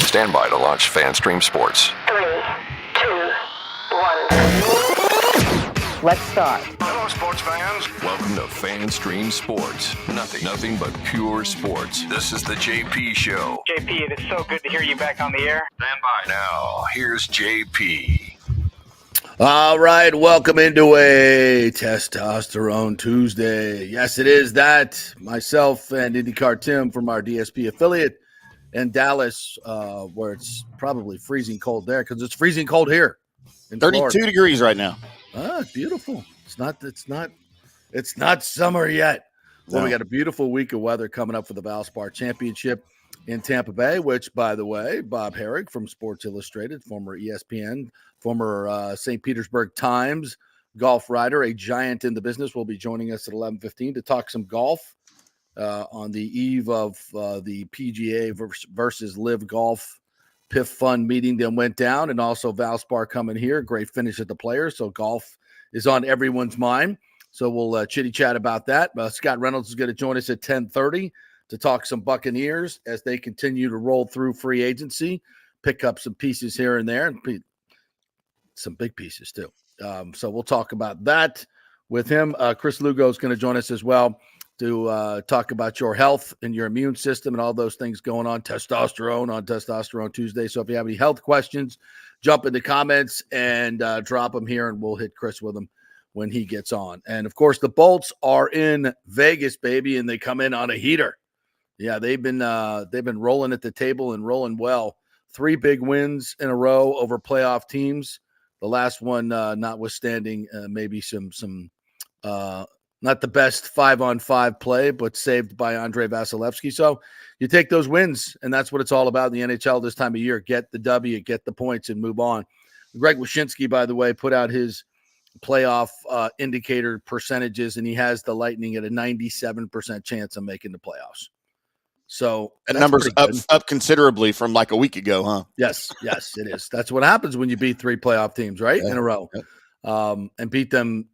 Stand by to launch FanStream Sports. 3, 2, 1. Let's start. Hello, sports fans. Welcome to FanStream Sports. Nothing but pure sports. This is the JP Show. JP, it is so good to hear you back on the air. Stand by. Now, here's JP. All right, welcome into a Testosterone Tuesday. Yes, it is that. Myself and IndyCar Tim from our DSP affiliate in Dallas, where it's probably freezing cold there because it's freezing cold here in 32 Florida. degrees right now. Ah, beautiful. It's not summer yet. Well, we got a beautiful week of weather coming up for the Valspar Championship in Tampa Bay, which, by the way, Bob Harig from Sports Illustrated, former ESPN, former St. Petersburg Times golf writer, a giant in the business, will be joining us at 11:15 to talk some golf on the eve of the PGA versus Live Golf PIF Fund meeting that went down, and also Valspar coming here. Great finish at the Players, so golf is on everyone's mind. So we'll chitty-chat about that. Scott Reynolds is going to join us at 10:30 to talk some Buccaneers as they continue to roll through free agency, pick up some pieces here and there, and some big pieces too. So we'll talk about that with him. Chris Lugo is going to join us as well to talk about your health and your immune system and all those things going on. Testosterone on Testosterone Tuesday. So if you have any health questions, jump in the comments and drop them here, and we'll hit Chris with them when he gets on. And of course, the Bolts are in Vegas, baby, and they come in on a heater. Yeah, they've been rolling at the table and rolling well. 3 big wins in a row over playoff teams. The last one, notwithstanding, maybe some not the best 5-on-5 play, but saved by Andre Vasilevsky. So you take those wins, and that's what it's all about in the NHL this time of year. Get the W, get the points, and move on. Greg Wyshynski, by the way, put out his playoff indicator percentages, and he has the Lightning at a 97% chance of making the playoffs. So that number's up considerably from like a week ago, huh? Yes, it is. That's what happens when you beat 3 playoff teams, right, in a row, and beat them,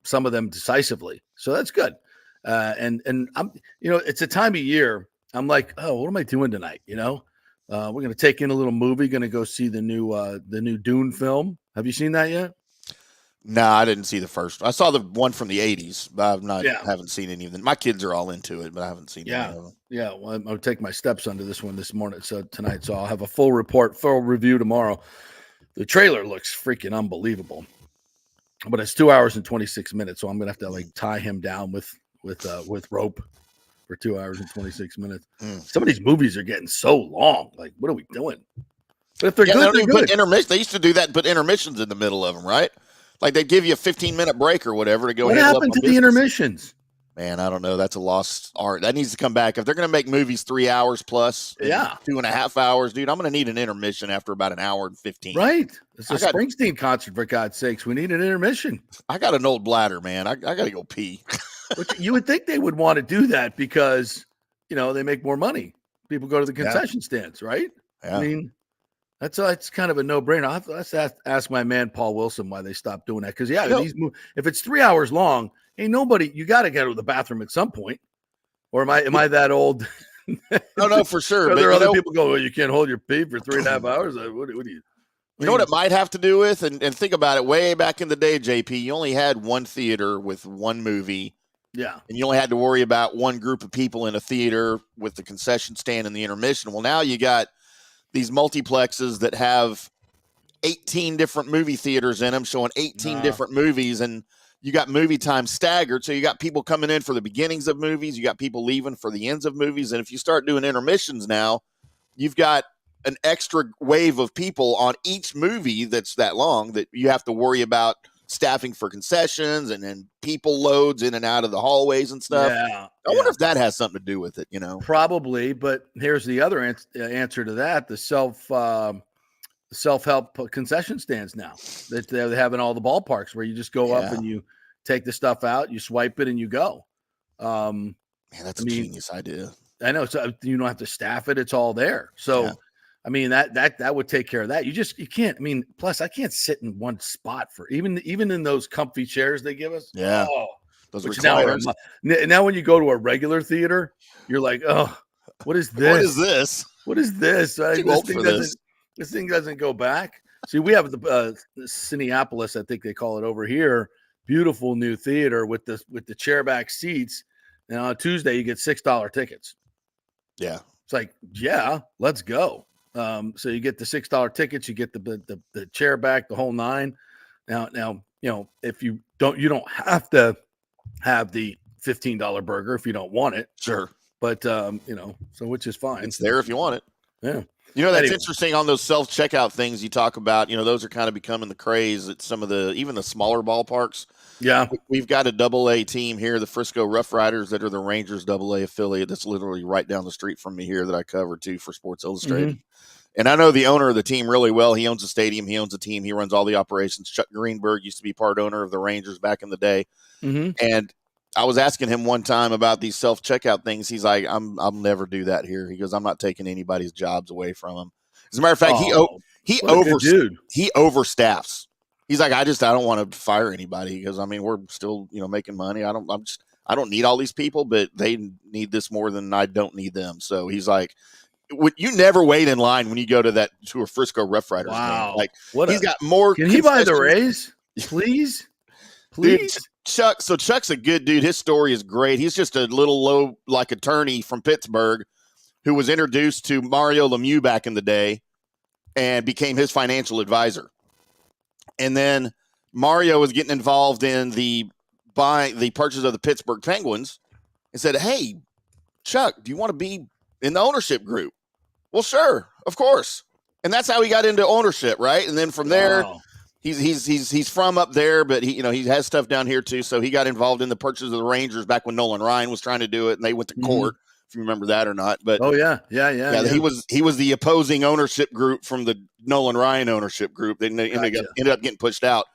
some of them decisively. So that's good. And I'm, it's a time of year. I'm like, oh, what am I doing tonight? We're going to take in a little movie. Going to go see the new Dune film. Have you seen that yet? No, I didn't see the first. I saw the one from the 80s, but haven't seen any of them. My kids are all into it, but I haven't seen any of them. Yeah, well, I'll take my stepson to this one tonight, so I'll have a full review tomorrow. The trailer looks freaking unbelievable, but it's 2 hours and 26 minutes, so I'm gonna have to tie him down with rope for 2 hours and 26 minutes. Some of these movies are getting so long. Like, what are we doing? But if they're good, they're good. Intermission. They used to do that and put intermissions in the middle of them, right? Like they'd give you a 15-minute break or whatever to go. What happened to the intermissions? Man, I don't know. That's a lost art. That needs to come back. If they're going to make movies 3 hours plus, 2.5 hours, dude, I'm going to need an intermission after about an hour and 15. Right. It's a Springsteen concert, for God's sakes. We need an intermission. I got an old bladder, man. I got to go pee. But you would think they would want to do that because, they make more money. People go to the concession stands, right? Yeah. I mean, it's kind of a no-brainer. Let's ask my man Paul Wilson why they stopped doing that. Because if it's 3 hours long, ain't nobody. You got to go to the bathroom at some point. Or am I that old? No, for sure. There are other people go, well, you can't hold your pee for 3.5 hours. What do you? You know what it might have to do with, and think about it. Way back in the day, JP, you only had one theater with one movie. Yeah, and you only had to worry about one group of people in a theater with the concession stand and the intermission. Well, now you got these multiplexes that have 18 different movie theaters in them, showing 18 different movies, and you got movie time staggered. So you got people coming in for the beginnings of movies, you got people leaving for the ends of movies, and if you start doing intermissions now, you've got an extra wave of people on each movie that's that long that you have to worry about staffing for concessions and then people loads in and out of the hallways and stuff. I wonder if that has something to do with it, Probably, but here's the other answer to that: the self-help concession stands now that they have in all the ballparks, where you just go up and you take the stuff out, you swipe it, and you go. Man, that's a genius idea. I know, so you don't have to staff it; it's all there. So. I mean, that would take care of that. You can't. I mean, plus I can't sit in one spot for even in those comfy chairs they give us. Yeah, those recliners. Now when you go to a regular theater, you're like, oh, what is this? What is this? What is this? Too old for this. This thing doesn't go back. See, we have the Cineapolis, I think they call it over here. Beautiful new theater with the chairback seats. And on Tuesday, you get $6 tickets. Yeah. It's like, yeah, let's go. So you get the $6 tickets, you get the chair back, the whole nine. Now, if you don't have to have the $15 burger if you don't want it. Sure. But so which is fine. It's there if you want it. Yeah. That's interesting on those self-checkout things you talk about. Those are kind of becoming the craze at some of even the smaller ballparks. Yeah. We've got a AA team here, the Frisco Rough Riders, that are the Rangers AA affiliate. That's literally right down the street from me here that I cover too for Sports Illustrated. Mm-hmm. And I know the owner of the team really well. He owns a stadium. He owns a team. He runs all the operations. Chuck Greenberg used to be part owner of the Rangers back in the day. Mm-hmm. And I was asking him one time about these self-checkout things. He's like, I'll never do that here. He goes, I'm not taking anybody's jobs away from him. As a matter of fact, he overstaffs. He's like, I don't want to fire anybody. He goes, I mean, we're still, making money. I don't need all these people, but they need this more than I don't need them. So he's like, you never wait in line when you go to a Frisco Rough Riders game. Like, he's got more. Can he buy the Rays, please? Please. Dude, Chuck's a good dude. His story is great. He's just a little low, like attorney from Pittsburgh who was introduced to Mario Lemieux back in the day and became his financial advisor. And then Mario was getting involved in the purchase of the Pittsburgh Penguins and said, hey, Chuck, do you want to be in the ownership group? Well, sure, of course. And that's how he got into ownership, right? And then from there, he's from up there, but he has stuff down here too. So he got involved in the purchase of the Rangers back when Nolan Ryan was trying to do it, and they went to court. If you remember that or not, but yeah. He was the opposing ownership group from the Nolan Ryan ownership group. They ended up getting pushed out.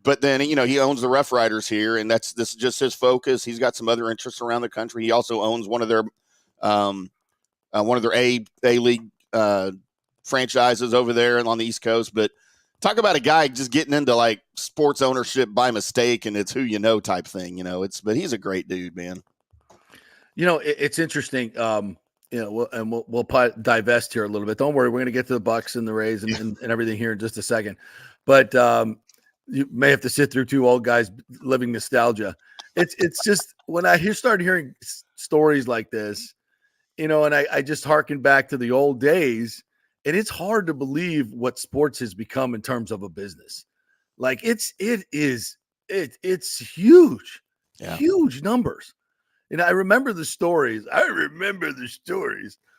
But then he owns the Rough Riders here, and this is just his focus. He's got some other interests around the country. He also owns one of their A League franchises over there and on the East Coast. But talk about a guy just getting into like sports ownership by mistake, and it's who you know type thing. But he's a great dude, man. It's interesting. We'll divest here a little bit. Don't worry, we're going to get to the Bucks and the Rays and everything here in just a second. But you may have to sit through two old guys living nostalgia. It's just when I started hearing stories like this, and I just harken back to the old days, and it's hard to believe what sports has become in terms of a business. Like it's huge, huge numbers. And I remember the stories.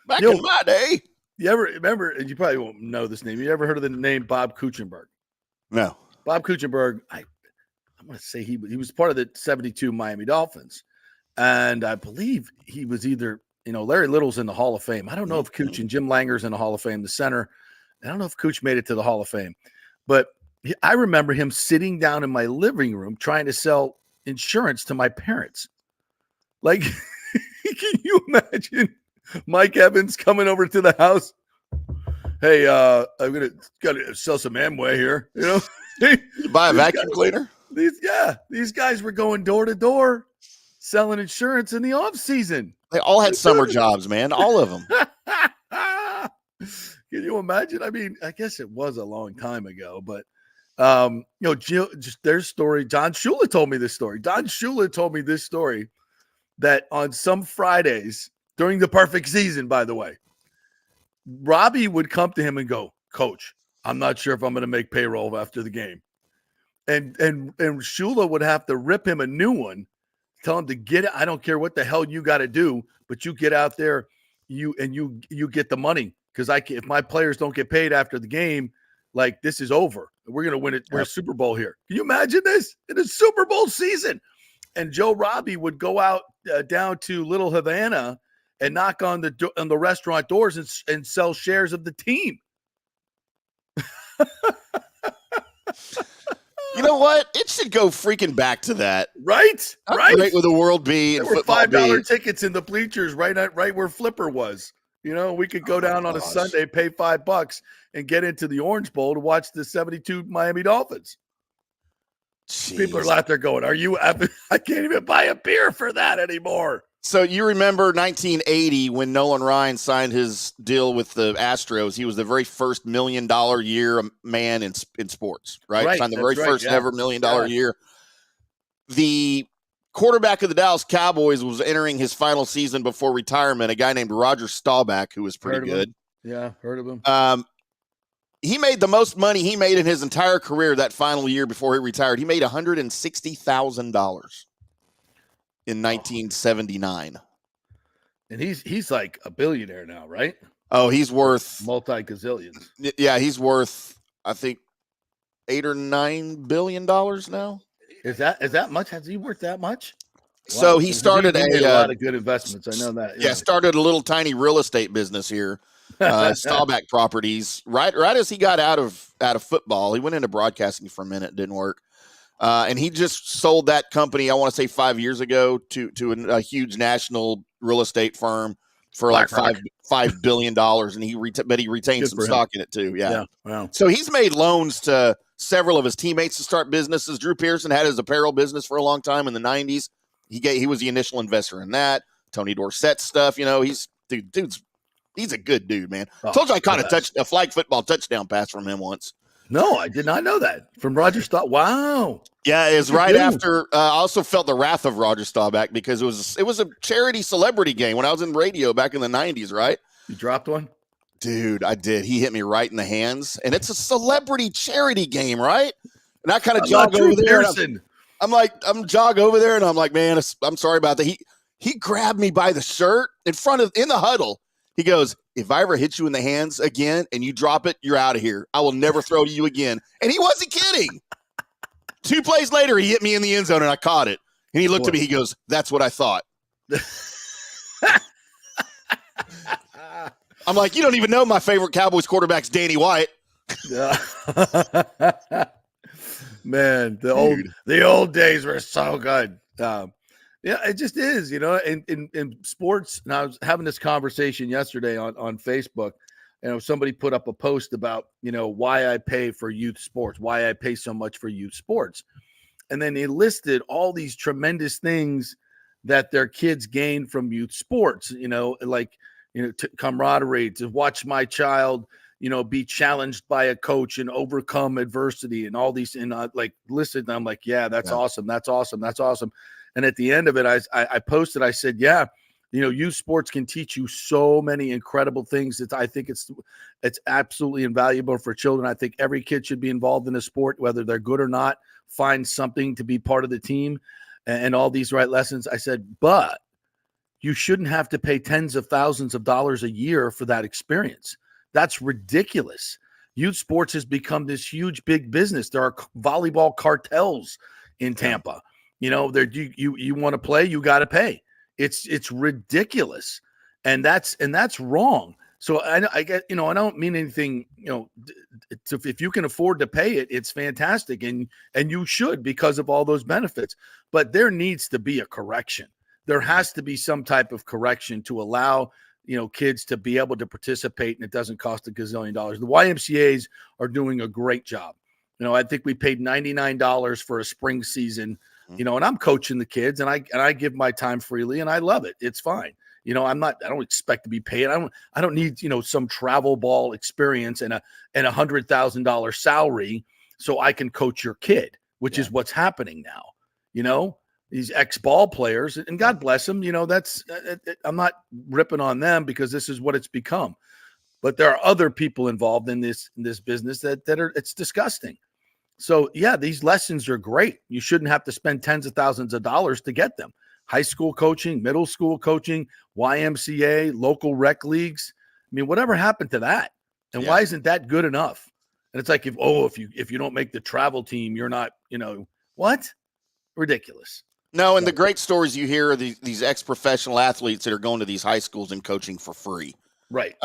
Back in my day. You ever remember, and you probably won't know this name. You ever heard of the name Bob Kuechenberg? No. Bob Kuechenberg, I'm going to say he was part of the 72 Miami Dolphins. And I believe he was either, Larry Little's in the Hall of Fame. I don't know if Cooch and Jim Langer's in the Hall of Fame, the center. I don't know if Cooch made it to the Hall of Fame. But I remember him sitting down in my living room trying to sell insurance to my parents. Like, can you imagine Mike Evans coming over to the house? Hey, I'm gotta sell some Amway here. You buy a vacuum cleaner? These guys were going door to door selling insurance in the off season. They all had summer jobs, man. All of them. Can you imagine? I mean, I guess it was a long time ago, but just their story. Don Shula told me this story. That on some Fridays during the perfect season, by the way, Robbie would come to him and go, Coach, I'm not sure if I'm going to make payroll after the game. And Shula would have to rip him a new one, tell him to get it. I don't care what the hell you got to do, but you get out there, you get the money. Because if my players don't get paid after the game, like this is over. We're going to win it. We're a Super Bowl here. Can you imagine this in a Super Bowl season? And Joe Robbie would go out down to Little Havana and knock on the restaurant doors and sell shares of the team. You know what? It should go freaking back to that. Right? How great would the world be? There were $5 tickets in the bleachers right where Flipper was. We could go down on a Sunday, pay $5 and get into the Orange Bowl to watch the 72 Miami Dolphins. Jeez. People are out there going, I can't even buy a beer for that anymore. So you remember 1980 when Nolan Ryan signed his deal with the Astros? He was the very first $1 million year man in sports, right? Right, Signed the that's very right, first yeah. ever $1 million year. The quarterback of the Dallas Cowboys was entering his final season before retirement, a guy named Roger Staubach, who was pretty good. Yeah, heard of him. He made the most money he made in his entire career that final year before he retired. He made $160,000 in 1979. And he's like a billionaire now, right? Oh, he's worth multi-gazillions. Yeah, he's worth, I think, $8 or $9 billion now. Is that much? Has he worth that much? So he started he made a lot of good investments. I know that. Yeah, started a little tiny real estate business here, Staubach Properties. Right as he got out of football, he went into broadcasting for a minute. It didn't work. And he just sold that company, I want to say 5 years ago, to a huge national real estate firm for like $5 billion, and he retained some stock in it too. Yeah. Wow. So he's made loans to several of his teammates to start businesses. Drew Pearson had his apparel business for a long time in the 90s. He was the initial investor in that. Tony Dorsett stuff, he's a good dude, man. Told you I caught a flag football touchdown pass from him once. No, I did not know that. From Roger Staubach. Wow. Yeah, it was right after. I also felt the wrath of Roger Staubach because it was a charity celebrity game when I was in radio back in the 90s, right? You dropped one? Dude, I did. He hit me right in the hands. And it's a celebrity charity game, right? And I kind of jog over there. I'm jog over there and I'm like, man, I'm sorry about that. He grabbed me by the shirt in the huddle. He goes, if I ever hit you in the hands again and you drop it, you're out of here. I will never throw to you again. And he wasn't kidding. 2 plays later, he hit me in the end zone and I caught it. And he looked at me, he goes, that's what I thought. I'm like, you don't even know my favorite Cowboys quarterback's Danny White. Man, the old days were so good. Yeah, it just is, in sports. And I was having this conversation yesterday on Facebook, and somebody put up a post about, why I pay for youth sports, why I pay so much for youth sports. And then they listed all these tremendous things that their kids gain from youth sports, camaraderie, to watch my child, be challenged by a coach and overcome adversity and all these, and listed. I'm like, yeah, that's awesome. That's awesome. That's awesome. And at the end of it, I posted, I said, yeah, youth sports can teach you so many incredible things that I think it's absolutely invaluable for children. I think every kid should be involved in a sport, whether they're good or not, find something to be part of the team and all these right lessons. I said, but you shouldn't have to pay tens of thousands of dollars a year for that experience. That's ridiculous. Youth sports has become this huge, big business. There are volleyball cartels in Tampa. You want to play, you got to pay. It's ridiculous, and that's wrong. So I get, I don't mean anything, if you can afford to pay it, it's fantastic, and you should, because of all those benefits. But there needs to be a correction. There has to be some type of correction to allow kids to be able to participate, and it doesn't cost $1 gazillion. The YMCA's are doing a great job. I think we paid $99 for a spring season. And I'm coaching the kids, and I give my time freely, and I love it. It's fine. I don't expect to be paid. I don't need, some travel ball experience and a $100,000 salary so I can coach your kid, which is what's happening now. These ex-ball players, and God bless them, I'm not ripping on them because this is what it's become. But there are other people involved in this business that it's disgusting. So, yeah, these lessons are great. You shouldn't have to spend tens of thousands of dollars to get them. High school coaching, middle school coaching, YMCA, local rec leagues. I mean, whatever happened to that? And why isn't that good enough? And it's like, if you don't make the travel team, you're not, what? Ridiculous. No, and the great stories you hear are these ex-professional athletes that are going to these high schools and coaching for free. Right.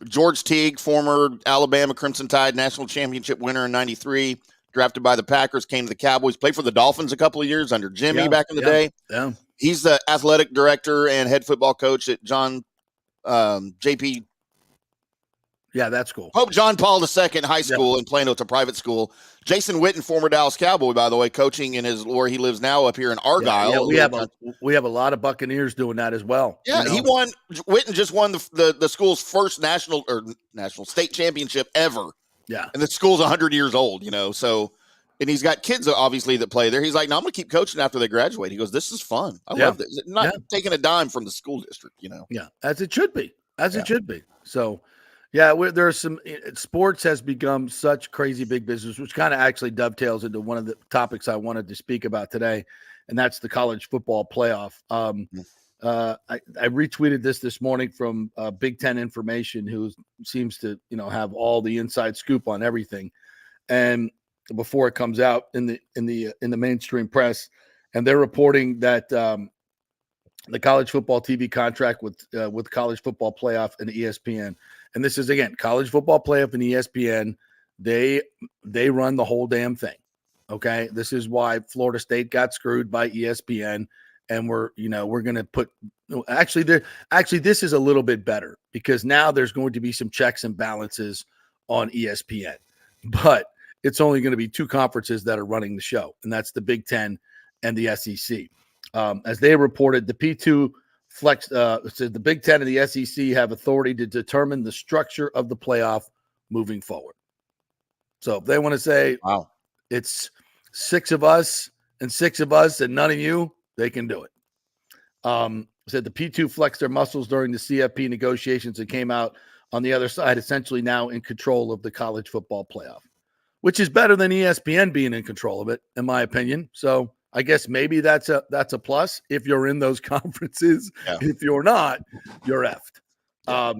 George Teague, former Alabama Crimson Tide national championship winner in '93, drafted by the Packers, came to the Cowboys, played for the Dolphins a couple of years under Jimmy back in the day. Yeah. He's the athletic director and head football coach at John JP. Yeah, that's cool. Pope John Paul II High School in Plano. It's a private school. Jason Witten, former Dallas Cowboy, by the way, coaching in where he lives now up here in Argyle. Yeah, we have a lot of Buccaneers doing that as well. Yeah, you know? Witten just won the school's first national state championship ever. Yeah. And the school's 100 years old, so, and he's got kids obviously that play there. He's like, no, I'm going to keep coaching after they graduate. He goes, this is fun. I love this. Not taking a dime from the school district, Yeah, as it should be. It should be. So, yeah, there's some sports has become such crazy big business, which kind of actually dovetails into one of the topics I wanted to speak about today, and that's the college football playoff. I retweeted this morning from Big Ten Information, who seems to have all the inside scoop on everything, and before it comes out in the mainstream press, and they're reporting that the college football TV contract with college football playoff and ESPN. And this is, again, college football playoff and ESPN. They run the whole damn thing. Okay. This is why Florida State got screwed by ESPN. And we're going to put, actually, this is a little bit better because now there's going to be some checks and balances on ESPN, but it's only going to be two conferences that are running the show. And that's the Big Ten and the SEC. As they reported, the P2 Flex said the Big Ten and the SEC have authority to determine the structure of the playoff moving forward. So if they want to say, wow, it's 6 of us and none of you, they can do it. Said the P2 flexed their muscles during the CFP negotiations and came out on the other side, essentially now in control of the college football playoff, which is better than ESPN being in control of it, in my opinion. So I guess maybe that's a plus if you're in those conferences. Yeah. If you're not, you're effed. Yeah.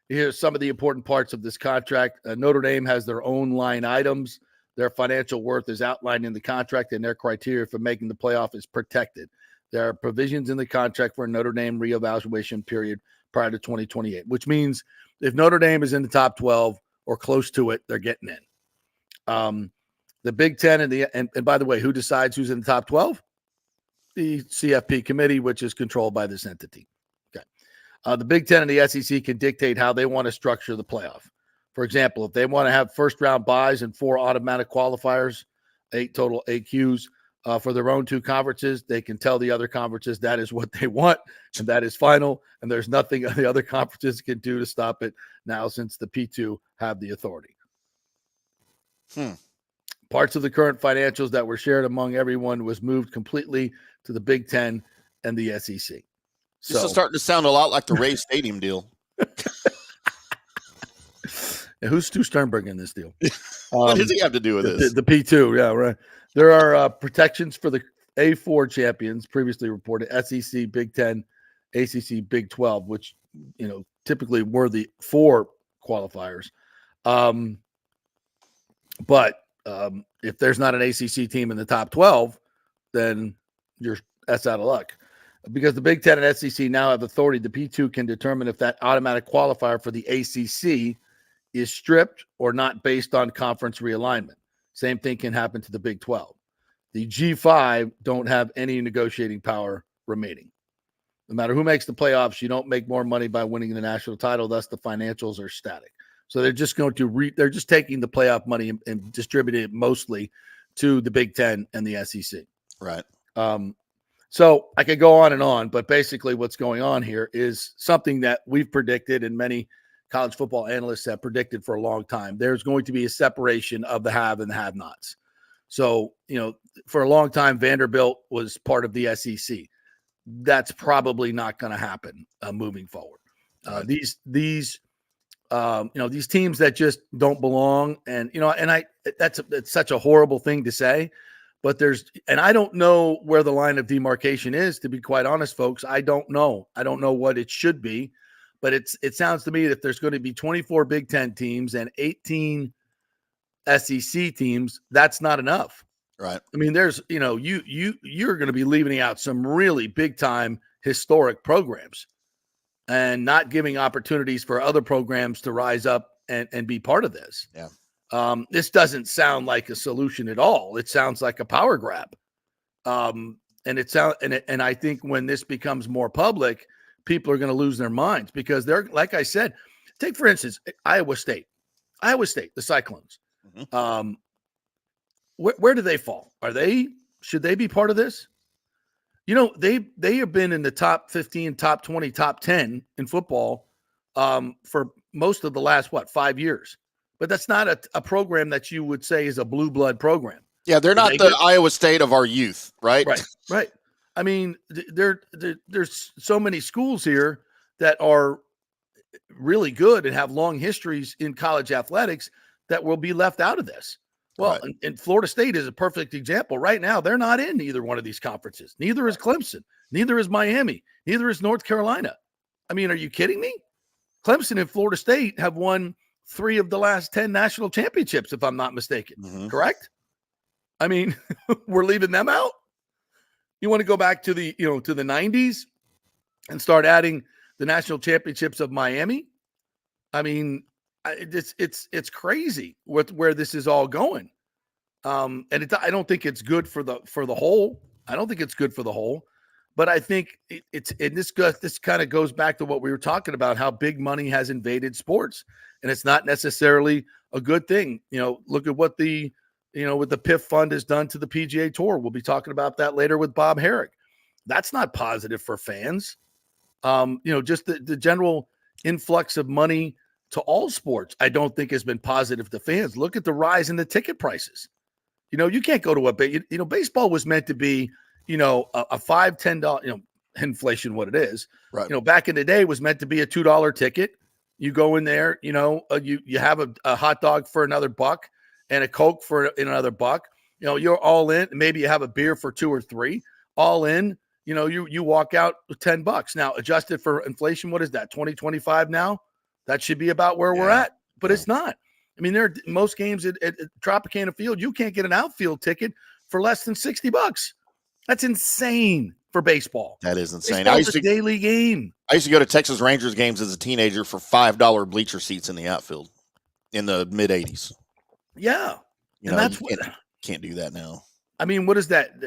Here's some of the important parts of this contract. Notre Dame has their own line items. Their financial worth is outlined in the contract, and their criteria for making the playoff is protected. There are provisions in the contract for a Notre Dame reevaluation period prior to 2028, which means if Notre Dame is in the top 12 or close to it, they're getting in. The Big Ten and by the way, who decides who's in the top 12? The CFP committee, which is controlled by this entity. Okay. The Big Ten and the SEC can dictate how they want to structure the playoff. For example, if they want to have first round buys and 4 automatic qualifiers, 8 total AQs for their own 2 conferences, they can tell the other conferences that is what they want and that is final. And there's nothing the other conferences can do to stop it now since the P2 have the authority. Parts of the current financials that were shared among everyone was moved completely to the Big Ten and the SEC. This is starting to sound a lot like the Ray Stadium deal. And who's Stu Sternberg in this deal? What does he have to do with this? The P2, yeah, right. There are protections for the A4 champions previously reported, SEC, Big Ten, ACC, Big 12, which, typically were the 4 qualifiers. But if there's not an ACC team in the top 12, then you're out of luck. Because the Big Ten and SEC now have authority, the P2 can determine if that automatic qualifier for the ACC is stripped or not based on conference realignment. Same thing can happen to the Big 12. The G5 don't have any negotiating power remaining. No matter who makes the playoffs, you don't make more money by winning the national title. Thus, the financials are static. So they're just going to they're just taking the playoff money and distributing it mostly to the Big Ten and the SEC. Right. So I could go on, but basically what's going on here is something that we've predicted and many college football analysts have predicted for a long time. There's going to be a separation of the have and the have-nots. So, for a long time, Vanderbilt was part of the SEC. That's probably not going to happen moving forward. These teams that just don't belong, and it's such a horrible thing to say, but I don't know where the line of demarcation is, to be quite honest, folks. I don't know what it should be, but it sounds to me that there's going to be 24 Big Ten teams and 18 SEC teams. That's not enough. Right. I mean, there's, you're going to be leaving out some really big time historic programs and not giving opportunities for other programs to rise up and be part of this. Yeah. This doesn't sound like a solution at all. It sounds like a power grab. And I think when this becomes more public, people are going to lose their minds because like I said, Take, for instance, Iowa State, the Cyclones. Mm-hmm. Where do they fall? Should they be part of this? They have been in the top 15, top 20, top 10 in football for most of the last, 5 years. But that's not a program that you would say is a blue blood program. Yeah, they're not the Iowa State of our youth, right? Right. I mean, there's so many schools here that are really good and have long histories in college athletics that will be left out of this. Well, Right. and Florida State is a perfect example. Right now, they're not in either one of these conferences. Neither is Clemson. Neither is Miami. Neither is North Carolina. I mean, are you kidding me? Clemson and Florida State have won 3 of the last 10 national championships, if I'm not mistaken. Mm-hmm. Correct? I mean, we're leaving them out. You want to go back to the 90s and start adding the national championships of Miami? I mean, it's crazy where this is all going. And I don't think it's good for the whole. I don't think it's good for the whole. But I think this kind of goes back to what we were talking about, how big money has invaded sports, and it's not necessarily a good thing. Look at what the PIF fund has done to the PGA Tour. We'll be talking about that later with Bob Harig. That's not positive for fans. Just the general influx of money to all sports, I don't think has been positive to fans. Look at the rise in the ticket prices. You can't go to baseball was meant to be, a $5, $10, inflation, what it is. Right. Back in the day was meant to be a $2 ticket. You go in there, you have a hot dog for another buck and a Coke for another buck. You're all in. Maybe you have a beer for 2 or 3. All in. You walk out with $10. Now, adjusted for inflation, what is that? 2025 now? That should be about where we're at, but it's not. I mean, there are most games at Tropicana Field, you can't get an outfield ticket for less than $60. That's insane for baseball. That is insane. Baseball's a daily game. I used to go to Texas Rangers games as a teenager for $5 bleacher seats in the outfield in the mid 80s. Yeah. That's can't do that now. I mean, what is that?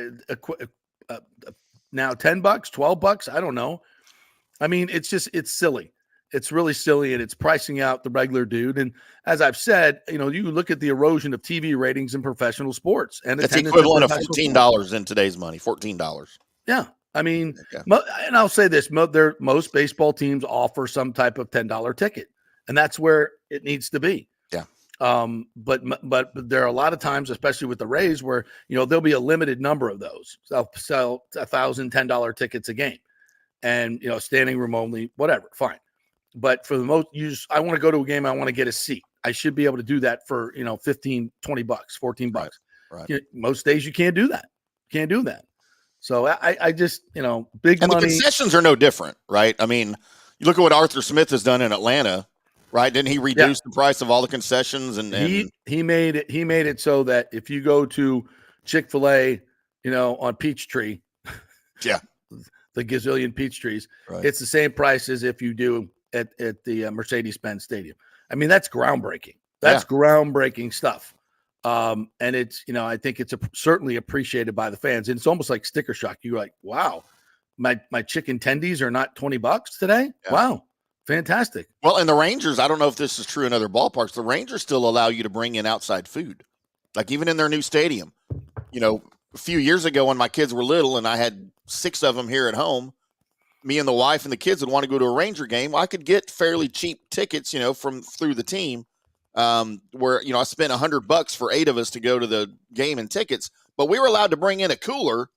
Now $10, $12? I don't know. I mean, it's silly. It's really silly, and it's pricing out the regular dude. And as I've said, you look at the erosion of TV ratings in professional sports, and it's equivalent of $14 in today's money. $14. Yeah, I mean, and I'll say this: most baseball teams offer some type of $10 ticket, and that's where it needs to be. Yeah. But there are a lot of times, especially with the Rays, where there'll be a limited number of those. They'll sell $1,000 $10 tickets a game, and standing room only, whatever, fine. But for the most, I want to go to a game. I want to get a seat. I should be able to do that for $15, $20, $14. Right. Most days you can't do that. Can't do that. So I just big and money. The concessions are no different, right? I mean, you look at what Arthur Smith has done in Atlanta, right? Didn't he reduce the price of all the concessions? And he made it so that if you go to Chick-fil-A, on Peachtree, the gazillion peach trees, it's the same price as if you do at the Mercedes-Benz Stadium. I mean, that's groundbreaking. That's groundbreaking stuff. And it's, I think it's certainly appreciated by the fans. And it's almost like sticker shock. You're like, wow, my chicken tendies are not $20 today. Yeah. Wow. Fantastic. Well, and the Rangers, I don't know if this is true in other ballparks. The Rangers still allow you to bring in outside food. Like even in their new stadium, a few years ago when my kids were little and I had 6 of them here at home, me and the wife and the kids would want to go to a Ranger game. I could get fairly cheap tickets, through the team, where, I spent $100 for 8 of us to go to the game and tickets, but we were allowed to bring in a cooler.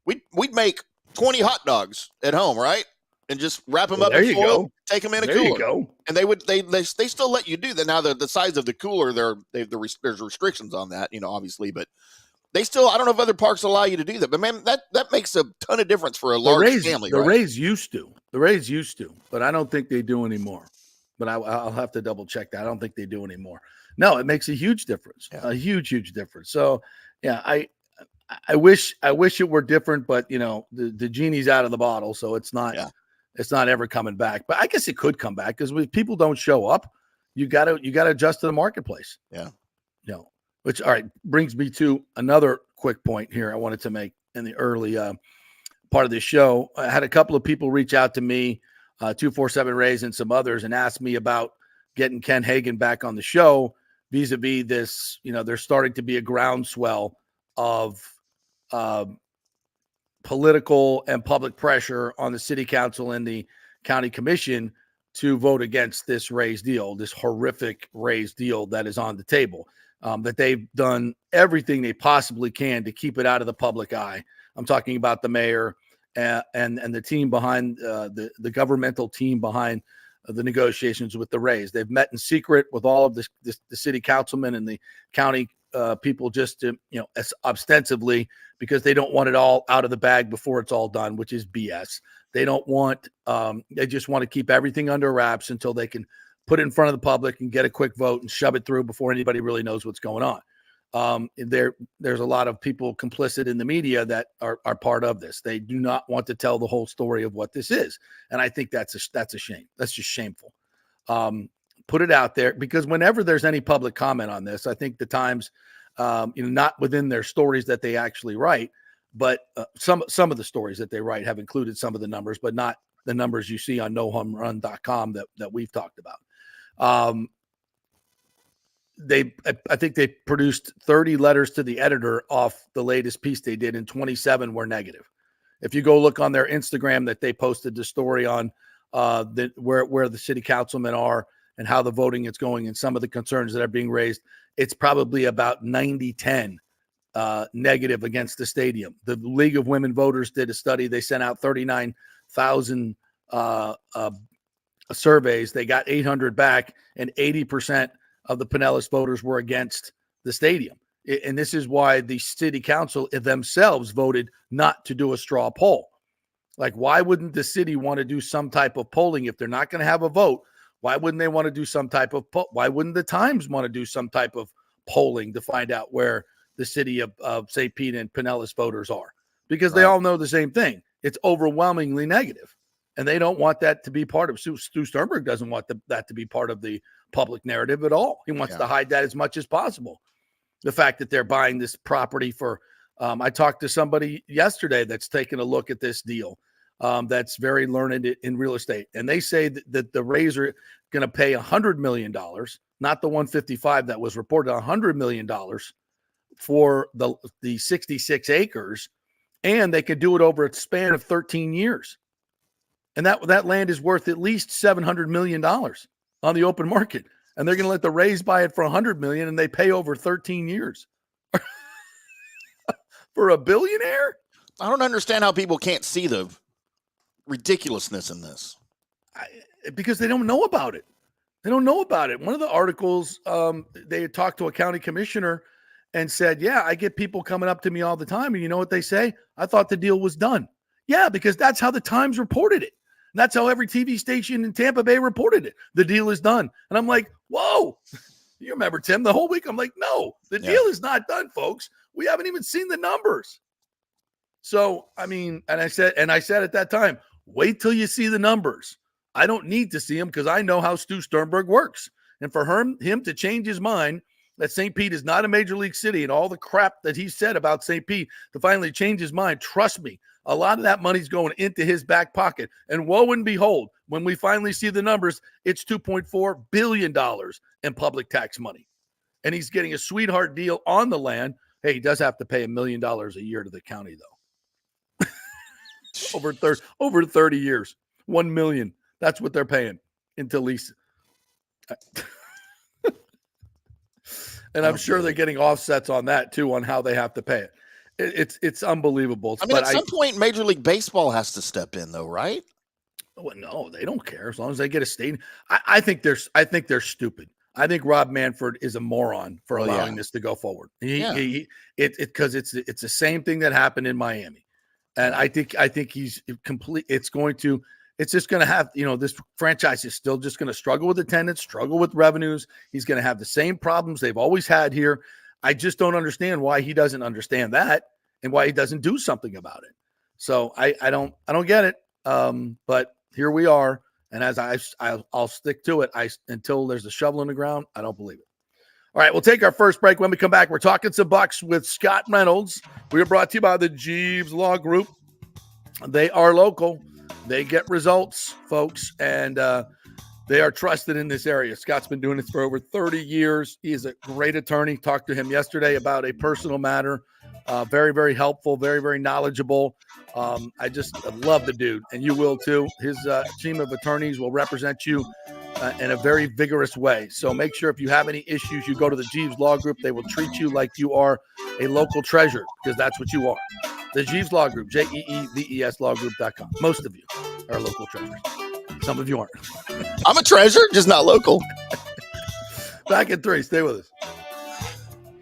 We'd make 20 hot dogs at home, right? And just wrap them up in foil, take them in a cooler. There you go. And they still let you do that. Now the size of the cooler, there's restrictions on that, obviously, but they still, I don't know if other parks allow you to do that, but man, that makes a ton of difference for a large family. The Rays used to, but I don't think they do anymore. But I'll have to double check that. I don't think they do anymore. No, it makes a huge difference, a huge difference. So yeah, I wish it were different, but the genie's out of the bottle, so it's not ever coming back. But I guess it could come back because if people don't show up, you got to adjust to the marketplace. Yeah. Which, all right, brings me to another quick point here I wanted to make in the early part of the show. I had a couple of people reach out to me, 247 Rays and some others, and ask me about getting Ken Hagan back on the show vis-a-vis this, there's starting to be a groundswell of political and public pressure on the city council and the county commission to vote against this raised deal, this horrific raised deal that is on the table, that they've done everything they possibly can to keep it out of the public eye. I'm talking about the mayor and the team behind the governmental team behind the negotiations with the raise. They've met in secret with all of the city councilmen and the county people just to, ostensibly, because they don't want it all out of the bag before it's all done, which is BS. They don't want, they just want to keep everything under wraps until they can put it in front of the public and get a quick vote and shove it through before anybody really knows what's going on. There's a lot of people complicit in the media that are part of this. They do not want to tell the whole story of what this is. And I think that's a shame. That's just shameful. Put it out there, because whenever there's any public comment on this, I think the Times, not within their stories that they actually write, but some of the stories that they write have included some of the numbers, but not the numbers you see on nohomerun.com that we've talked about. I think they produced 30 letters to the editor off the latest piece they did, and 27 were negative. If you go look on their Instagram, that they posted the story on where the city councilmen are and how the voting is going and some of the concerns that are being raised, it's probably about 90-10 negative against the stadium. The League of Women Voters did a study. They sent out 39,000 surveys. They got 800 back, and 80% of the Pinellas voters were against the stadium. And this is why the city council themselves voted not to do a straw poll. Like, why wouldn't the city want to do some type of polling if they're not going to have a vote? Why wouldn't they want to do some type of why wouldn't the Times want to do some type of polling to find out where the city of St. Pete and Pinellas voters are? Because they all know the same thing. It's overwhelmingly negative. And they don't want that to be part of, Stu Sternberg doesn't want that to be part of the public narrative at all. He wants to hide that as much as possible. The fact that they're buying this property for, I talked to somebody yesterday that's taken a look at this deal. That's very learned in real estate. And they say that the Rays are going to pay $100 million, not the 155 that was reported, $100 million for the 66 acres. And they could do it over a span of 13 years. And that land is worth at least $700 million on the open market. And they're going to let the Rays buy it for $100 million, and they pay over 13 years for a billionaire. I don't understand how people can't see the ridiculousness in this. Because they don't know about it. They don't know about it. One of the articles, they had talked to a county commissioner and said, yeah, I get people coming up to me all the time. And you know what they say? I thought the deal was done. Yeah, because that's how the Times reported it. And that's how every TV station in Tampa Bay reported it. The deal is done. And I'm like, whoa. You remember, Tim, the whole week? I'm like, no, the deal is not done, folks. We haven't even seen the numbers. So, I mean, and I said at that time, wait till you see the numbers. I don't need to see them because I know how Stu Sternberg works. And for him to change his mind that St. Pete is not a major league city and all the crap that he said about St. Pete to finally change his mind, trust me, a lot of that money's going into his back pocket. And woe and behold, when we finally see the numbers, it's $2.4 billion in public tax money. And he's getting a sweetheart deal on the land. Hey, he does have to pay $1 million a year to the county, though. over 30 years, 1 million. That's what they're paying into lease. And I'm sure they're getting offsets on that too, on how they have to pay it. It's unbelievable. I mean, at some point, Major League Baseball has to step in, though, right? Well, no, they don't care as long as they get a stadium. I think they're stupid. I think Rob Manfred is a moron for allowing this to go forward. Because it's the same thing that happened in Miami, and I think he's complete. It's just going to have, this franchise is still just going to struggle with attendance, struggle with revenues. He's going to have the same problems they've always had here. I just don't understand why he doesn't understand that and why he doesn't do something about it. So I don't get it. But here we are. And as I'll stick to it. Until there's a shovel in the ground, I don't believe it. All right, we'll take our first break. When we come back, we're talking some Bucks with Scott Reynolds. We are brought to you by the Jeeves Law Group. They are local. They get results, folks. And They are trusted in this area. Scott's been doing this for over 30 years. He is a great attorney. Talked to him yesterday about a personal matter. Very, very helpful, very, very knowledgeable. I love the dude, and you will too. His team of attorneys will represent you in a very vigorous way. So make sure if you have any issues, you go to the Jeeves Law Group. They will treat you like you are a local treasure, because that's what you are. The Jeeves Law Group, JEEVES lawgroup.com. Most of you are local treasures. Some of you aren't. I'm a treasure, just not local. Back in 3. Stay with us.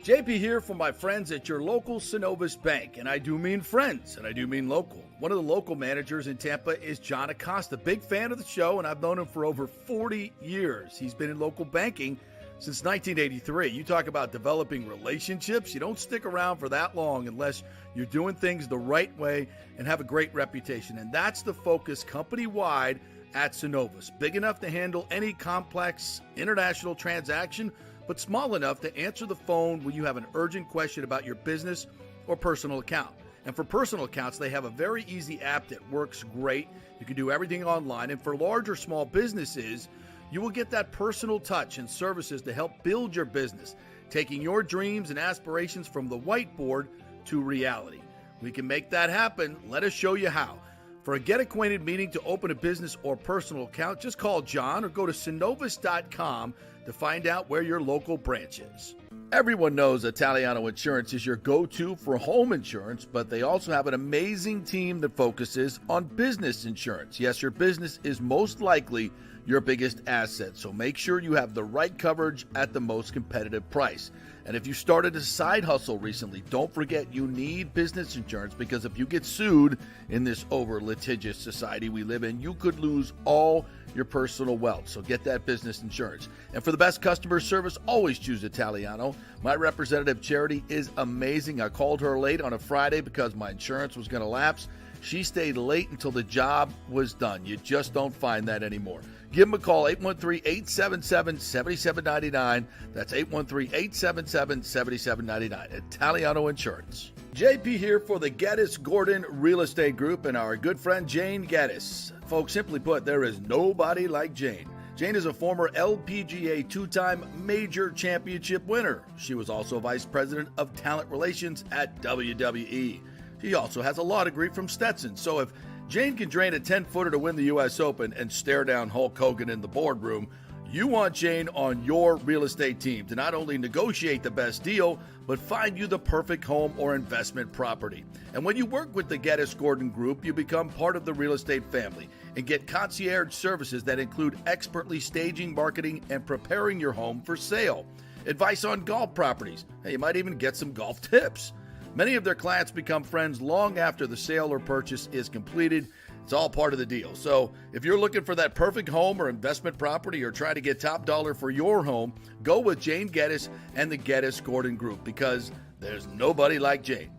JP here from my friends at your local Synovus Bank. And I do mean friends, and I do mean local. One of the local managers in Tampa is John Acosta. Big fan of the show, and I've known him for over 40 years. He's been in local banking since 1983. You talk about developing relationships. You don't stick around for that long unless you're doing things the right way and have a great reputation. And that's the focus company-wide at Synovus. Big enough to handle any complex international transaction, but small enough to answer the phone when you have an urgent question about your business or personal account. And for personal accounts, they have a very easy app that works great. You can do everything online. And for large or small businesses, you will get that personal touch and services to help build your business, taking your dreams and aspirations from the whiteboard to reality. We can make that happen. Let us show you how. For a get-acquainted meeting to open a business or personal account, just call John or go to synovus.com to find out where your local branch is. Everyone knows Italiano Insurance is your go-to for home insurance, but they also have an amazing team that focuses on business insurance. Yes, your business is most likely your biggest asset, so make sure you have the right coverage at the most competitive price. And if you started a side hustle recently, don't forget you need business insurance, because if you get sued in this over-litigious society we live in, you could lose all your personal wealth. So get that business insurance. And for the best customer service, always choose Italiano. My representative, Charity, is amazing. I called her late on a Friday because my insurance was going to lapse. She stayed late until the job was done. You just don't find that anymore. Give them a call, 813-877-7799. That's 813-877-7799. Italiano Insurance. JP here for the Geddes Gordon Real Estate Group and our good friend Jane Geddes. Folks, simply put, there is nobody like Jane. Jane is a former LPGA two-time major championship winner. She was also vice president of talent relations at WWE. She also has a law degree from Stetson. So if Jane can drain a 10-footer to win the U.S. Open and stare down Hulk Hogan in the boardroom, you want Jane on your real estate team to not only negotiate the best deal, but find you the perfect home or investment property. And when you work with the Geddes Gordon Group, you become part of the real estate family and get concierge services that include expertly staging, marketing, and preparing your home for sale. Advice on golf properties. Hey, you might even get some golf tips. Many of their clients become friends long after the sale or purchase is completed. It's all part of the deal. So if you're looking for that perfect home or investment property, or trying to get top dollar for your home, go with Jane Geddes and the Geddes Gordon Group, because there's nobody like Jane.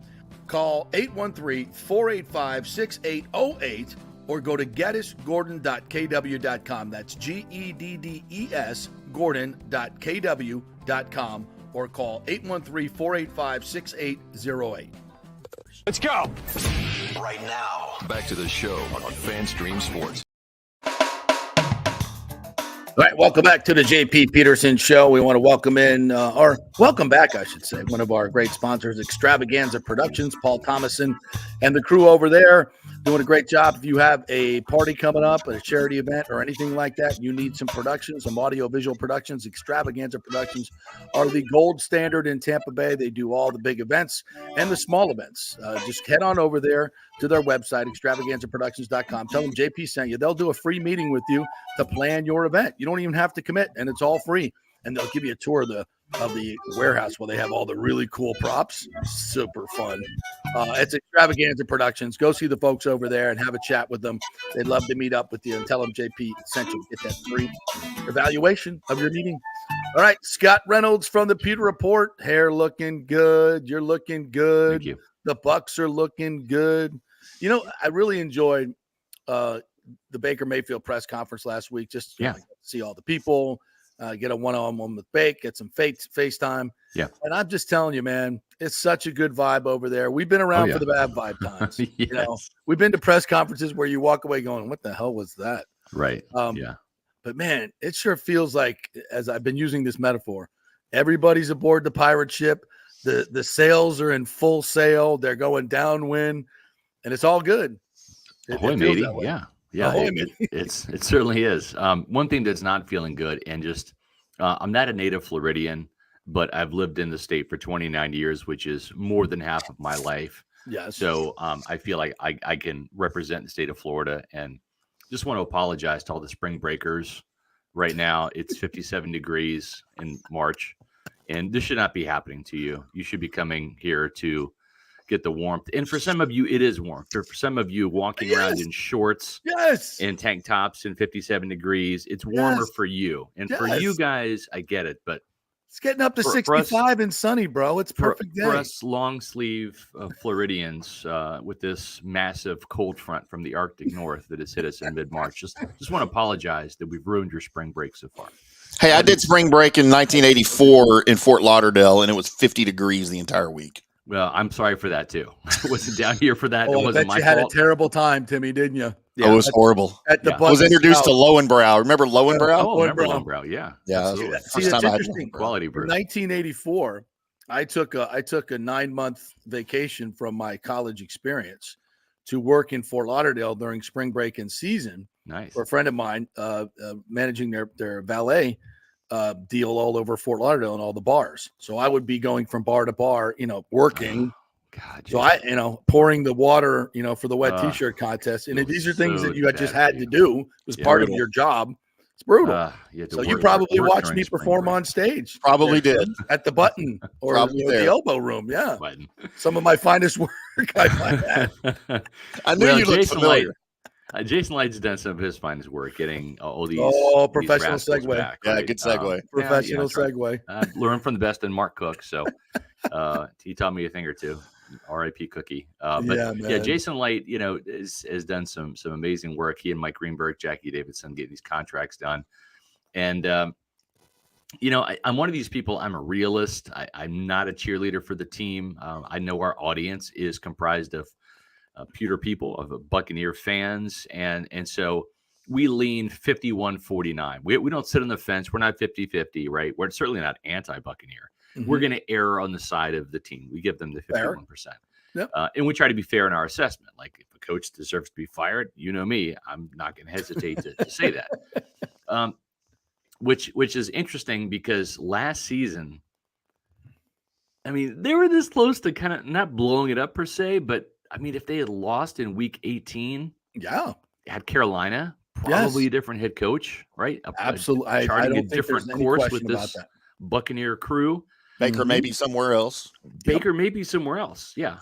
Call 813-485-6808 or go to geddesgordon.kw.com. That's GEDDES Gordon.kw.com, or call 813-485-6808. Let's go. Right now, back to the show on FanStream Sports. All right, welcome back to the JP Peterson Show. We want to welcome in, or welcome back, I should say, one of our great sponsors, Extravaganza Productions, Paul Thomason and the crew over there doing a great job. If you have a party coming up, a charity event, or anything like that, you need some production, some audio-visual productions, Extravaganza Productions are the gold standard in Tampa Bay. They do all the big events and the small events. Just head on over there to their website, extravaganzaproductions.com. Tell them JP sent you. They'll do a free meeting with you to plan your event. You don't even have to commit, and it's all free. And they'll give you a tour of the warehouse where they have all the really cool props. Super fun. It's Extravaganza Productions. Go see the folks over there and have a chat with them. They'd love to meet up with you, and tell them JP sent you. Get that free evaluation of your meeting. All right, Scott Reynolds from the Pewter Report. Hair looking good. You're looking good. Thank you. The Bucks are looking good. You know, I really enjoyed the Baker Mayfield press conference last week. Just see all the people, get a one-on-one with Bake, get some FaceTime. Yeah. And I'm just telling you, man, it's such a good vibe over there. We've been around for the bad vibe times. Yes. You know, we've been to press conferences where you walk away going, what the hell was that? Right. But man, it sure feels like, as I've been using this metaphor, everybody's aboard the pirate ship. The sails are in full sail. They're going downwind, and it's all good. Ahoy, matey. Yeah. Ahoy, it certainly is. One thing that's not feeling good, and just I'm not a native Floridian, but I've lived in the state for 29 years, which is more than half of my life. Yes. So I feel like I can represent the state of Florida, and just want to apologize to all the spring breakers. Right now, it's 57 degrees in March, and this should not be happening to you. You should be coming here to get the warmth. And for some of you, it is warm. For some of you, walking around in shorts and tank tops in 57 degrees, it's warmer for you. And for you guys, I get it, but it's getting up to 65 and sunny, bro. It's perfect day. For us long sleeve Floridians with this massive cold front from the Arctic North that has hit us in mid-March. Just want to apologize that we've ruined your spring break so far. Hey, I did spring break in 1984 in Fort Lauderdale, and it was 50 degrees the entire week. Well, I'm sorry for that too. I wasn't down here for that. Oh, it wasn't I bet my you had fault. a terrible time, Timmy, didn't you? Yeah, it was horrible. At the I was introduced to Lowenbrow. Remember Lowenbrow? Oh, remember Lowenbrow? Yeah. Yeah. See, it's interesting. Quality brew. In 1984, I took a 9-month vacation from my college experience to work in Fort Lauderdale during spring break and season. Nice. For a friend of mine managing their valet deal all over Fort Lauderdale and all the bars. So I would be going from bar to bar, working. God, so I, pouring the water, for the wet T-shirt contest. And these are things that you had just had to do. It was part of your job. It's brutal. So you probably watched me perform on stage. Probably did. At the Button or the Elbow Room. Yeah. Button. Some of my finest work I might have. I knew you looked familiar. Jason Light's done some of his finest work getting all these. Professional these segue. back, yeah, right? good segue. Professional segue. Learn from the best in Mark Cook. So he taught me a thing or two. R.I.P. Cookie. Jason Light, has done some amazing work. He and Mike Greenberg, Jackie Davidson get these contracts done. And, I'm one of these people. I'm a realist. I'm not a cheerleader for the team. I know our audience is comprised of pewter people, of Buccaneer fans. And so we lean 51-49. We don't sit on the fence. We're not 50-50, right? We're certainly not anti-Buccaneer. Mm-hmm. We're going to err on the side of the team. We give them the 51%. Yep. And we try to be fair in our assessment. Like if a coach deserves to be fired, you know me, I'm not going to hesitate to say that. Which is interesting because last season, they were this close to kind of not blowing it up per se, but if they had lost in week 18, had Carolina, probably a different head coach, right? Absolutely. Charting a different course with this Buccaneer crew. Baker maybe somewhere else. Yeah.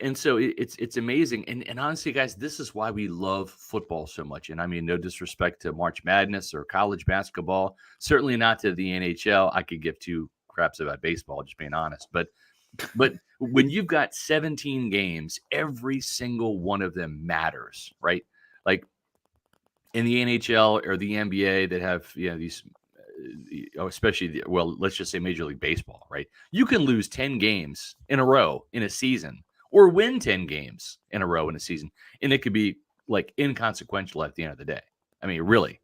And so it's amazing. And honestly, guys, this is why we love football so much. And no disrespect to March Madness or college basketball, certainly not to the NHL. I could give two craps about baseball, just being honest. But when you've got 17 games, every single one of them matters, right? Like in the NHL or the NBA that have these especially let's just say Major League Baseball, right? You can lose 10 games in a row in a season or win 10 games in a row in a season, and it could be like inconsequential at the end of the day. Really.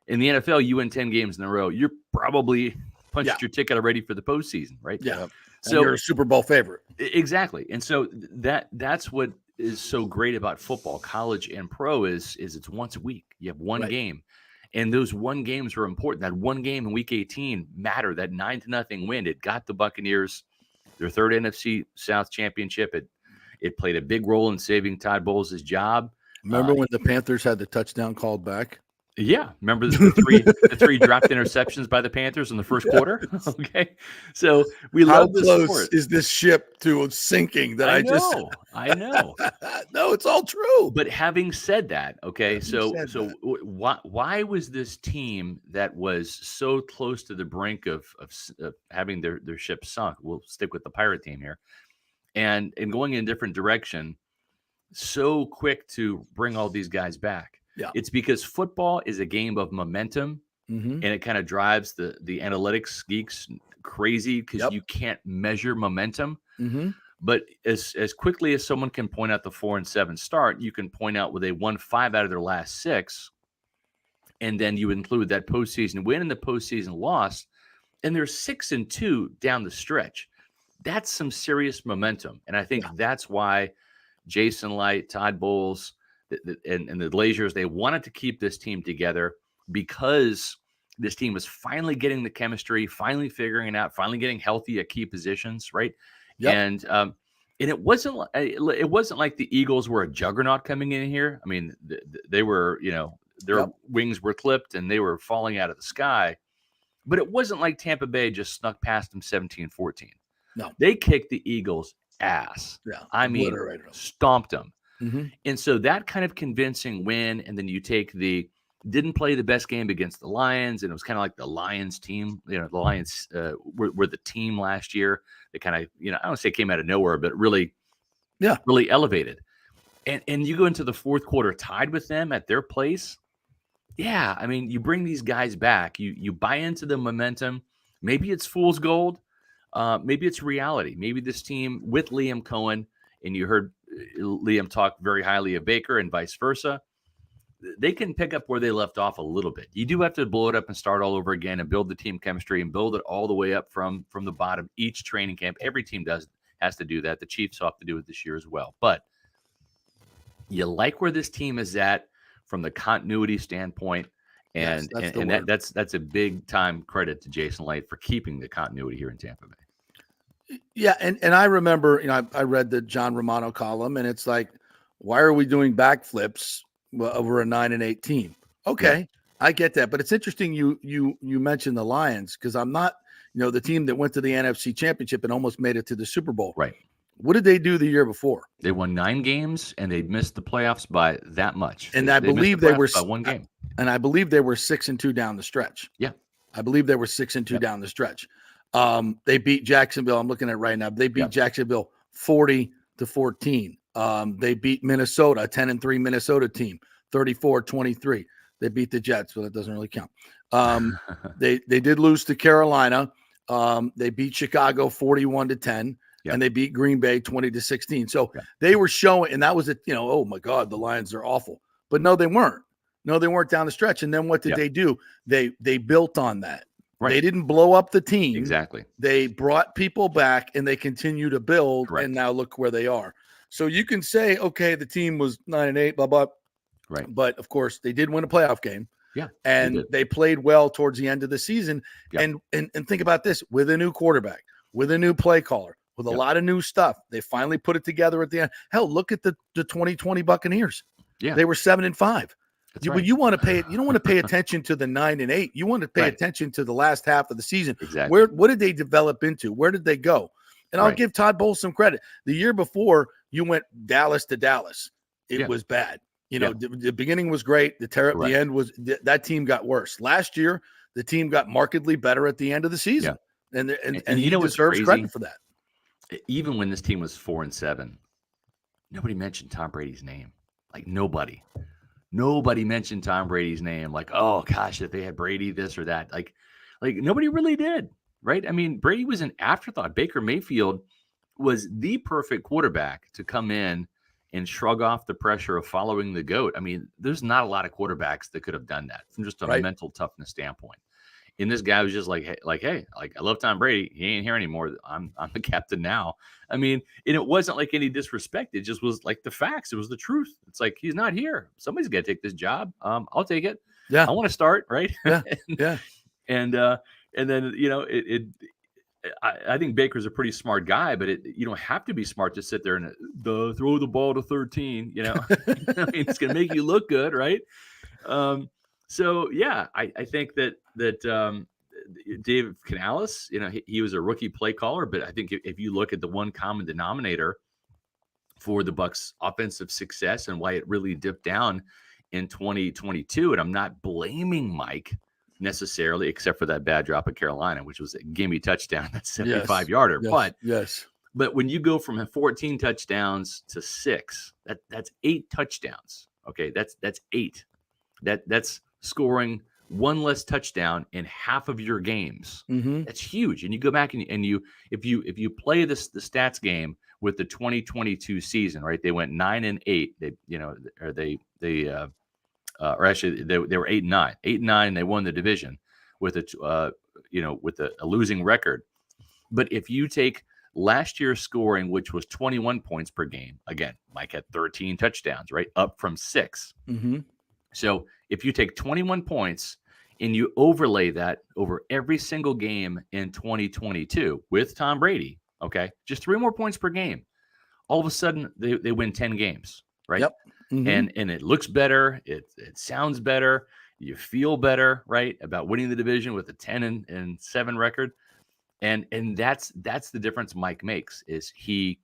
In the NFL, you win 10 games in a row, you're probably punched your ticket already for the postseason, right? Yeah. So and you're a Super Bowl favorite. Exactly. And so that's what is so great about football, college and pro is it's once a week. You have one game. And those one games are important. That one game in week 18 mattered. That 9-0 win, it got the Buccaneers their third NFC South championship. It played a big role in saving Todd Bowles' job. Remember when the Panthers had the touchdown called back? Yeah. Remember the three dropped interceptions by the Panthers in the first quarter? Okay. So we love this sport. How close is this ship to sinking that I know. No, it's all true. But having said that, okay, why was this team that was so close to the brink of having their ship sunk? We'll stick with the pirate team here. And going in a different direction, so quick to bring all these guys back. Yeah. It's because football is a game of momentum, and it kind of drives the analytics geeks crazy because you can't measure momentum. Mm-hmm. But as quickly as someone can point out the 4-7 start, you can point out where they won 5 out of their last 6. and then you include that postseason win and the postseason loss, and they're 6-2 down the stretch. That's some serious momentum, and I think that's why Jason Light, Todd Bowles, and the Glaziers, they wanted to keep this team together because this team was finally getting the chemistry, finally figuring it out, finally getting healthy at key positions, right? Yep. And it wasn't like the Eagles were a juggernaut coming in here. I mean, they were, their wings were clipped and they were falling out of the sky. But it wasn't like Tampa Bay just snuck past them 17-14. No. They kicked the Eagles' ass. Yeah. I mean, stomped them. Mm-hmm. And so that kind of convincing win, and then you take didn't play the best game against the Lions, and it was kind of like the Lions team. The Lions were the team last year. They kind of, I don't say came out of nowhere, but really elevated. And you go into the fourth quarter tied with them at their place. Yeah, I mean, you bring these guys back. You buy into the momentum. Maybe it's fool's gold. Maybe it's reality. Maybe this team with Liam Cohen, and you heard Liam talk very highly of Baker and vice versa, they can pick up where they left off a little bit. You do have to blow it up and start all over again and build the team chemistry and build it all the way up from the bottom. Each training camp, every team has to do that. The Chiefs have to do it this year as well. But you like where this team is at from the continuity standpoint, and that's a big time credit to Jason Light for keeping the continuity here in Tampa Bay. Yeah, and I remember, I read the John Romano column, and it's like, why are we doing backflips over a 9-8 team? Okay, I get that, but it's interesting you mentioned the Lions, because I'm not, the team that went to the NFC Championship and almost made it to the Super Bowl. Right. What did they do the year before? They won 9 games and they missed the playoffs by that much. And I believe they were by 1 game. And I believe they were 6-2 down the stretch. Yeah, I believe they were 6-2 down the stretch. They beat Jacksonville. I'm looking at it right now. They beat Jacksonville 40-14. They beat Minnesota, a 10-3 Minnesota team, 34-23. They beat the Jets, so that doesn't really count. They did lose to Carolina. They beat Chicago 41-10. Yep. And they beat Green Bay 20-16. So they were showing, and that was oh my God, the Lions are awful. But no, they weren't. No, they weren't down the stretch. And then what did they do? They built on that. Right. They didn't blow up the team. Exactly. They brought people back and they continue to build. Correct. And now look where they are. So you can say, okay, the team was 9-8, blah, blah. Right. But of course, they did win a playoff game. Yeah. And they played well towards the end of the season. Yeah. And think about this, with a new quarterback, with a new play caller, with a lot of new stuff. They finally put it together at the end. Hell, look at the 2020 Buccaneers. Yeah. They were 7-5. Right. You want to pay, you don't want to pay attention to the 9-8. You want to pay attention to the last half of the season. Exactly. What did they develop into? Where did they go? And I'll give Todd Bowles some credit. The year before, you went Dallas to Dallas. It was bad. The beginning was great. The end was that team got worse. Last year, the team got markedly better at the end of the season. Yeah. And he deserves credit for that. Even when this team was 4-7, nobody mentioned Tom Brady's name. Like nobody mentioned Tom Brady's name. Like, oh gosh, if they had Brady, this or that. Like nobody really did, right? I mean, Brady was an afterthought. Baker Mayfield was the perfect quarterback to come in and shrug off the pressure of following the GOAT. I mean, there's not a lot of quarterbacks that could have done that from just a mental toughness standpoint. And this guy was just like, hey, I love Tom Brady. He ain't here anymore. I'm the captain now. I mean, and it wasn't like any disrespect. It just was like the facts. It was the truth. It's like, he's not here. Somebody's got to take this job. I'll take it. Yeah. I want to start. Right. Yeah. And then, I think Baker's a pretty smart guy, but you don't have to be smart to sit there and throw the ball to 13, I mean, it's going to make you look good. Right. So yeah, I think that Dave Canales, he was a rookie play caller, but I think if you look at the one common denominator for the Bucs' offensive success and why it really dipped down in 2022, and I'm not blaming Mike necessarily, except for that bad drop at Carolina, which was a gimme touchdown, that's 75-yarder. But when you go from 14 touchdowns to 6, that's 8 touchdowns. Okay, that's 8. That's scoring one less touchdown in half of your games. Mm-hmm. That's huge. And you go back and if you play the stats game with the 2022 season, right? They went 9-8. They or actually they were 8-9, 8-9. And they won the division with a losing record. But if you take last year's scoring, which was 21 points per game, again, Mike had 13 touchdowns, right? Up from 6. Mm-hmm. So if you take 21 points and you overlay that over every single game in 2022 with Tom Brady, okay, just 3 more points per game, all of a sudden they win 10 games, right? Yep. Mm-hmm. And it looks better. It sounds better. You feel better, right, about winning the division with a 10-7 record. And that's the difference Mike makes is he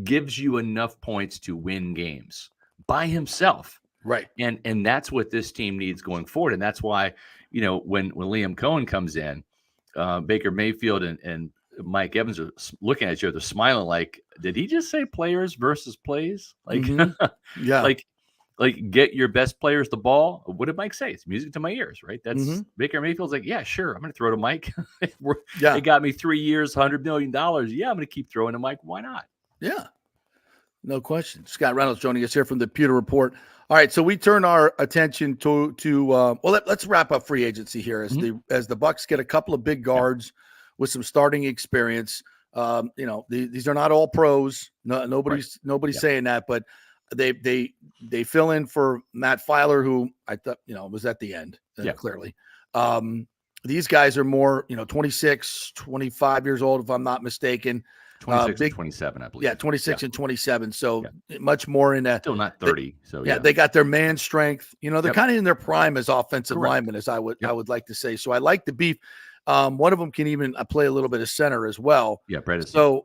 gives you enough points to win games by himself. Right. And that's what this team needs going forward. And that's why, when Liam Cohen comes in, Baker Mayfield and Mike Evans are looking at each other, smiling like, did he just say players versus plays? Like, yeah, like get your best players the ball. What did Mike say? It's music to my ears, right? That's Baker Mayfield's like, yeah, sure. I'm going to throw to Mike. It got me 3 years, $100 million. Yeah, I'm going to keep throwing to Mike. Why not? Yeah, no question. Scott Reynolds joining us here from the Pewter Report. All right, so we turn our attention to let's wrap up free agency here as the Bucks get a couple of big guards with some starting experience. These are not all pros. No, nobody's saying that, but they fill in for Matt Filer, who I thought was at the end clearly. These guys are more 26, 25 years old if I'm not mistaken. 26 and 27, I believe. Yeah, 26 and 27. So much more in that. Still not 30. They got their man strength. They're kind of in their prime as offensive linemen, as I would like to say. So I like the beef. One of them can even play a little bit of center as well. Yeah, Brett. So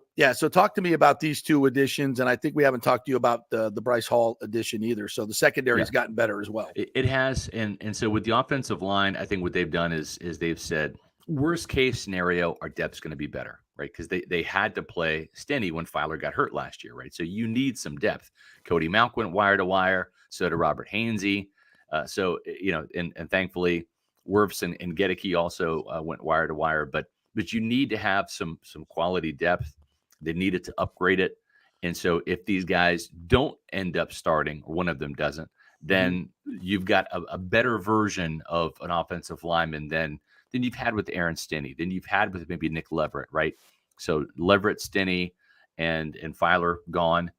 talk to me about these two additions, and I think we haven't talked to you about the Bryce Hall addition either. So the secondary has gotten better as well. It has, and so with the offensive line, I think what they've done is they've said worst case scenario, our depth's going to be better, right? Because they had to play Stenny when Filer got hurt last year, right? So you need some depth. Cody Malk went wire to wire. So did Robert Hainsey. And thankfully, Wirfs and Gedeke also went wire to wire, but you need to have some quality depth. They needed to upgrade it. And so if these guys don't end up starting, or one of them doesn't, then you've got a better version of an offensive lineman than you've had with Aaron Stinney, than you've had with maybe Nick Leverett, right? So Leverett, Stinney, and Filer gone.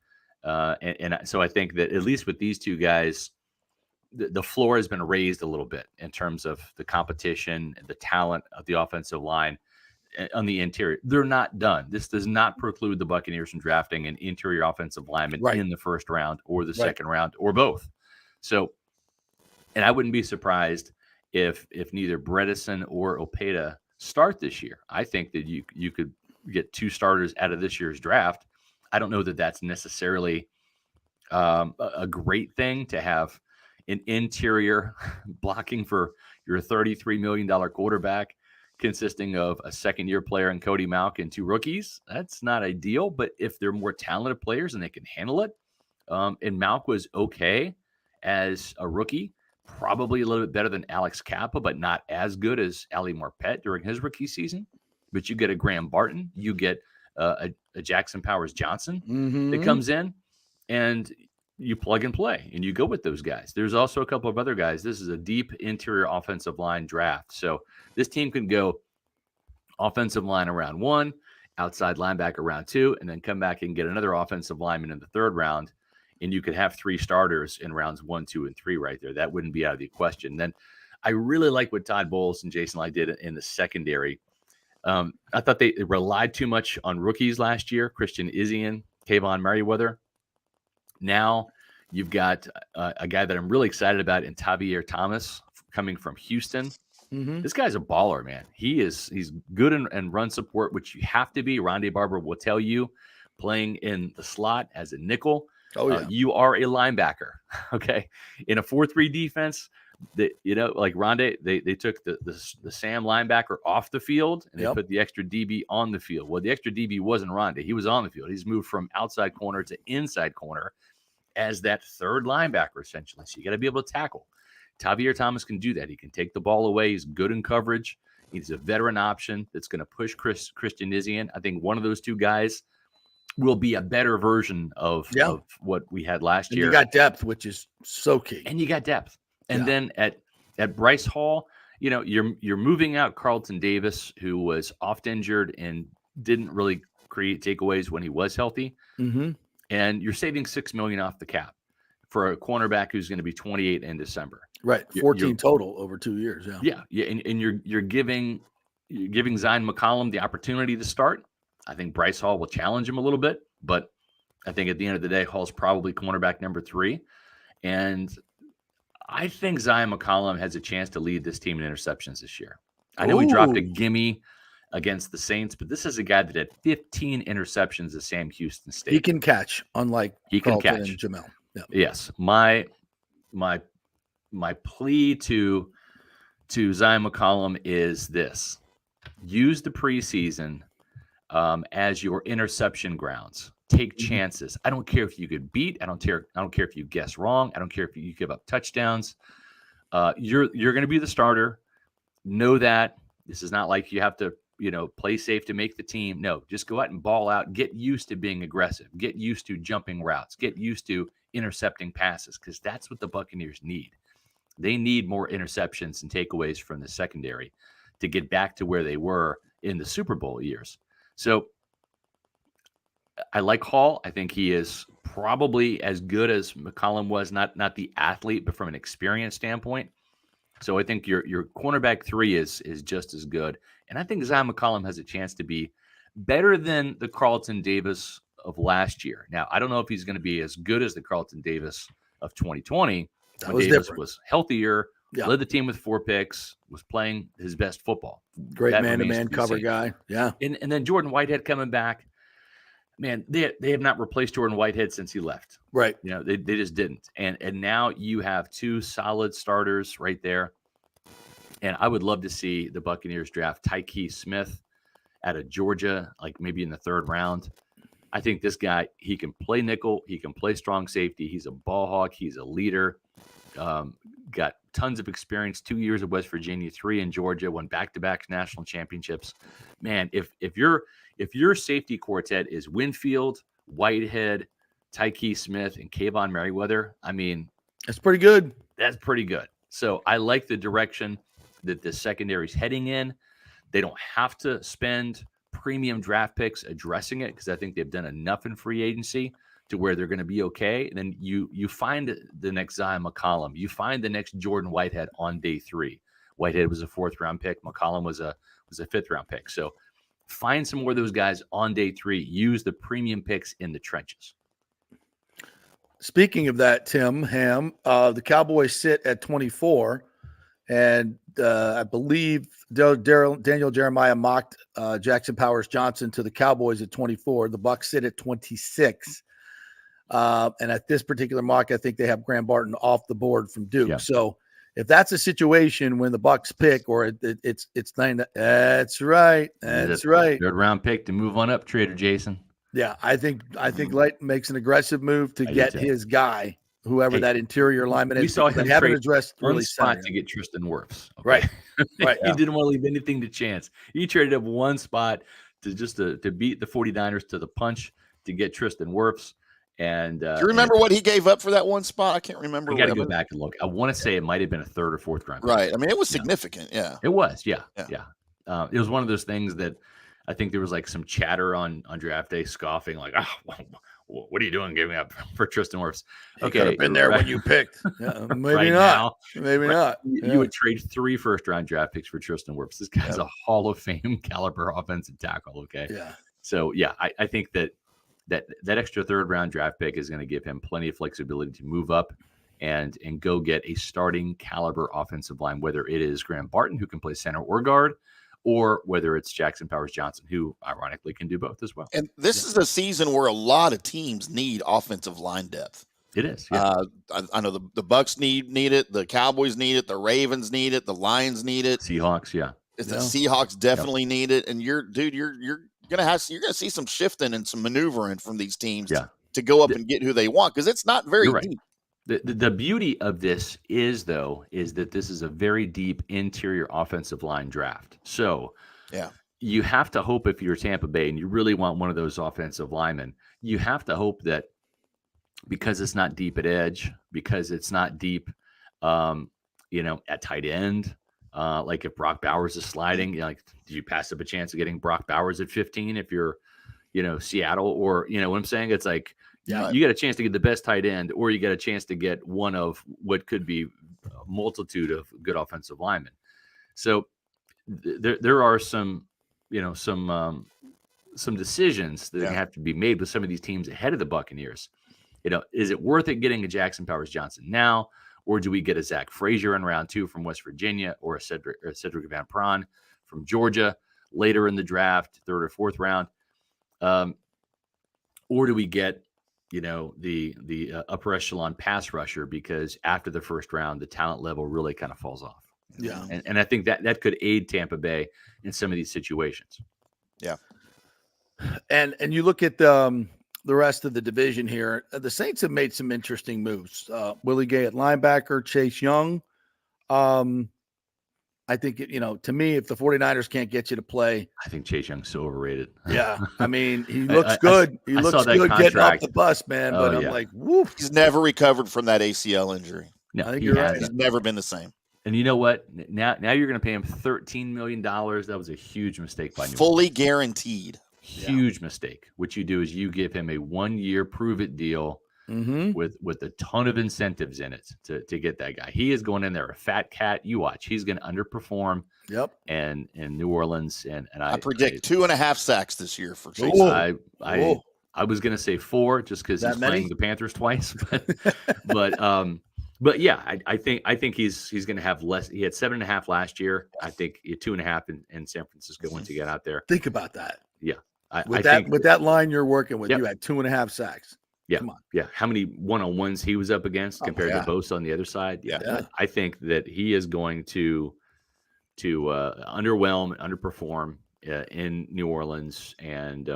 So I think that at least with these two guys, the floor has been raised a little bit in terms of the competition and the talent of the offensive line on the interior. They're not done. This does not preclude the Buccaneers from drafting an interior offensive lineman in the first round or the second round or both. So, and I wouldn't be surprised if neither Bredesen or Opeta start this year. I think that you could get 2 starters out of this year's draft. I don't know that that's necessarily a great thing to have an interior blocking for your $33 million quarterback consisting of a second-year player and Cody Malk and 2 rookies. That's not ideal, but if they're more talented players and they can handle it, and Malk was okay as a rookie, probably a little bit better than Alex Kappa, but not as good as Ali Marpet during his rookie season. But you get a Graham Barton, you get a Jackson Powers Johnson that comes in, and you plug and play, and you go with those guys. There's also a couple of other guys. This is a deep interior offensive line draft. So this team can go offensive line around 1, outside linebacker round 2, and then come back and get another offensive lineman in the 3rd round. And you could have 3 starters in rounds 1, 2, and 3 right there. That wouldn't be out of the question. Then I really like what Todd Bowles and Jason Light did in the secondary. I thought they relied too much on rookies last year. Christian Izien, Kayvon Merriweather. Now you've got a guy that I'm really excited about in Tavier Thomas coming from Houston. This guy's a baller, man. He's good in run support, which you have to be. Rondé Barber will tell you, playing in the slot as a nickel. You are a linebacker. Okay. In a 4-3 defense, like Rondé, they took the Sam linebacker off the field and they put the extra DB on the field. Well, the extra DB wasn't Rondé. He was on the field. He's moved from outside corner to inside corner as that 3rd linebacker, essentially. So you got to be able to tackle. Tavier Thomas can do that. He can take the ball away. He's good in coverage. He's a veteran option that's going to push Christian Izien. I think one of those 2 guys will be a better version of what we had last year. You got depth, which is so key. And you got depth. And then at Bryce Hall, you're moving out Carlton Davis, who was oft injured and didn't really create takeaways when he was healthy. Mm-hmm. And you're saving $6 million off the cap for a cornerback who's going to be 28 in December. Right, 14 total over 2 years. Yeah, and you're giving Zion McCollum the opportunity to start. I think Bryce Hall will challenge him a little bit, but I think at the end of the day, Hall's probably cornerback number 3, and I think Zion McCollum has a chance to lead this team in interceptions this year. I know he dropped a gimme against the Saints, but this is a guy that had 15 interceptions at Sam Houston State. He can catch, unlike Carlton and Jamel. Yeah. Yes, my plea to Zion McCollum is this: use the preseason as your interception grounds. Take chances. I don't care if you get beat. I don't care if you guess wrong. I don't care if you give up touchdowns. You're going to be the starter. Know that. This is not like you have to play safe to make the team. No, just go out and ball out. Get used to being aggressive. Get used to jumping routes. Get used to intercepting passes, because that's what the Buccaneers need. They need more interceptions and takeaways from the secondary to get back to where they were in the Super Bowl years. So I like Hall. I think he is probably as good as McCollum was, not the athlete, but from an experience standpoint. So I think your cornerback 3 is just as good. And I think Zion McCollum has a chance to be better than the Carlton Davis of last year. Now, I don't know if he's going to be as good as the Carlton Davis of 2020. When Davis was healthier, led the team with 4 picks, was playing his best football. Great man-to-man cover guy. Yeah. And then Jordan Whitehead coming back. Man, they have not replaced Jordan Whitehead since he left. Right. They just didn't. And now you have 2 solid starters right there. And I would love to see the Buccaneers draft Tyke Smith out of Georgia, like maybe in the 3rd round. I think this guy, he can play nickel. He can play strong safety. He's a ball hawk. He's a leader. Got tons of experience, 2 years at West Virginia, 3 in Georgia, won back-to-back national championships. Man, if your safety quartet is Winfield, Whitehead, Tyke Smith, and Kayvon Merriweather, I mean, that's pretty good. That's pretty good. So I like the direction that the secondary's heading in. They don't have to spend premium draft picks addressing it, because I think they've done enough in free agency to where they're going to be okay. And then you find the next Zion McCollum. You find the next Jordan Whitehead on day 3. Whitehead was a 4th round pick. McCollum was a 5th round pick. So find some more of those guys on day 3. Use the premium picks in the trenches. Speaking of that, Tim Ham, the Cowboys sit at 24, and I believe Daniel Jeremiah mocked Jackson Powers Johnson to the Cowboys at 24. The Bucs sit at 26. And at this particular mock, I think they have Graham Barton off the board from Duke. Yeah. So if that's a situation when the Bucs pick, or it's 9, that's right. That's right. 3rd round pick to move on up, Trader Jason. Yeah, I think Light makes an aggressive move to get his guy, whoever that interior lineman is. We saw him haven't addressed one really spot to get Tristan Wirfs. Okay? Right. Right. He didn't want to leave anything to chance. He traded up one spot to beat the 49ers to the punch to get Tristan Wirfs. And do you remember what he gave up for that one spot? I can't remember. I got to go back and look. I want to say it might have been a 3rd or 4th round. Right. I mean, it was significant. Yeah. It was. Yeah. It was one of those things that I think there was like some chatter on draft day, scoffing, like, what are you doing giving up for Tristan Wirfs? Okay, could have been there when you picked. Maybe not. Maybe not. You would trade 3 first-round draft picks for Tristan Wirfs. This guy's a Hall of Fame caliber offensive tackle. Okay. Yeah. So I think that extra 3rd round draft pick is going to give him plenty of flexibility to move up and go get a starting caliber offensive line, whether it is Graham Barton, who can play center or guard, or whether it's Jackson Powers Johnson, who ironically can do both as well. And this is a season where a lot of teams need offensive line depth. It is. Yeah. I know the Bucs need it. The Cowboys need it. The Ravens need it. The Lions need it. Seahawks. Yeah. The Seahawks definitely need it. And you're gonna see some shifting and some maneuvering from these teams to go up and get who they want, because it's not very deep. The beauty of this is that this is a very deep interior offensive line draft. So you have to hope, if you're Tampa Bay and you really want one of those offensive linemen, you have to hope that because it's not deep at edge, because it's not deep at tight end. Like if Brock Bowers is sliding, like, do you pass up a chance of getting Brock Bowers at 15 if you're, Seattle, or, what I'm saying? It's like, you got a chance to get the best tight end, or you got a chance to get one of what could be a multitude of good offensive linemen. So there are some decisions that have to be made with some of these teams ahead of the Buccaneers. Is it worth it getting a Jackson Powers Johnson now, or do we get a Zach Frazier in round 2 from West Virginia, or a Cedric Van Pran from Georgia later in the draft, 3rd or 4th round? Or do we get, the upper echelon pass rusher, because after the first round, the talent level really kind of falls off. Yeah. And I think that could aid Tampa Bay in some of these situations. Yeah. And you look at the rest of the division here. The Saints have made some interesting moves. Willie Gay at linebacker, Chase Young. I think, to me, if the 49ers can't get you to play. I think Chase Young's so overrated. Yeah. I mean, he looks good. He looks good getting off the bus, man. But I'm like, woof. He's never recovered from that ACL injury. No, I think you're right. He's never been the same. And you know what? Now you're going to pay him $13 million. That was a huge mistake by New Fully Orleans. guaranteed. Huge mistake. What you do is you give him a 1-year prove-it deal with a ton of incentives in it to get that guy. He is going in there a fat cat. You watch. He's going to underperform. Yep. And in New Orleans, and I predict 2.5 sacks this year for Chase. I was going to say 4 just because he's playing the Panthers twice, but yeah, I think he's going to have less. He had 7.5 last year. I think 2.5 in San Francisco once he got out there. Think about that. Yeah. With that line you're working with, you had 2.5 sacks. Yeah. Come on. Yeah. How many one-on-ones he was up against compared to Bosa on the other side? Yeah. I think that he is going to underwhelm, underperform in New Orleans. And,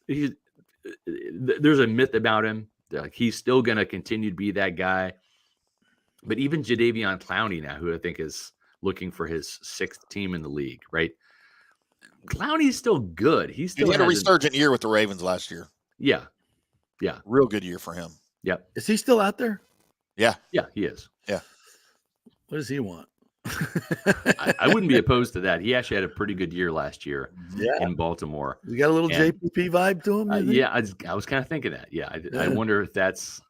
there's a myth about him. Like, he's still going to continue to be that guy. But even Jadeveon Clowney now, who I think is looking for his 6th team in the league, right? Clowney's still good. He had a resurgent year with the Ravens last year. Yeah. Yeah. Real good year for him. Yep. Is he still out there? Yeah. Yeah, he is. Yeah. What does he want? I wouldn't be opposed to that. He actually had a pretty good year last year in Baltimore. You got a little JPP vibe to him? I was kind of thinking that. Yeah. I wonder if that's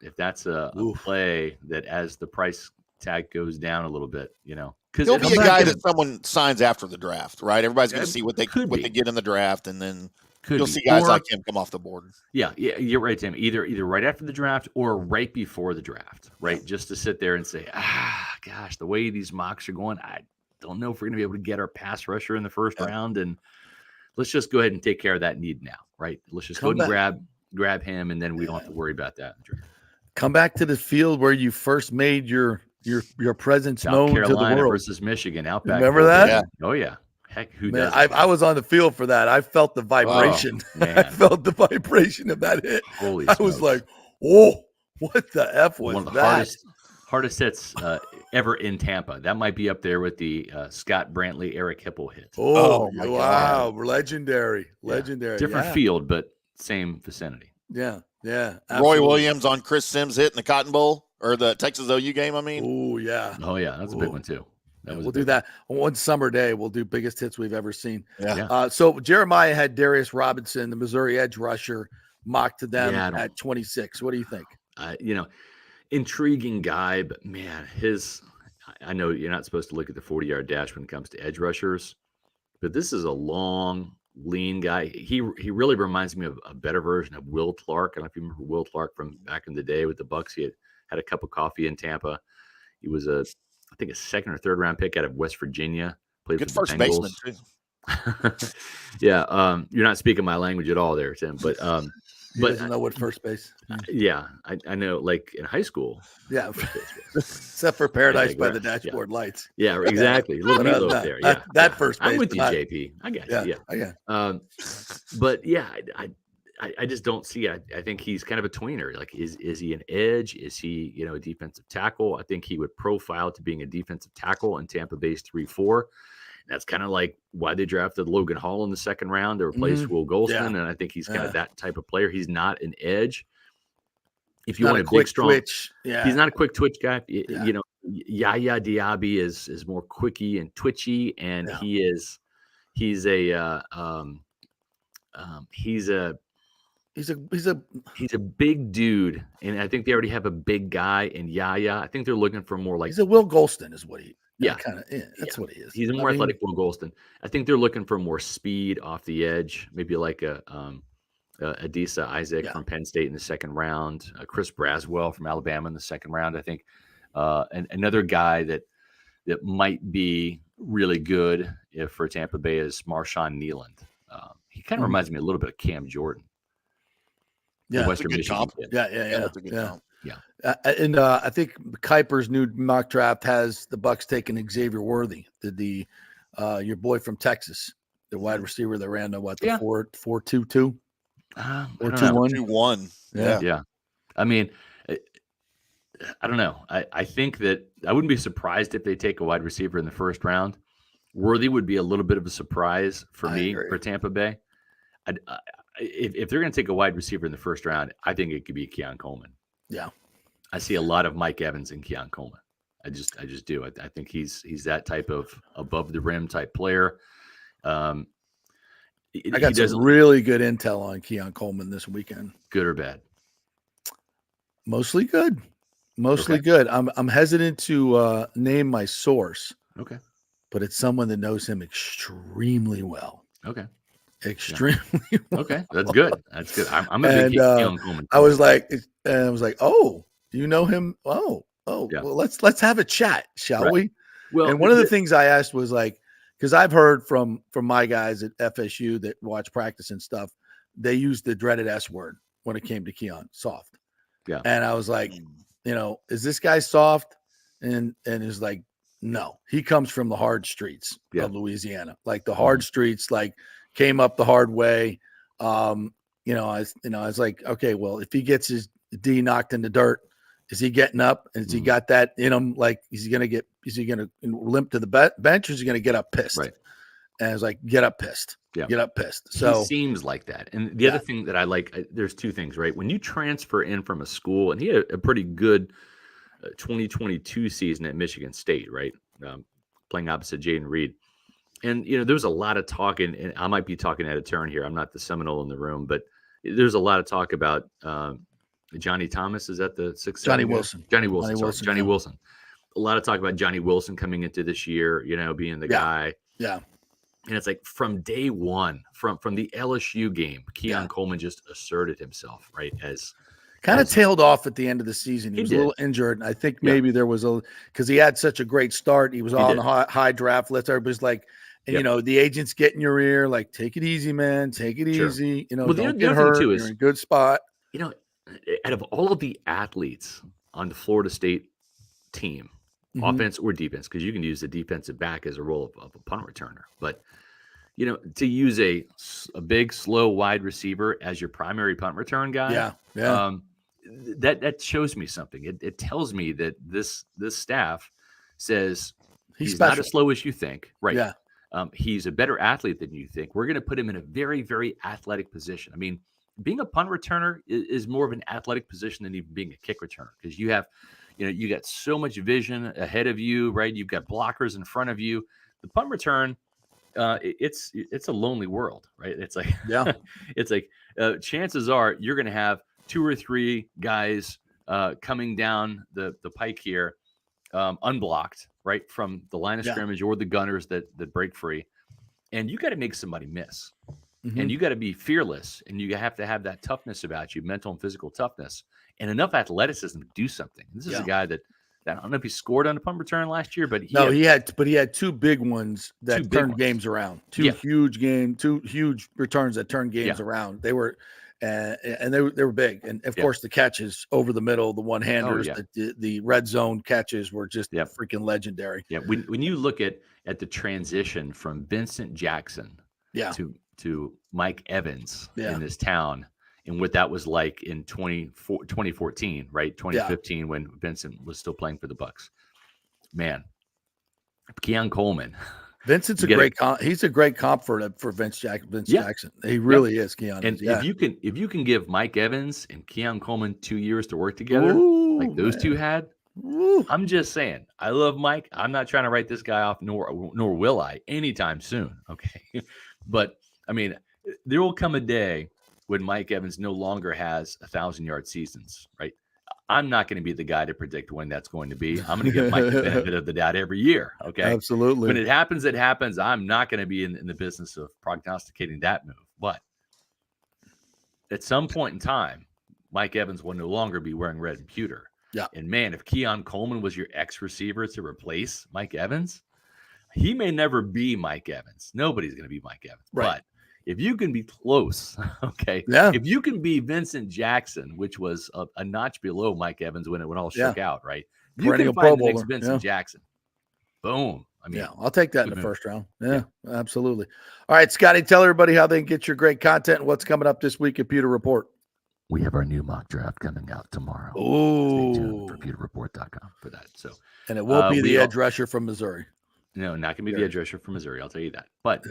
a play that as the price tag goes down a little bit, because he'll be a guy that someone signs after the draft, right? Everybody's going to see what they get in the draft, and then you'll see guys like him come off the board. Yeah, you're right, Tim. Either right after the draft or right before the draft, right? Yeah. Just to sit there and say, gosh, the way these mocks are going, I don't know if we're going to be able to get our pass rusher in the first round, and let's just go ahead and take care of that need now, right? Let's just go and grab him, and then we don't have to worry about that. Come back to the field where you first made your presence known to the world. Versus Michigan, Outback. Remember that? Yeah. Oh yeah. Heck, who does? I was on the field for that. I felt the vibration. I felt the vibration of that hit. Holy I was like, "Oh, what the F was one of the that?" hardest hits ever in Tampa. That might be up there with the Scott Brantley, Eric Hipple hit. Oh my wow, legendary. Different field, but same vicinity. Yeah. Absolutely. Roy Williams on Chris Sims hit in the Cotton Bowl or the Texas OU game. I mean, oh yeah, that's a big one too. We'll do that one summer day. We'll do biggest hits we've ever seen. Yeah. So Jeremiah had Darius Robinson, the Missouri edge rusher, mocked to them at 26. What do you think? Intriguing guy, but man, I know you're not supposed to look at the 40-yard dash when it comes to edge rushers, but this is a long, lean guy. He really reminds me of a better version of Will Clark. I don't know if you remember Will Clark from back in the day with the Bucs. He had a cup of coffee in Tampa. He was a 2nd or 3rd round pick out of West Virginia. Played good for first baseman too. Yeah, you're not speaking my language at all there, Tim. But he doesn't know what first base. I know. Like in high school. Yeah, except for Paradise by the Dashboard Lights. Yeah, exactly. A little meatloaf there. Yeah, that first base. I'm with you, JP. I got you. Yeah. But yeah, I just don't see it. I think he's kind of a tweener. Like, is he an edge? Is he, a defensive tackle? I think he would profile to being a defensive tackle in Tampa Bay's 3-4. That's kind of like why they drafted Logan Hall in the 2nd round to replace Will Golston. And I think he's kind of that type of player. He's not an edge. If you want a big, strong twitch, he's not a quick twitch guy. You know, Yaya Diaby is more quicky and twitchy, and he's a big dude, and I think they already have a big guy in Yaya. I think they're looking for more like he's a Will Golston, is what he. Yeah, kind of. Yeah, that's what he is. He's a more athletic Will Golston. I think they're looking for more speed off the edge, maybe like a Adisa Isaac from Penn State in the second round, Chris Braswell from Alabama in the second round. I think, and another guy that might be really good for Tampa Bay is Marshawn Nealand. He kind of reminds me a little bit of Cam Jordan. Yeah, Western Michigan. Yeah. That's a good comp. And I think Kuiper's new mock draft has the Bucs taking Xavier Worthy, the your boy from Texas, the wide receiver that ran the 4.22, 4.21. Yeah. I mean, I don't know. I think that I wouldn't be surprised if they take a wide receiver in the first round. Worthy would be a little bit of a surprise for me for Tampa Bay. If they're going to take a wide receiver in the first round, I think it could be Keon Coleman. Yeah. I see a lot of Mike Evans and Keon Coleman. I just do. I think he's that type of above the rim type player. I got some really good intel on Keon Coleman this weekend. Good or bad? Mostly good. Mostly good. I'm hesitant to name my source. Okay. But it's someone that knows him extremely well. Okay. Extremely well. Okay. That's good. That's good. I'm a big Keon Coleman. I was like, oh, do you know him? Oh, yeah. Well, let's have a chat, shall we? Well, and one of the things I asked was like, because I've heard from my guys at FSU that watch practice and stuff, they used the dreaded S word when it came to Keon, soft. Yeah. And I was like, is this guy soft? And it's like, no, he comes from the hard streets of Louisiana, like the hard streets, like came up the hard way. I was like, okay, well, if he gets his D knocked in the dirt, is he getting up? And has he got that in him? Like, is he going to limp to the bench, or is he going to get up pissed? Right. And I was like, get up pissed. Yeah. Get up pissed. So he seems like that. And the other thing that I like, there's two things, right? When you transfer in from a school, and he had a pretty good 2022 season at Michigan State, right? Playing opposite Jaden Reed. And, there was a lot of talk, and I might be talking out of turn here. I'm not the Seminole in the room, but there's a lot of talk about Johnny Thomas. Is that the success? Johnny Wilson. Johnny Wilson. A lot of talk about Johnny Wilson coming into this year, being the guy. Yeah. And it's like from day one, from the LSU game, Keon Coleman just asserted himself, right? As kind of tailed off at the end of the season. He was a little injured. And I think maybe there was because he had such a great start. He was on the high draft list. Everybody's like, and the agent's get in your ear, like, take it easy, man. Take it easy. Don't get hurt. You're in a good spot. Out of all of the athletes on the Florida State team, offense or defense, because you can use the defensive back as a role of a punt returner. But, to use a big, slow wide receiver as your primary punt return guy, that shows me something. It tells me that this staff says he's not as slow as you think. Right. Yeah. He's a better athlete than you think. We're going to put him in a very, very athletic position. I mean, being a punt returner is more of an athletic position than even being a kick returner, because you have, you got so much vision ahead of you, right? You've got blockers in front of you. The punt return, it's a lonely world, right? It's like, it's like chances are you're going to have 2 or 3 guys coming down the pike here, unblocked, right, from the line of scrimmage or the gunners that break free, and you got to make somebody miss. And you got to be fearless, and you have to have that toughness about you, mental and physical toughness, and enough athleticism to do something. This is a guy that I don't know if he scored on a punt return last year, but he had 2 big ones that turned games around. 2 huge returns that turned games around. They were and they were big, and of course the catches over the middle, the one-handers, the red zone catches were just freaking legendary. Yeah, when you look at the transition from Vincent Jackson to Mike Evans in this town, and what that was like in 2014, right? 2015 when Vincent was still playing for the Bucs. Man, Keon Coleman. Vincent's he's a great comp for Vince Jackson. He really is, Keon. And if you can give Mike Evans and Keon Coleman 2 years to work together, like those two had, Woo. I'm just saying, I love Mike. I'm not trying to write this guy off, nor will I anytime soon. Okay. But I mean, there will come a day when Mike Evans no longer has 1,000-yard seasons, right? I'm not going to be the guy to predict when that's going to be. I'm going to give Mike the benefit of the doubt every year. Okay. Absolutely. When it happens, it happens. I'm not going to be in the business of prognosticating that move. But at some point in time, Mike Evans will no longer be wearing red and pewter. Yeah. And man, if Keon Coleman was your ex-receiver to replace Mike Evans, he may never be Mike Evans. Nobody's going to be Mike Evans. Right. But if you can be close, okay, Yeah. if you can be Vincent Jackson, which was a notch below Mike Evans when it all shook out, right? You Perennial can find Pro the next Bowler. Vincent Jackson. Boom. I mean, Yeah, I'll take that in good the move. first round. Yeah, absolutely. All right, Scotty, tell everybody how they can get your great content and what's coming up this week at Pewter Report. We have our new mock draft coming out tomorrow. Ooh. Stay tuned for pewterreport.com for that. So, And it won't be the we edge rusher from Missouri. no, not going to be the edge rusher from Missouri. I'll tell you that. But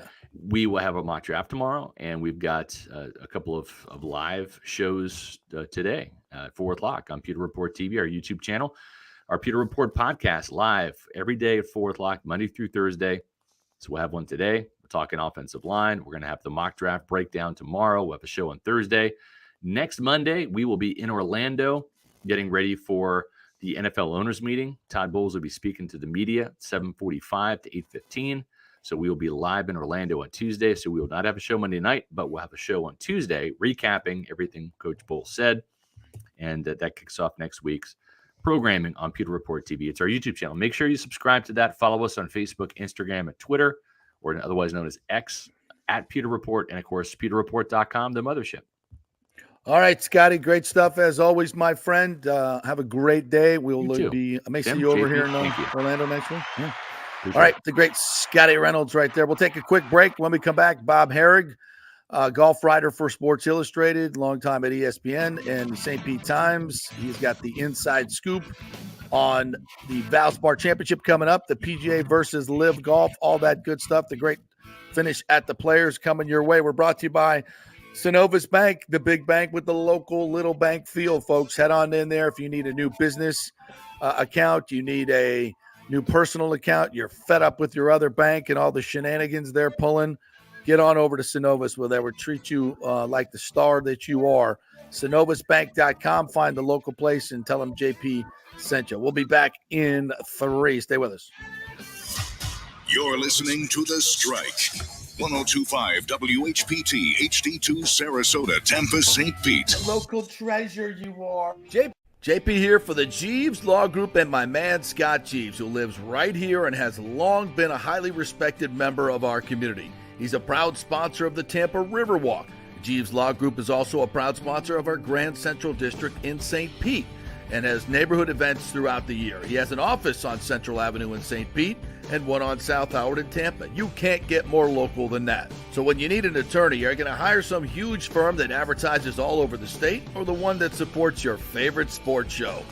we will have a mock draft tomorrow, and we've got a couple of live shows today at 4 o'clock on Pewter Report TV, our YouTube channel. Our Pewter Report podcast live every day at 4 o'clock, Monday through Thursday. So we'll have one today. We're talking offensive line. We're going to have the mock draft breakdown tomorrow. We'll have a show on Thursday. Next Monday, we will be in Orlando getting ready for the NFL owners meeting. Todd Bowles will be speaking to the media at 7:45 to 8:15. So we will be live in Orlando on Tuesday. So we will not have a show Monday night, but we'll have a show on Tuesday recapping everything Coach Bowles said. And that kicks off next week's programming on Pewter Report TV. It's our YouTube channel. Make sure you subscribe to that. Follow us on Facebook, Instagram, and Twitter, or otherwise known as X, at Pewter Report, and of course, pewterreport.com, the mothership. All right, Scotty, great stuff as always, my friend. Have a great day. We'll You too. be. I may see Tim, you over JP, here in thank you. Orlando next week. Yeah. Appreciate All right, it. the great Scotty Reynolds right there. We'll take a quick break. When we come back, Bob Harig, golf writer for Sports Illustrated, longtime at ESPN and St. Pete Times. He's got the inside scoop on the Valspar Championship coming up, the PGA versus Live Golf, all that good stuff. The great finish at the Players coming your way. We're brought to you by Synovus Bank, the big bank with the local little bank feel, folks. Head on in there if you need a new business account, you need a new personal account, you're fed up with your other bank and all the shenanigans they're pulling. Get on over to Synovus where they will treat you like the star that you are. SynovusBank.com. Find the local place and tell them JP sent you. We'll be back in 3. Stay with us. You're listening to The Strike. 102.5 WHPT HD2 Sarasota, Tampa, St. Pete. Local treasure you are. JP here for the Jeeves Law Group and my man Scott Jeeves, who lives right here and has long been a highly respected member of our community. He's a proud sponsor of the Tampa Riverwalk. Jeeves Law Group is also a proud sponsor of our Grand Central District in St. Pete and has neighborhood events throughout the year. He has an office on Central Avenue in St. Pete and one on South Howard in Tampa. You can't get more local than that. So when you need an attorney, you're going to hire some huge firm that advertises all over the state or the one that supports your favorite sports show.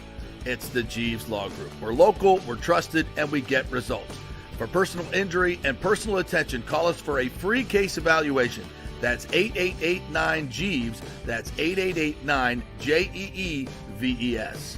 It's the Jeeves Law Group. We're local, we're trusted, and we get results. For personal injury and personal attention, call us for a free case evaluation. That's 8889-JEEVES. That's 8889-JEEVES.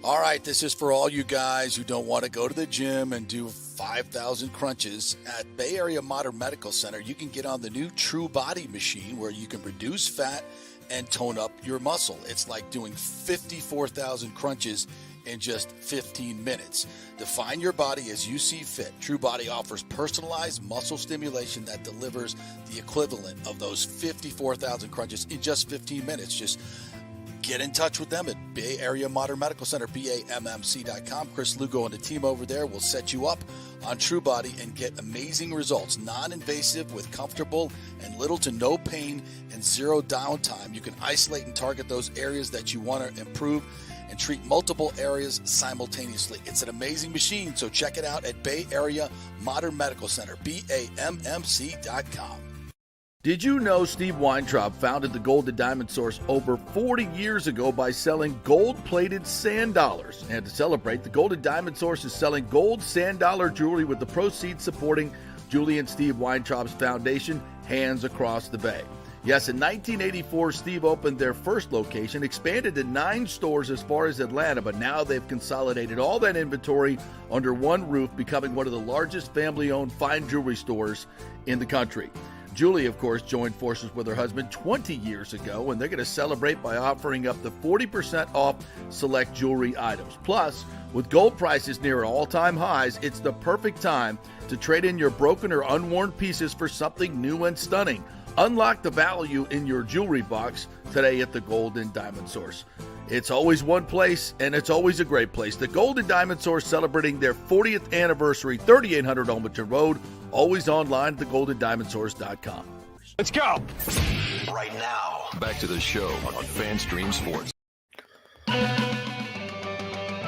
All right, this is for all you guys who don't want to go to the gym and do 5,000 crunches. At Bay Area Modern Medical Center, you can get on the new True Body machine where you can reduce fat and tone up your muscle. It's like doing 54,000 crunches in just 15 minutes. Define your body as you see fit. True Body offers personalized muscle stimulation that delivers the equivalent of those 54,000 crunches in just 15 minutes. Just get in touch with them at Bay Area Modern Medical Center, BAMMC.com. Chris Lugo and the team over there will set you up on True Body and get amazing results. Non-invasive with comfortable and little to no pain and zero downtime. You can isolate and target those areas that you want to improve and treat multiple areas simultaneously. It's an amazing machine, so check it out at Bay Area Modern Medical Center, BAMMC.com. Did you know Steve Weintraub founded the Gold to Diamond Source over 40 years ago by selling gold-plated sand dollars? And to celebrate, the Gold to Diamond Source is selling gold sand dollar jewelry with the proceeds supporting Julie and Steve Weintraub's foundation, Hands Across the Bay. Yes, in 1984, Steve opened their first location, expanded to 9 stores as far as Atlanta, but now they've consolidated all that inventory under one roof, becoming one of the largest family-owned fine jewelry stores in the country. Julie, of course, joined forces with her husband 20 years ago, and they're going to celebrate by offering up to 40% off select jewelry items. Plus, with gold prices near all-time highs, it's the perfect time to trade in your broken or unworn pieces for something new and stunning. Unlock the value in your jewelry box today at the Gold and Diamond Source. It's always one place, and it's always a great place. The Gold and Diamond Source celebrating their 40th anniversary, 3800 Olmerton Road, always online at thegoldendiamondsource.com. Let's go. Right now, back to the show on FanStream Sports. All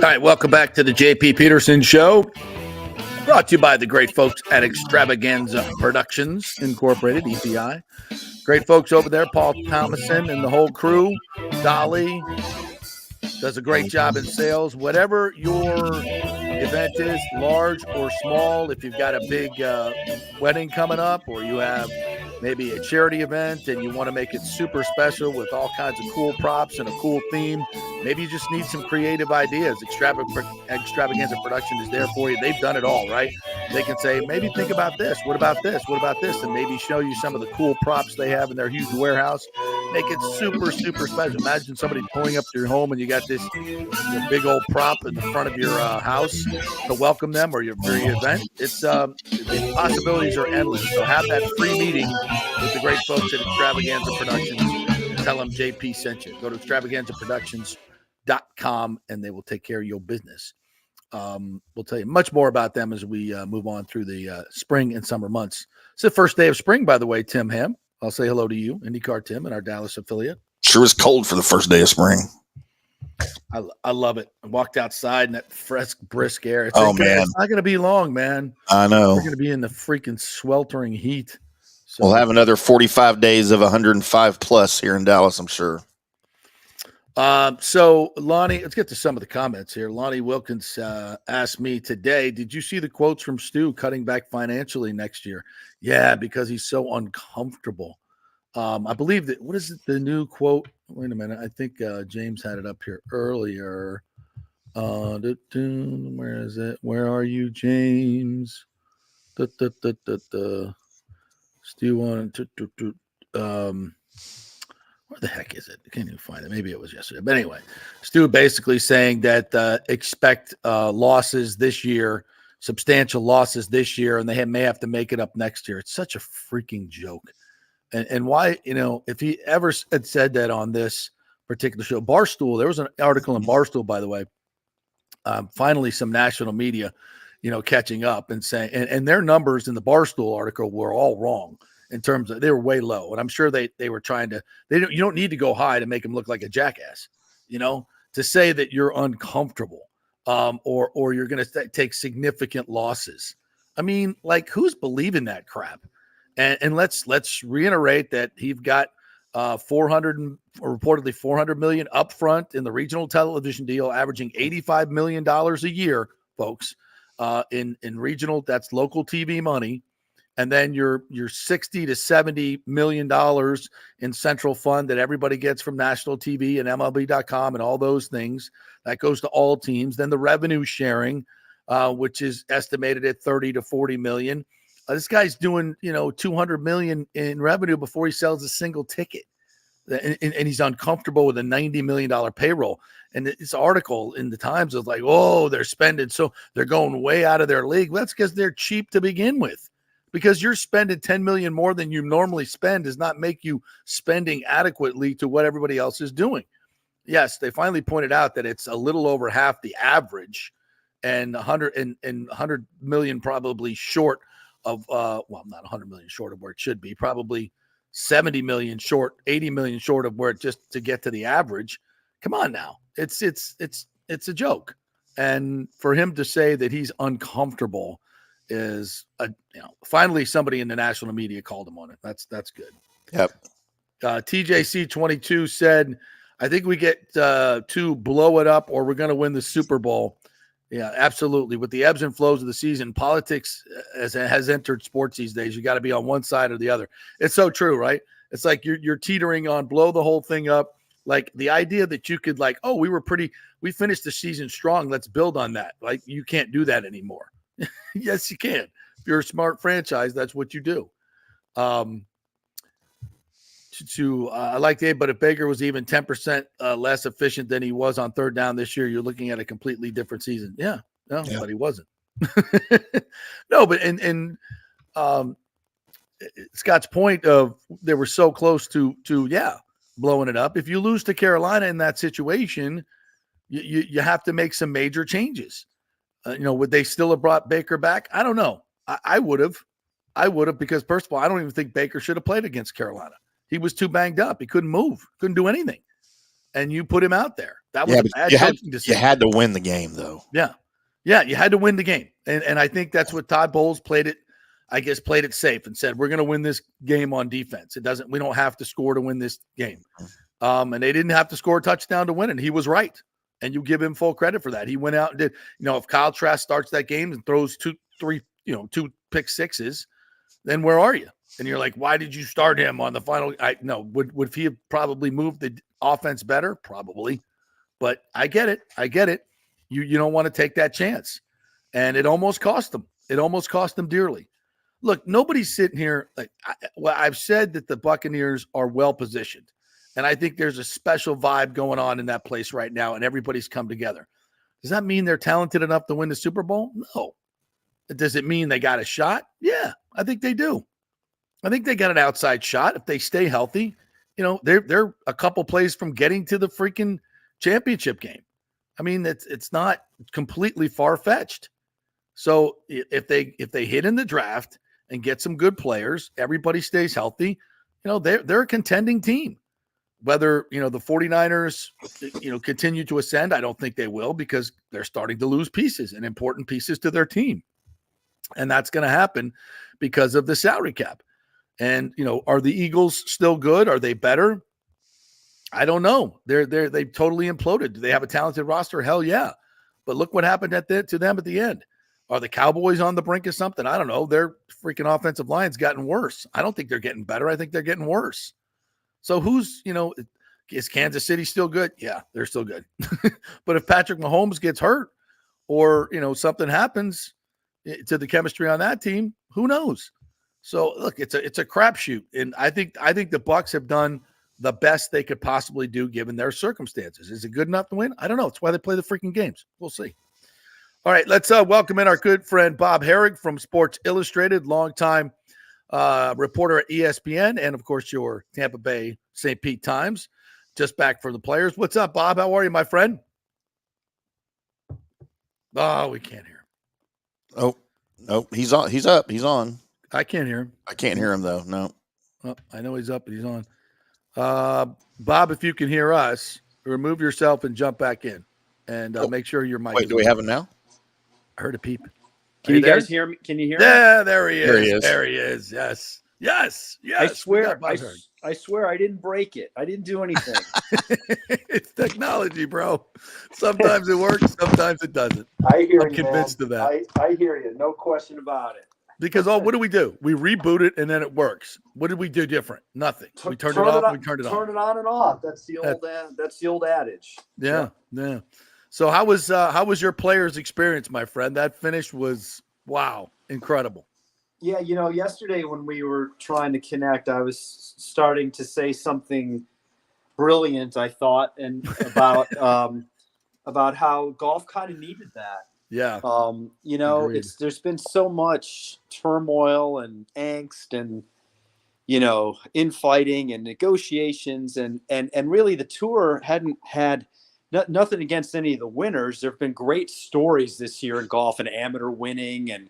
right, welcome back to the JP Peterson Show. Brought to you by the great folks at Extravaganza Productions Incorporated, EPI. Great folks over there, Paul Thomason and the whole crew. Dolly does a great job in sales. Whatever your event is, large or small, if you've got a big wedding coming up, or you have maybe a charity event and you want to make it super special with all kinds of cool props and a cool theme, maybe you just need some creative ideas. Extravaganza Production is there for you. They've done it all, right? They can say, maybe think about this. What about this? What about this? And maybe show you some of the cool props they have in their huge warehouse. Make it super, super special. Imagine somebody pulling up to your home and you got this big old prop in the front of your house to welcome them or your event. It's the possibilities are endless. So have that free meeting with the great folks at Extravaganza Productions and tell them JP sent you. Go to extravaganzaproductions.com and they will take care of your business. We'll tell you much more about them as we move on through the spring and summer months. It's the first day of spring, by the way, Tim Ham. I'll say hello to you, IndyCar Tim, and our Dallas affiliate. Sure was cold for the first day of spring. I love it. I walked outside in that fresh, brisk air. Man. It's not going to be long, man. I know. We're going to be in the freaking sweltering heat. So, We'll have another 45 days of 105 plus here in Dallas, I'm sure. So Lonnie, let's get to some of the comments here. Lonnie Wilkins asked me today, did you see the quotes from Stu cutting back financially next year? Yeah, because he's so uncomfortable. I believe that, what is it, the new quote? Wait a minute. I think James had it up here earlier. Where is it? Where are you, James? Stu on where the heck is it? I can't even find it. Maybe it was yesterday. But anyway, Stu basically saying that expect losses this year, substantial losses this year, and they may have to make it up next year. It's such a freaking joke. And why, if he ever had said that on this particular show, Barstool, there was an article in Barstool, by the way, finally some national media, catching up and saying, and their numbers in the Barstool article were all wrong. In terms of, they were way low, and I'm sure they were trying to. You don't need to go high to make them look like a jackass, to say that you're uncomfortable, or you're going to take significant losses. I mean, like, who's believing that crap? And let's reiterate that he's got reportedly $400 million upfront in the regional television deal, averaging $85 million a year, folks. In regional, that's local TV money. And then your $60 to $70 million in central fund that everybody gets from national TV and MLB.com and all those things, that goes to all teams. Then the revenue sharing, which is estimated at 30 to 40 million. This guy's doing, $200 million in revenue before he sells a single ticket. And he's uncomfortable with a $90 million payroll. And this article in the Times is like, oh, they're spending. So they're going way out of their league. Well, that's because they're cheap to begin with. Because you're spending $10 million more than you normally spend does not make you spending adequately to what everybody else is doing. Yes, they finally pointed out that it's a little over half the average, and 100 million probably short of not 100 million short of where it should be, probably 70 million short, 80 million short of where it just to get to the average. Come on now, it's a joke, and for him to say that he's uncomfortable is finally somebody in the national media called him on it. That's good. Yep. TJC 22 said, I think we get to blow it up or we're going to win the Super Bowl. Yeah, absolutely. With the ebbs and flows of the season, politics has entered sports these days. You got to be on one side or the other. It's so true, right? It's like you're teetering on blow the whole thing up. Like the idea that you could like, oh, we finished the season strong. Let's build on that. Like you can't do that anymore. Yes, you can. If you're a smart franchise, that's what you do. I like Dave, but if Baker was even 10% less efficient than he was on third down this year, you're looking at a completely different season. Yeah, no, yeah. But he wasn't. No, but and Scott's point of they were so close to blowing it up. If you lose to Carolina in that situation, you have to make some major changes. Would they still have brought Baker back? I don't know. I would have. Because first of all, I don't even think Baker should have played against Carolina. He was too banged up. He couldn't move, couldn't do anything. And you put him out there. That was a bad coaching decision. You had to win the game, though. Yeah. Yeah, you had to win the game. And I think that's what Todd Bowles played it safe and said, we're going to win this game on defense. We don't have to score to win this game. And they didn't have to score a touchdown to win it. And he was right. And you give him full credit for that. He went out and did, if Kyle Trask starts that game and throws two pick sixes, then where are you? And you're like, why did you start him on the final? Would he have probably moved the offense better? Probably. But I get it. You don't want to take that chance. And it almost cost them. It almost cost them dearly. Look, nobody's sitting here. I've said that the Buccaneers are well positioned. And I think there's a special vibe going on in that place right now, and everybody's come together. Does that mean they're talented enough to win the Super Bowl? No. Does it mean they got a shot? Yeah, I think they do. I think they got an outside shot if they stay healthy. They're a couple plays from getting to the freaking championship game. I mean, it's not completely far-fetched. So if they hit in the draft and get some good players, everybody stays healthy, they're a contending team. Whether, the 49ers, continue to ascend, I don't think they will because they're starting to lose pieces and important pieces to their team. And that's going to happen because of the salary cap. And, are the Eagles still good? Are they better? I don't know. They've totally imploded. Do they have a talented roster? Hell yeah. But look what happened to them at the end. Are the Cowboys on the brink of something? I don't know. Their freaking offensive line's gotten worse. I don't think they're getting better. I think they're getting worse. So is Kansas City still good? Yeah, they're still good. But if Patrick Mahomes gets hurt or, something happens to the chemistry on that team, who knows? So look, it's a crapshoot. And I think the Bucs have done the best they could possibly do given their circumstances. Is it good enough to win? I don't know. It's why they play the freaking games. We'll see. All right, let's welcome in our good friend Bob Harig from Sports Illustrated, longtime reporter at ESPN, and of course your Tampa Bay St. Pete Times. Just back for the players. What's up, Bob? How are you, my friend? Oh, we can't hear him. Oh, he's on. He's up. He's on. I can't hear him. I can't hear him though. No. Oh, I know he's up, but he's on. Bob, if you can hear us, remove yourself and jump back in, and make sure your mic. Wait, do we have him now? I heard a peep. Can you guys hear me? Can you hear me? Yeah, there he is. There he is. Yes. I swear I didn't break it. I didn't do anything. It's technology, bro. Sometimes it works, sometimes it doesn't. I hear I'm convinced of that. I hear you. No question about it. Because what do? We reboot it and then it works. What did we do different? Nothing. We turned it off. We turned it on. Turn it on and off. That's the old adage. Yeah. So how was your players' experience, my friend? That finish was incredible. Yeah, yesterday when we were trying to connect, I was starting to say something brilliant, I thought, and about how golf kind of needed that. Yeah. There's been so much turmoil and angst and infighting and negotiations and really the tour hadn't had nothing against any of the winners. There have been great stories this year in golf, an amateur winning and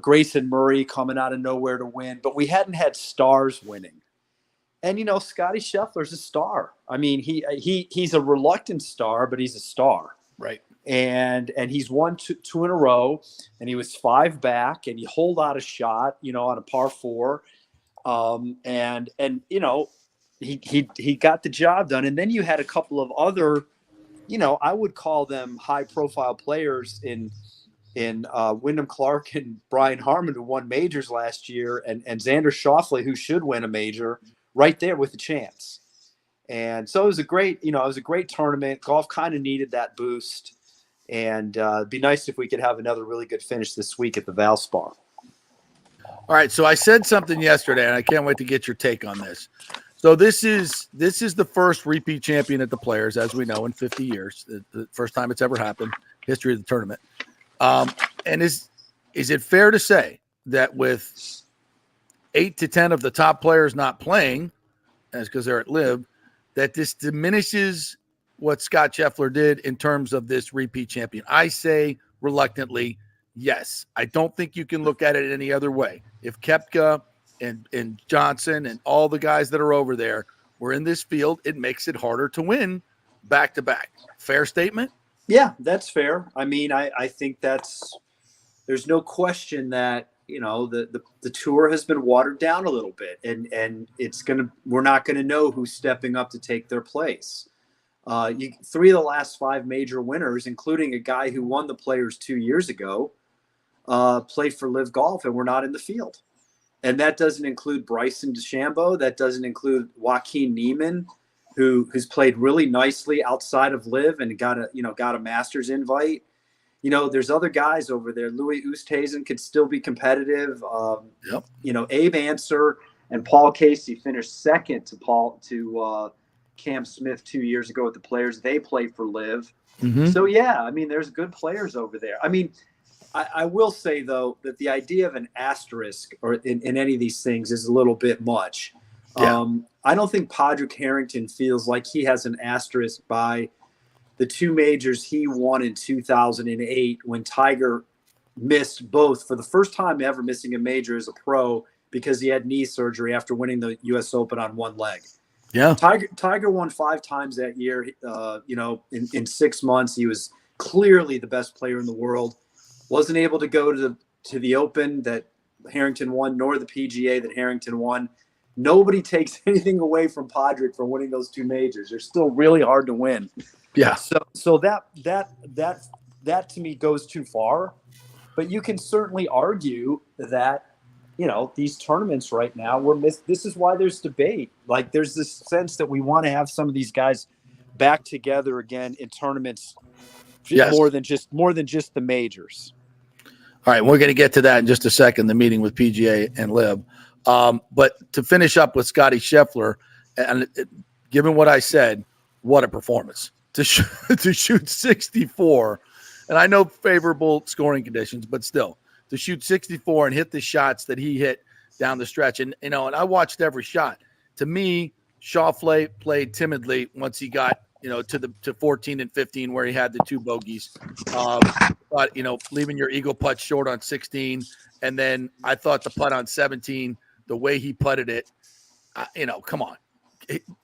Grayson Murray coming out of nowhere to win, but we hadn't had stars winning. And Scotty Scheffler's a star. I mean, he's a reluctant star, but he's a star. Right. And he's won two in a row, and he was 5 back, and he holed out a shot, on a par 4. He got the job done. And then you had a couple of other, I would call them high profile players in in Wyndham Clark and Brian Harmon, who won majors last year, and Xander Schauffele, who should win a major, right there with a chance. And so it was a great tournament. Golf kind of needed that boost. And it'd be nice if we could have another really good finish this week at the Valspar. All right, so I said something yesterday, and I can't wait to get your take on this. So this is the first repeat champion at the Players, as we know, in 50 years. The first time it's ever happened, history of the tournament. And is it fair to say that with 8 to 10 of the top players not playing, as because they're at Live, that this diminishes what Scott Scheffler did in terms of this repeat champion? I say reluctantly, yes. I don't think you can look at it any other way. If Koepka and Johnson and all the guys that are over there were in this field, it makes it harder to win back-to-back. Fair statement? Yeah, that's fair. I mean, I think there's no question that, the tour has been watered down a little bit, and we're not going to know who's stepping up to take their place. 3 of the last 5 major winners, including a guy who won the Players 2 years ago, played for Live Golf and were not in the field. And that doesn't include Bryson DeChambeau. That doesn't include Joaquin Niemann, who's played really nicely outside of Live and got a Masters invite. There's other guys over there. Louis Oosthuizen could still be competitive. Abe Answer and Paul Casey finished second to Cam Smith 2 years ago at the Players. They play for Live. Mm-hmm. So, yeah, I mean, there's good players over there. I mean, I will say, though, that the idea of an asterisk or in any of these things is a little bit much. Yeah. I don't think Padraig Harrington feels like he has an asterisk by the 2 majors he won in 2008 when Tiger missed both for the first time ever, missing a major as a pro because he had knee surgery after winning the U.S. Open on one leg. Yeah. Tiger won 5 times that year. In 6 months, he was clearly the best player in the world. Wasn't able to go to the Open that Harrington won, nor the PGA that Harrington won. Nobody takes anything away from Padraig for winning those 2 majors. They're still really hard to win. Yeah. So that to me goes too far. But you can certainly argue that these tournaments right now this is why there's debate. Like there's this sense that we want to have some of these guys back together again in tournaments. Yes. More than just the majors. All right, we're going to get to that in just a second, the meeting with PGA and Liv. But to finish up with Scotty Scheffler, and given what I said, what a performance. To shoot 64, and I know favorable scoring conditions, but still, to shoot 64 and hit the shots that he hit down the stretch. And, and I watched every shot. To me, Schauffele played timidly once he got to 14 and 15 where he had the 2 bogeys. But, leaving your eagle putt short on 16. And then I thought the putt on 17, the way he putted it, come on.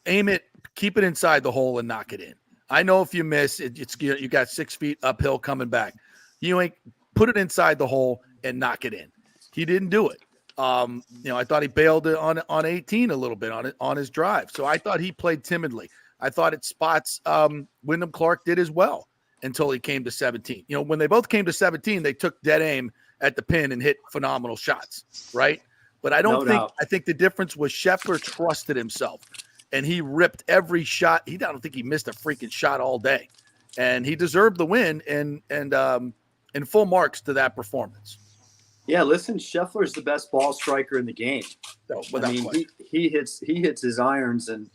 Aim it, keep it inside the hole and knock it in. I know if you miss, you got 6 feet uphill coming back. You ain't put it inside the hole and knock it in. He didn't do it. I thought he bailed on 18 a little bit on his drive. So I thought he played timidly. I thought at spots Wyndham Clark did as well until he came to 17. When they both came to 17, they took dead aim at the pin and hit phenomenal shots, right? But I think the difference was Scheffler trusted himself, and he ripped every shot. I don't think he missed a freaking shot all day, and he deserved the win and full marks to that performance. Yeah, listen, Scheffler's the best ball striker in the game. No, he hits his irons, and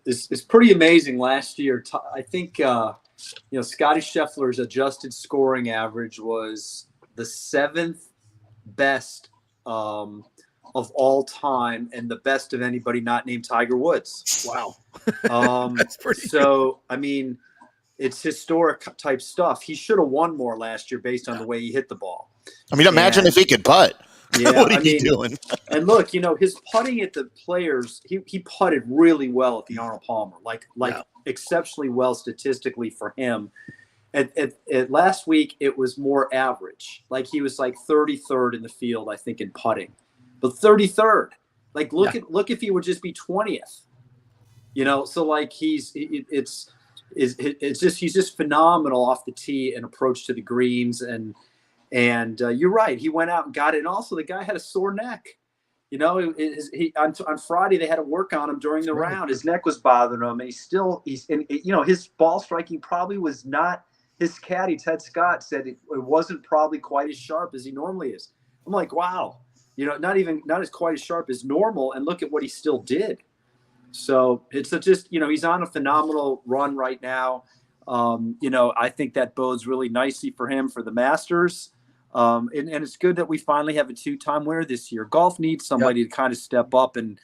it's pretty amazing. Last year, I think Scotty Scheffler's adjusted scoring average was the 7th best of all time and the best of anybody not named Tiger Woods. Wow. That's pretty good. I mean, it's historic type stuff. He should have won more last year based on the way he hit the ball. I mean, imagine if he could putt. Yeah, what is he doing? And look, his putting at the Players, he putted really well at the Arnold Palmer, like exceptionally well statistically for him. At last week, it was more average. Like he was like 33rd in the field, I think, in putting, but 33rd. Like look if he would just be 20th. So like he's just phenomenal off the tee and approach to the greens. And you're right. He went out and got it. And also the guy had a sore neck. You know, on Friday they had to work on him during the round. His neck was bothering him, and his ball striking probably was not. His caddy Ted Scott said it wasn't probably quite as sharp as he normally is. I'm like, wow, not as quite as sharp as normal. And look at what he still did. So it's just he's on a phenomenal run right now. I think that bodes really nicely for him for the Masters. And it's good that we finally have a 2-time winner this year. Golf needs somebody to kind of step up and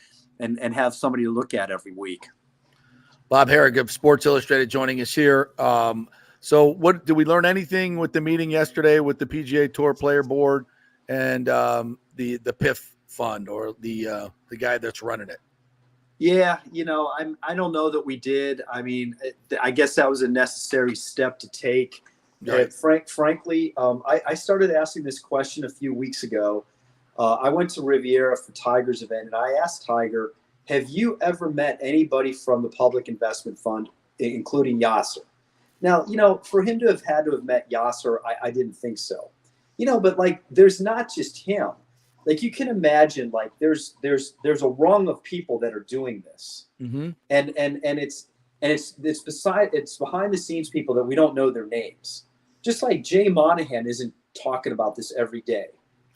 have somebody to look at every week. Bob Harig of Sports Illustrated joining us here. So what did we learn anything with the meeting yesterday with the PGA Tour Player Board and the PIF fund or the guy that's running it? Yeah, I don't know that we did. I mean, I guess that was a necessary step to take. Right. Frankly, I started asking this question a few weeks ago. I went to Riviera for Tiger's event, and I asked Tiger, have you ever met anybody from the Public Investment Fund, including Yasser? Now, for him to have met Yasser, I didn't think so. But like, there's not just him. Like, you can imagine, like, there's a rung of people that are doing this, and it's behind the scenes people that we don't know their names. Just like Jay Monahan isn't talking about this every day.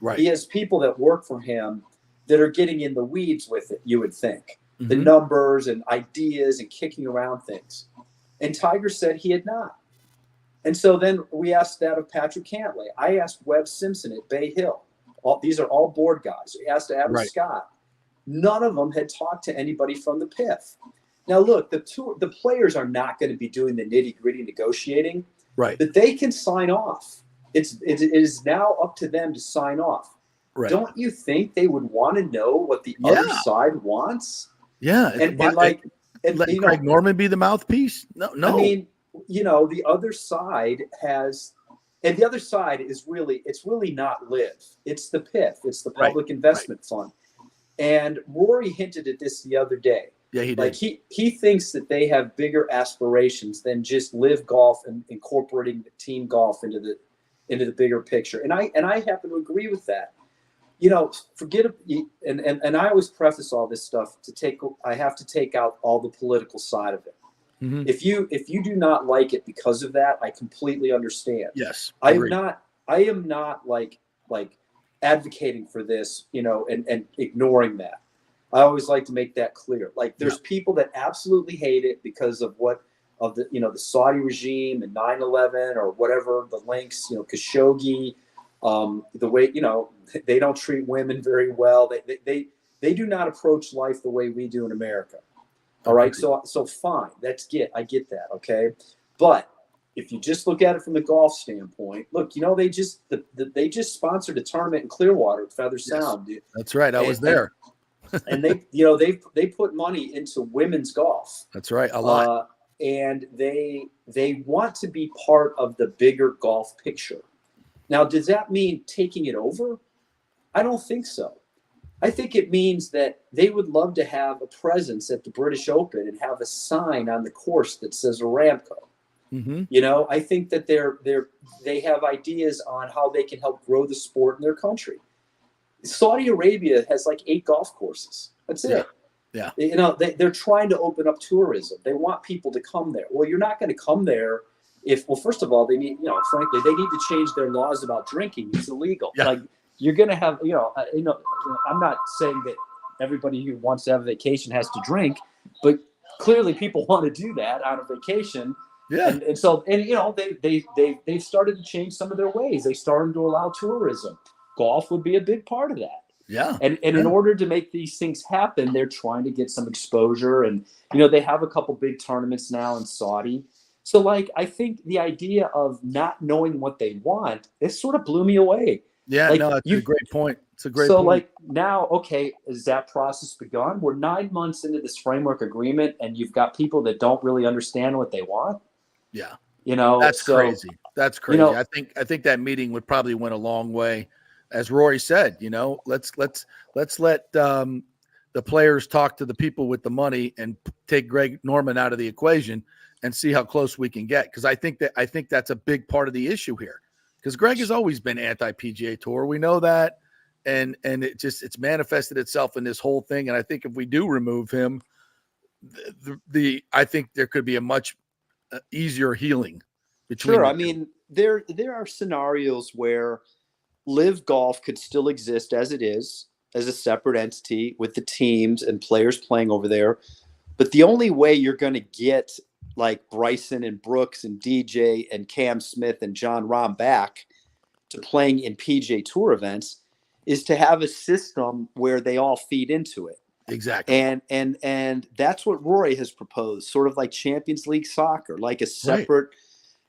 Right. He has people that work for him that are getting in the weeds with it, you would think. The numbers and ideas and kicking around things. And Tiger said he had not. And so then we asked that of Patrick Cantlay. I asked Webb Simpson at Bay Hill. These are all board guys. We asked Adam Scott. None of them had talked to anybody from the PIF. Now, look, the players are not going to be doing the nitty-gritty negotiating. Right. But they can sign off. It is now up to them to sign off. Right. Don't you think they would want to know what the other side wants? Yeah. And let Craig Norman be the mouthpiece? No. I mean, the other side has, and the other side is it's really not LIV. It's the PIF. It's the Public Investment Fund. And Rory hinted at this the other day. Yeah, he did. Like he thinks that they have bigger aspirations than just LIV golf and incorporating the team golf into the bigger picture. And I happen to agree with that. Forget it. And I always preface all this stuff I have to take out all the political side of it. Mm-hmm. If you do not like it because of that, I completely understand. Yes. I am not like advocating for this, and ignoring that. I always like to make that clear. Like, there's people that absolutely hate it because of the Saudi regime and 9/11 or whatever, the links, Khashoggi, the way, they don't treat women very well. They do not approach life the way we do in America. All right. So fine. I get that. Okay. But if you just look at it from the golf standpoint, look, they just sponsored a tournament in Clearwater at Feather Sound. Dude. That's right. I was there. And they put money into women's golf. That's right. A lot. And they want to be part of the bigger golf picture. Now, does that mean taking it over? I don't think so. I think it means that they would love to have a presence at the British Open and have a sign on the course that says Aramco. Mm-hmm. I think that they have ideas on how they can help grow the sport in their country. Saudi Arabia has like 8 golf courses. That's it. Yeah. They're trying to open up tourism. They want people to come there. Well, you're not going to come there first of all, they need, frankly, they need to change their laws about drinking. It's illegal. Yeah. Like, you're going to have, I'm not saying that everybody who wants to have a vacation has to drink, but clearly people want to do that on a vacation. Yeah. And so they've started to change some of their ways. They started to allow tourism. Golf would be a big part of that. Yeah. And in order to make these things happen, they're trying to get some exposure. And, they have a couple big tournaments now in Saudi. So, like, I think the idea of not knowing what they want, it sort of blew me away. Yeah, like, no, it's a great point. It's a great point. So, point. like, now, okay, is that process begun? We're 9 months into this framework agreement, and you've got people that don't really understand what they want. Yeah. That's crazy. That's crazy. I think that meeting would probably went a long way. As Rory said, let's let the players talk to the people with the money and take Greg Norman out of the equation and see how close we can get. Because I think that's a big part of the issue here. Because Greg has always been anti-PGA Tour. We know that. And it's manifested itself in this whole thing. And I think if we do remove him, I think there could be a much easier healing between. Sure. I mean, there are scenarios where Live Golf could still exist as it is, as a separate entity with the teams and players playing over there. But the only way you're going to get like Bryson and Brooks and DJ and Cam Smith and John Rahm back to playing in PGA Tour events is to have a system where they all feed into it. Exactly. And that's what Rory has proposed, sort of like Champions League soccer, like a separate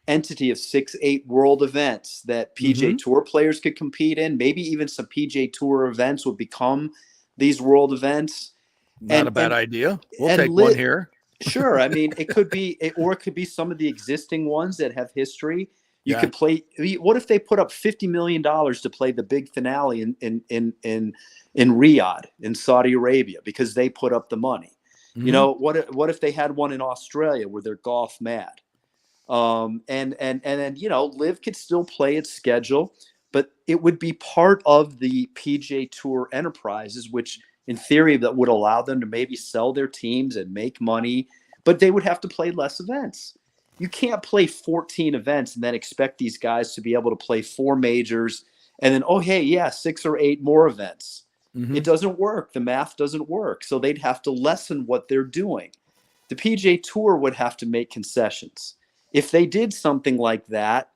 entity of 6-8 world events that PGA Tour players could compete in. Maybe even some PGA Tour events would become these world events. Not a bad idea. We'll take one here. Sure. I mean, it could be some of the existing ones that have history. You could play. What if they put up $50 million to play the big finale in Riyadh in Saudi Arabia because they put up the money? You know, what if they had one in Australia where they're golf mad? And then, you know, Live could still play its schedule, but it would be part of the PGA Tour enterprises, which in theory that would allow them to maybe sell their teams and make money, but they would have to play less events. You can't play 14 events and then expect these guys to be able to play 4 majors and then, 6 or 8 more events. It doesn't work. The math doesn't work. So they'd have to lessen what they're doing. The PGA Tour would have to make concessions. If they did something like that,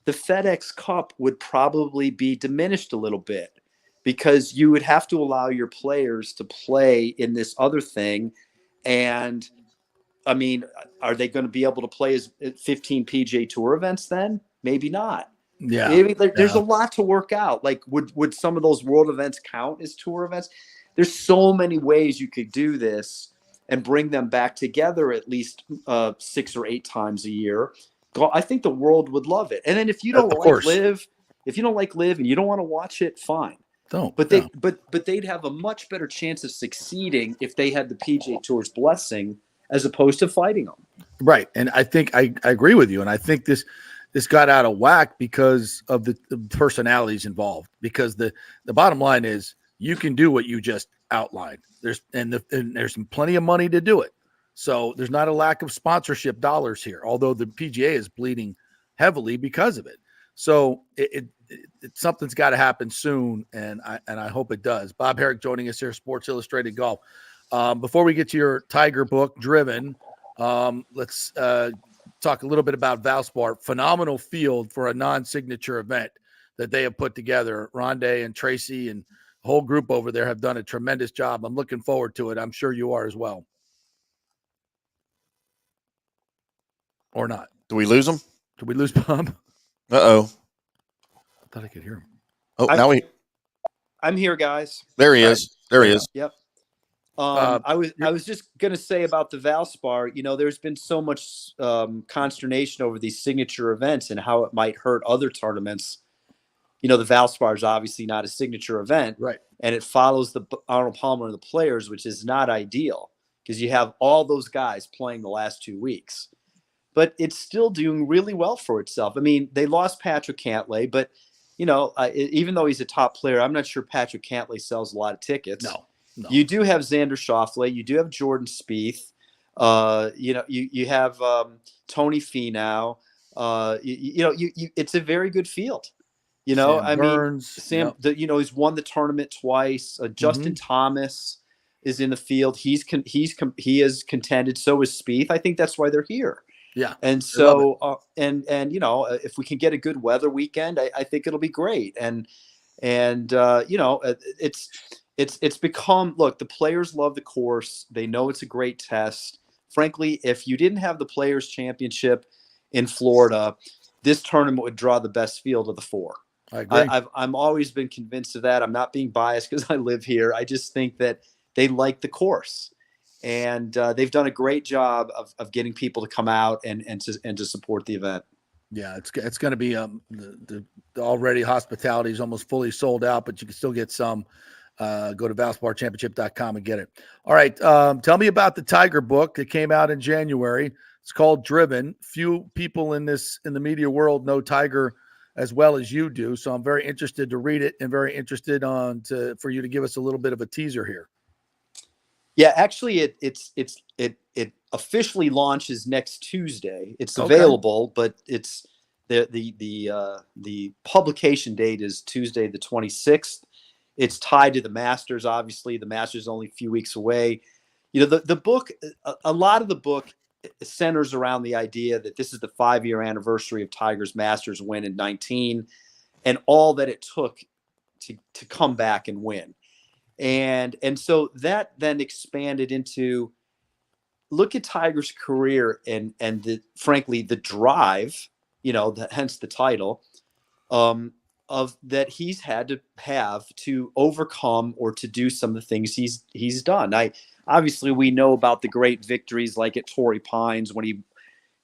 the FedEx Cup would probably be diminished a little bit because you would have to allow your players to play in this other thing. And I mean, are they going to be able to play as 15 PGA Tour events then? Maybe not. Yeah. Maybe there's a lot to work out. Like, would some of those world events count as tour events? There's so many ways you could do this and bring them back together at least 6 or 8 times a year. I think the world would love it. And then if you don't like Live and you don't want to watch it, fine. Don't. But they'd have a much better chance of succeeding if they had the PGA Tour's blessing as opposed to fighting them. Right. And I think I agree with you. And I think this got out of whack because of the personalities involved. Because the bottom line is you can do what you just outlined. There's plenty of money to do it. So there's not a lack of sponsorship dollars here, although the PGA is bleeding heavily because of it. So something's got to happen soon, and I hope it does. Bob Harig joining us here, Sports Illustrated Golf. Before we get to your Tiger book, Driven, let's talk a little bit about Valspar. Phenomenal field for a non-signature event that they have put together. Rondé and Tracy and the whole group over there have done a tremendous job. I'm looking forward to it. I'm sure you are as well. Or not. Do we lose him? Did we lose Bob? Uh-oh. I thought I could hear him. Oh, I'm here, guys. There he is. There he is. Yep. I was just going to say about the Valspar, you know, there's been so much consternation over these signature events and how it might hurt other tournaments. You know, the Valspar is obviously not a signature event. Right. And it follows the Arnold Palmer and the Players, which is not ideal because you have all those guys playing the last 2 weeks. But it's still doing really well for itself. I mean, they lost Patrick Cantlay, but, you know, even though he's a top player, I'm not sure Patrick Cantlay sells a lot of tickets. No. You do have Xander Schauffele. You do have Jordan Spieth. You know, you have Tony Finau. It's a very good field. You know, Sam Burns, Sam, he's won the tournament twice. Justin Thomas is in the field. He is contended. So is Spieth. I think that's why they're here. Yeah. And so, you know, if we can get a good weather weekend, I think it'll be great. And you know, it's become, look, the players love the course. They know it's a great test. Frankly, if you didn't have the Players Championship in Florida, this tournament would draw the best field of the 4. I agree. I'm always been convinced of that. I'm not being biased because I live here. I just think that they like the course. And they've done a great job of getting people to come out and to support the event. Yeah, it's going to be the already hospitality is almost fully sold out, but you can still get some. Go to valsparchampionship.com and get it. All right, tell me about the Tiger book that came out in January. It's called Driven. Few people in the media world know Tiger as well as you do. So I'm very interested to read it and very interested for you to give us a little bit of a teaser here. Yeah, actually it officially launches next Tuesday. It's available, but it's the publication date is Tuesday the 26th. It's tied to the Masters. Obviously, the Masters is only a few weeks away. You know, the book, a lot of the book centers around the idea that this is the 5-year anniversary of Tiger's Masters win in 19 and all that it took to come back and win. And so that then expanded into look at Tiger's career and frankly, the drive, you know, hence the title, of that he's had to have to overcome or to do some of the things he's done. Obviously we know about the great victories like at Torrey Pines when he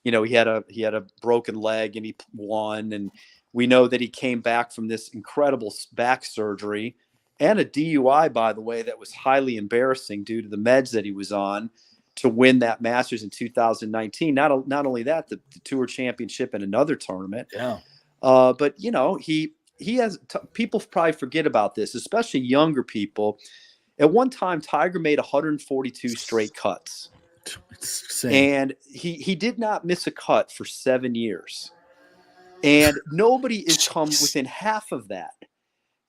had a broken leg and he won, and we know that he came back from this incredible back surgery and a DUI, by the way, that was highly embarrassing due to the meds that he was on to win that Masters in 2019. Not only that, the Tour Championship and another tournament. Yeah. But you know, he has people probably forget about this, especially younger people. At one time, Tiger made 142 straight cuts, and he did not miss a cut for 7 years, and nobody has come within half of that.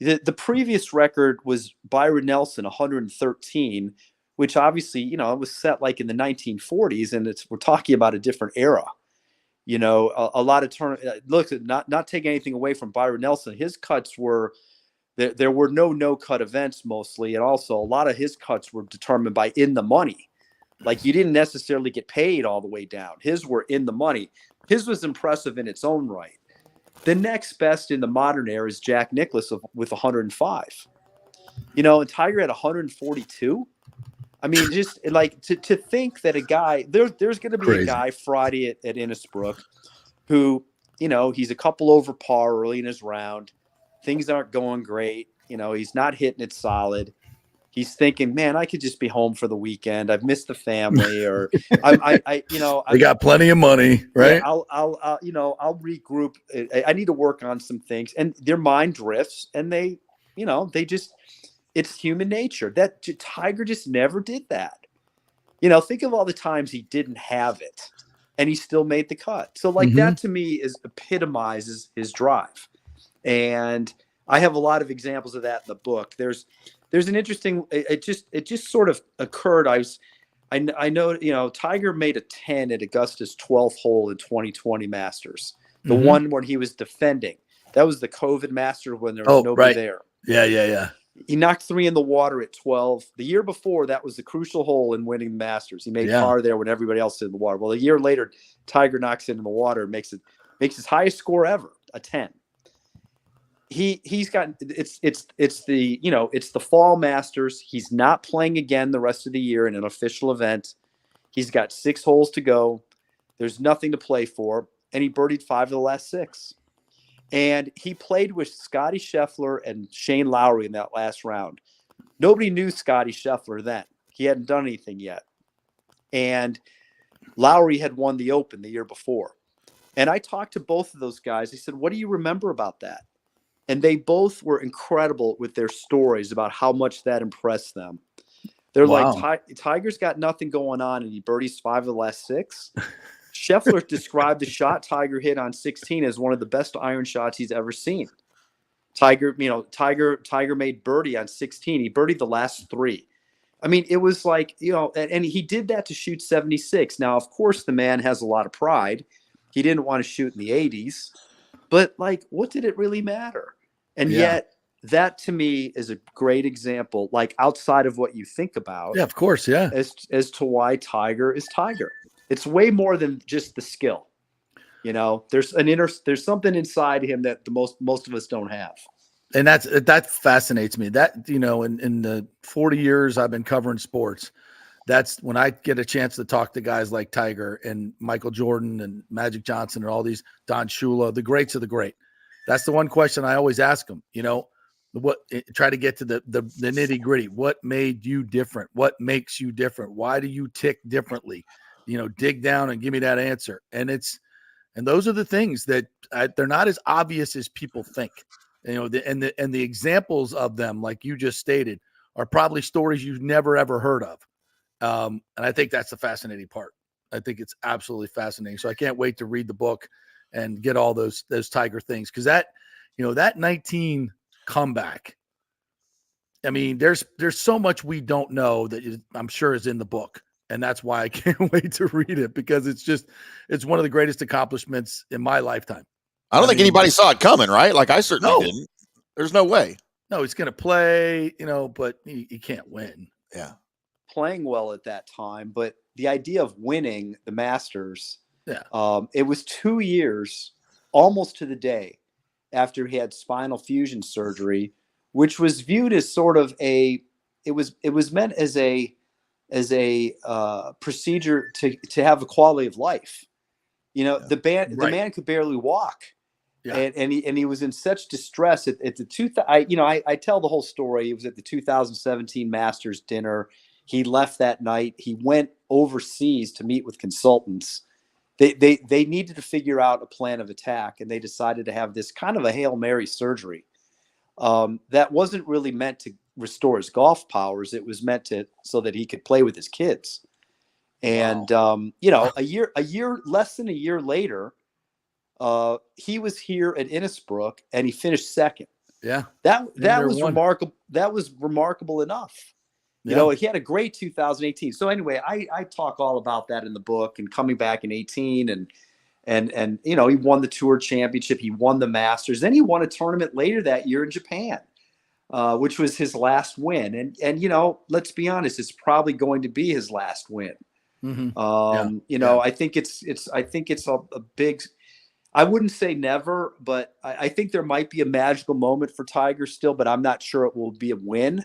The previous record was Byron Nelson, 113, which obviously, you know, it was set like in the 1940s, and we're talking about a different era. You know, a lot of look, not taking anything away from Byron Nelson, his cuts were there were no cut events mostly, and also a lot of his cuts were determined by in the money. Like you didn't necessarily get paid all the way down. His were in the money. His was impressive in its own right. The next best in the modern era is Jack Nicklaus with 105. You know, and Tiger had 142. I mean, just like to think that a guy there's going to be a guy Friday at Innisbrook who, you know, he's a couple over par early in his round. Things aren't going great. You know, he's not hitting it solid. He's thinking, man, I could just be home for the weekend. I've missed the family, or I got plenty of money, right? Yeah, I'll regroup. I need to work on some things, and their mind drifts, and it's human nature. That Tiger just never did that. You know, think of all the times he didn't have it, and he still made the cut. So, like that to me epitomizes his drive, and I have a lot of examples of that in the book. There's an interesting. It just sort of occurred. I know, you know, Tiger made a 10 at Augusta's 12th hole in 2020 Masters, the one when he was defending. That was the COVID Master when there was nobody there. Yeah. He knocked 3 in the water at 12. The year before, that was the crucial hole in winning the Masters. He made par there when everybody else did in the water. Well, a year later, Tiger knocks it in the water and makes his highest score ever, a 10. He's got it's the fall Masters. He's not playing again the rest of the year in an official event. He's got 6 holes to go. There's nothing to play for, and he birdied 5 of the last 6. And he played with Scotty Scheffler and Shane Lowry in that last round. Nobody knew Scotty Scheffler then. He hadn't done anything yet. And Lowry had won the Open the year before. And I talked to both of those guys. I said, what do you remember about that? And they both were incredible with their stories about how much that impressed them. They're like, Tiger's got nothing going on, and he birdies 5 of the last 6. Scheffler described the shot Tiger hit on 16 as one of the best iron shots he's ever seen. Tiger made birdie on 16. He birdied the last 3. I mean, it was like, you know, and he did that to shoot 76. Now, of course, the man has a lot of pride. He didn't want to shoot in the 80s. But, like, what did it really matter? And yet, that to me is a great example, like, outside of what you think about. Yeah, of course, yeah. As to why Tiger is Tiger. It's way more than just the skill. You know, there's something inside him that most of us don't have. And that fascinates me. That, you know, in the 40 years I've been covering sports, that's when I get a chance to talk to guys like Tiger and Michael Jordan and Magic Johnson and all these, Don Shula, the greats of the great. That's the one question I always ask them, you know, try to get to the nitty gritty. What made you different? What makes you different? Why do you tick differently? dig down and give me that answer. And those are the things that they're not as obvious as people think. And the examples of them, like you just stated, are probably stories you've never ever heard of. And I think that's the fascinating part. I think it's absolutely fascinating. So I can't wait to read the book and get all those Tiger things, because that 19 comeback. I mean, there's so much we don't know that I'm sure is in the book. And that's why I can't wait to read it, because it's one of the greatest accomplishments in my lifetime. I don't think anybody saw it coming, right? Like I certainly didn't. There's no way. No, he's going to play, but he can't win. Yeah. Playing well at that time, but the idea of winning the Masters, it was 2 years, almost to the day, after he had spinal fusion surgery, which was viewed as sort of it was meant as a procedure to have a quality of life. The man could barely walk. Yeah. And he was in such distress at the I tell the whole story. It was at the 2017 Masters dinner. He left that night. He went overseas to meet with consultants. They needed to figure out a plan of attack, and they decided to have this kind of a Hail Mary surgery that wasn't really meant to restore his golf powers. It was meant so that he could play with his kids. And wow. Less than a year later, he was here at Innisbrook and he finished second. Yeah. That was remarkable. That was remarkable enough. He had a great 2018. So anyway, I talk all about that in the book, and coming back in 18 and he won the Tour Championship. He won the Masters. Then he won a tournament later that year in Japan, which was his last win. And let's be honest, it's probably going to be his last win. Mm-hmm. I think it's a big, I wouldn't say never, but I think there might be a magical moment for Tiger still, but I'm not sure it will be a win.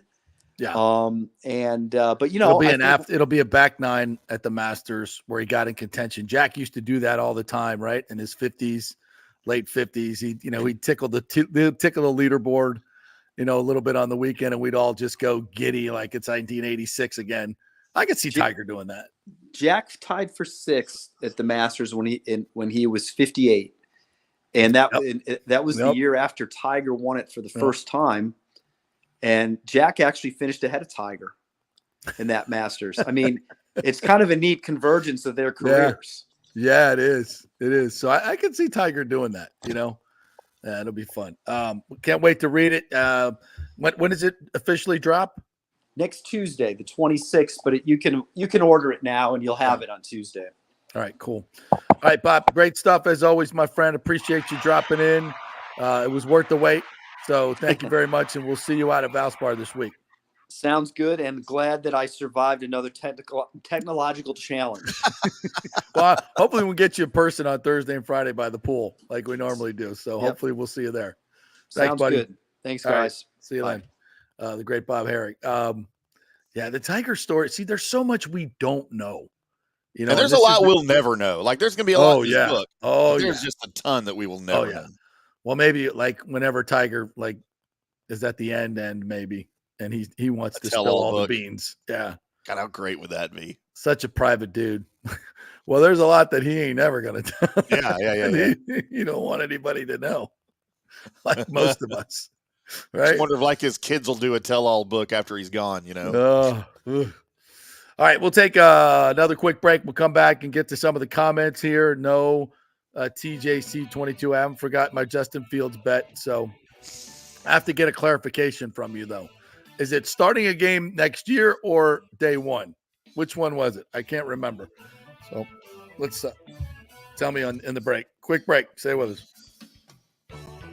Yeah. But it'll be a back nine at the Masters where he got in contention. Jack used to do that all the time, right? In his 50s, late 50s, he'd tickle the leaderboard, a little bit on the weekend, and we'd all just go giddy like it's 1986 again. I could see Tiger doing that. Jack tied for sixth at the Masters when he was 58, and that was the year after Tiger won it for the first time. And Jack actually finished ahead of Tiger in that Masters. I mean, it's kind of a neat convergence of their careers. Yeah, it is. It is. So I can see Tiger doing that, Yeah, it'll be fun. Can't wait to read it. When does it officially drop? Next Tuesday, the 26th, but you can order it now and you'll have it on Tuesday. All right, cool. All right, Bob, great stuff as always, my friend. Appreciate you dropping in. It was worth the wait. So thank you very much, and we'll see you out at Valspar this week. Sounds good, and glad that I survived another technological challenge. Well, hopefully we'll get you in person on Thursday and Friday by the pool like we normally do. So hopefully we'll see you there. Thanks, Sounds buddy. good. Thanks, guys. Right. See you then. The great Bob Harig. The Tiger story. See, there's so much we don't know. And there's a lot we'll never know. Like there's going to be a lot in this book. There's just a ton that we will never know. Well, maybe like whenever Tiger is at the end maybe, and he wants to spill all the beans. Yeah. God, how great would that be? Such a private dude. Well, there's a lot that he ain't never going to tell. Yeah. You don't want anybody to know, like most of us. Right. I wonder if his kids will do a tell-all book after he's gone, All right. We'll take another quick break. We'll come back and get to some of the comments here. No TJC22. I haven't forgotten my Justin Fields bet. So I have to get a clarification from you, though. Is it starting a game next year or day one? Which one was it? I can't remember. So let's tell me in the break. Quick break. Stay with us.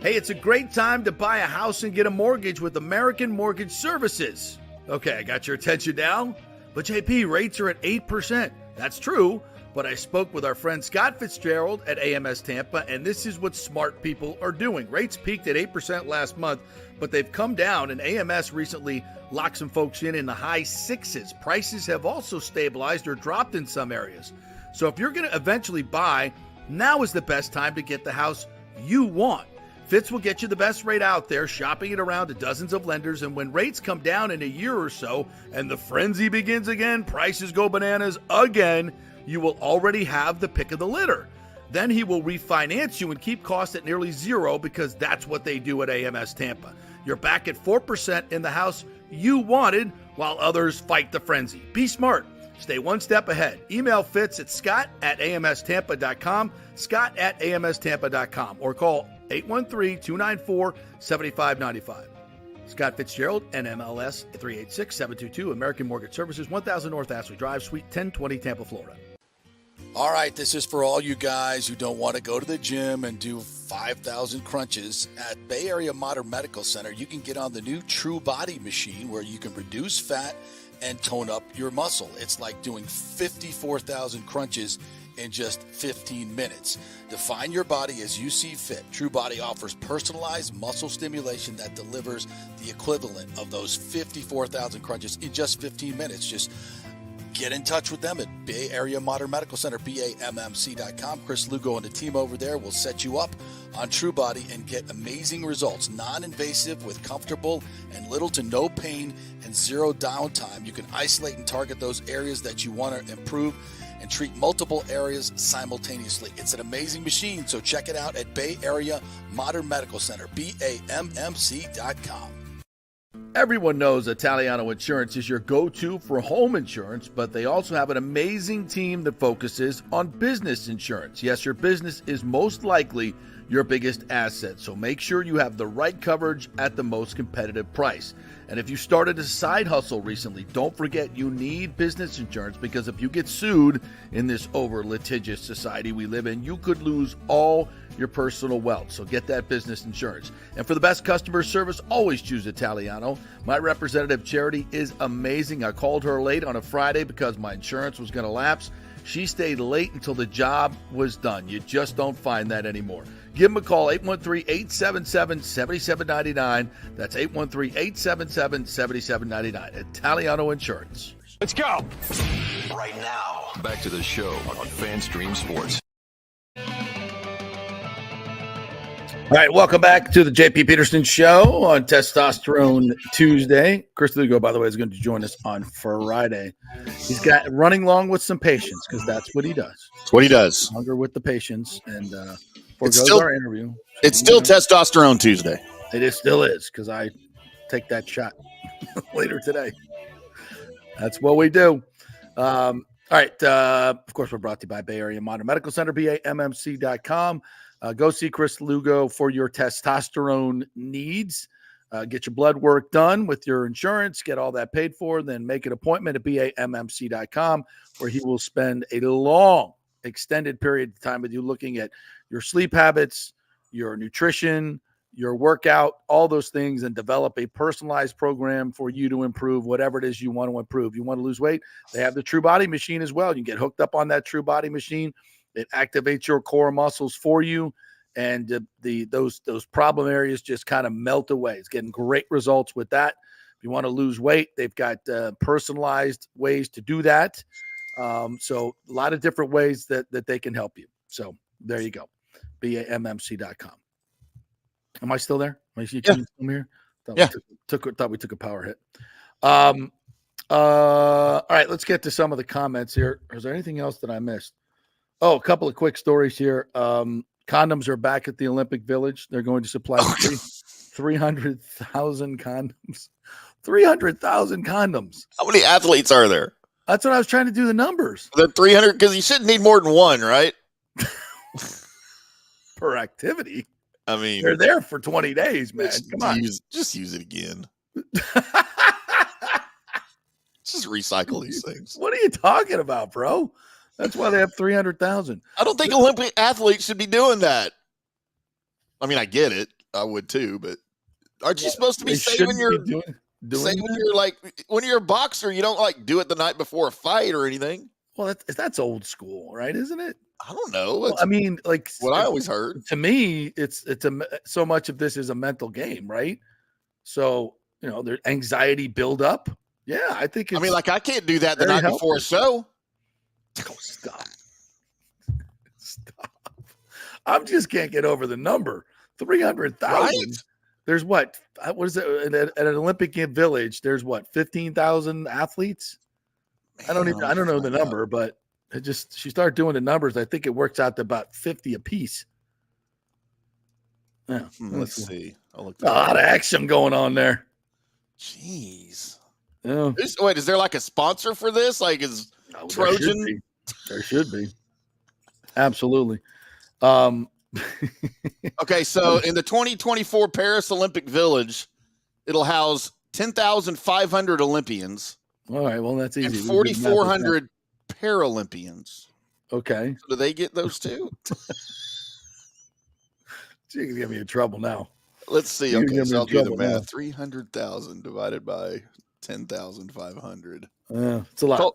Hey, it's a great time to buy a house and get a mortgage with American Mortgage Services. Okay, I got your attention now. But JP, rates are at 8%. That's true. But I spoke with our friend Scott Fitzgerald at AMS Tampa, and this is what smart people are doing. Rates peaked at 8% last month, but they've come down, and AMS recently locked some folks in the high sixes. Prices have also stabilized or dropped in some areas. So if you're going to eventually buy, now is the best time to get the house you want. Fitz will get you the best rate out there, shopping it around to dozens of lenders, and when rates come down in a year or so and the frenzy begins again, prices go bananas again, you will already have the pick of the litter. Then he will refinance you and keep costs at nearly zero because that's what they do at AMS Tampa. You're back at 4% in the house you wanted while others fight the frenzy. Be smart. Stay one step ahead. Email Fitz at scott@amstampa.com, scott@amstampa.com, or call 813-294-7595. Scott Fitzgerald, NMLS 386722, American Mortgage Services, 1000 North Ashley Drive, Suite 1020, Tampa, Florida. All right, this is for all you guys who don't want to go to the gym and do 5,000 crunches. At Bay Area Modern Medical Center, you can get on the new True Body machine where you can reduce fat and tone up your muscle. It's like doing 54,000 crunches in just 15 minutes. Define your body as you see fit. True Body offers personalized muscle stimulation that delivers the equivalent of those 54,000 crunches in just 15 minutes. Just get in touch with them at Bay Area Modern Medical Center, BAMMC.com. Chris Lugo and the team over there will set you up on True Body and get amazing results. Non-invasive with comfortable and little to no pain and zero downtime. You can isolate and target those areas that you want to improve and treat multiple areas simultaneously. It's an amazing machine, so check it out at Bay Area Modern Medical Center, BAMMC.com. Everyone knows Italiano Insurance is your go-to for home insurance, but they also have an amazing team that focuses on business insurance. Yes, your business is most likely your biggest asset, so make sure you have the right coverage at the most competitive price. And if you started a side hustle recently, don't forget you need business insurance, because if you get sued in this over-litigious society we live in, you could lose all your personal wealth. So get that business insurance. And for the best customer service, always choose Italiano. My representative, Charity, is amazing. I called her late on a Friday because my insurance was going to lapse. She stayed late until the job was done. You just don't find that anymore. Give them a call, 813-877-7799. That's 813-877-7799. Italiano Insurance. Let's go. Right now. Back to the show on FanStream Sports. All right, welcome back to the JP Peterson Show on Testosterone Tuesday. Chris Lugo, by the way, is going to join us on Friday. He's got running long with some patience, because that's what he does. That's what he does. Hunger with the patience, and it's still our interview. It's still Testosterone Tuesday. It still is, because I take that shot later today. That's what we do. All right, of course, we're brought to you by Bay Area Modern Medical Center, BAMMC.com. Go see Chris Lugo for your testosterone needs. Get your blood work done with your insurance. Get all that paid for. Then make an appointment at BAMMC.com, where he will spend a long, extended period of time with you, looking at your sleep habits, your nutrition, your workout, all those things, and develop a personalized program for you to improve whatever it is you want to improve. You want to lose weight? They have the True Body machine as well. You can get hooked up on that True Body machine. It activates your core muscles for you, and those problem areas just kind of melt away. It's getting great results with that. If you want to lose weight, they've got personalized ways to do that. So a lot of different ways that they can help you. So there you go. BAMMC.com. Am I still there? Am I still here? Thought we took a power hit. All right, let's get to some of the comments here. Is there anything else that I missed? Oh, a couple of quick stories here. Condoms are back at the Olympic Village. They're going to supply 300,000 condoms. 300,000 condoms. How many athletes are there? That's what I was trying to do the numbers. The 300, because you shouldn't need more than one, right? Per activity. I mean, they're there for 20 days, man. Come on. Just use it again. Just recycle these things. What are you talking about, bro? That's why they have 300,000. I don't think Olympic athletes should be doing that. I mean, I get it. I would too, but aren't you supposed to be saving your when you're a boxer, you don't like do it the night before a fight or anything? Well, that's old school, right? Isn't it? I don't know. Well, I mean, like what I always heard. To me, it's so much of this is a mental game, right? So, their anxiety build up. Yeah, I think it's, I mean, like I can't do that the night before a show. Oh, stop. I just can't get over the number. 300,000. Right? There's what is it at an Olympic Village? There's 15,000 athletes. Man, I don't know the number, but She started doing the numbers. I think it works out to about 50 a piece. Yeah. Let's see. I'll look a lot of action going on there. Jeez. Yeah. Wait, is there like a sponsor for this? Like, is Trojan? There should be. Absolutely. Okay, so in the 2024 Paris Olympic Village, it'll house 10,500 Olympians. All right, well, that's easy. And 4,400 Paralympians. Okay. So do they get those too? You're gonna get me in trouble now. Let's see. Okay, so I'll do the math. 300,000 divided by 10,500. It's a lot.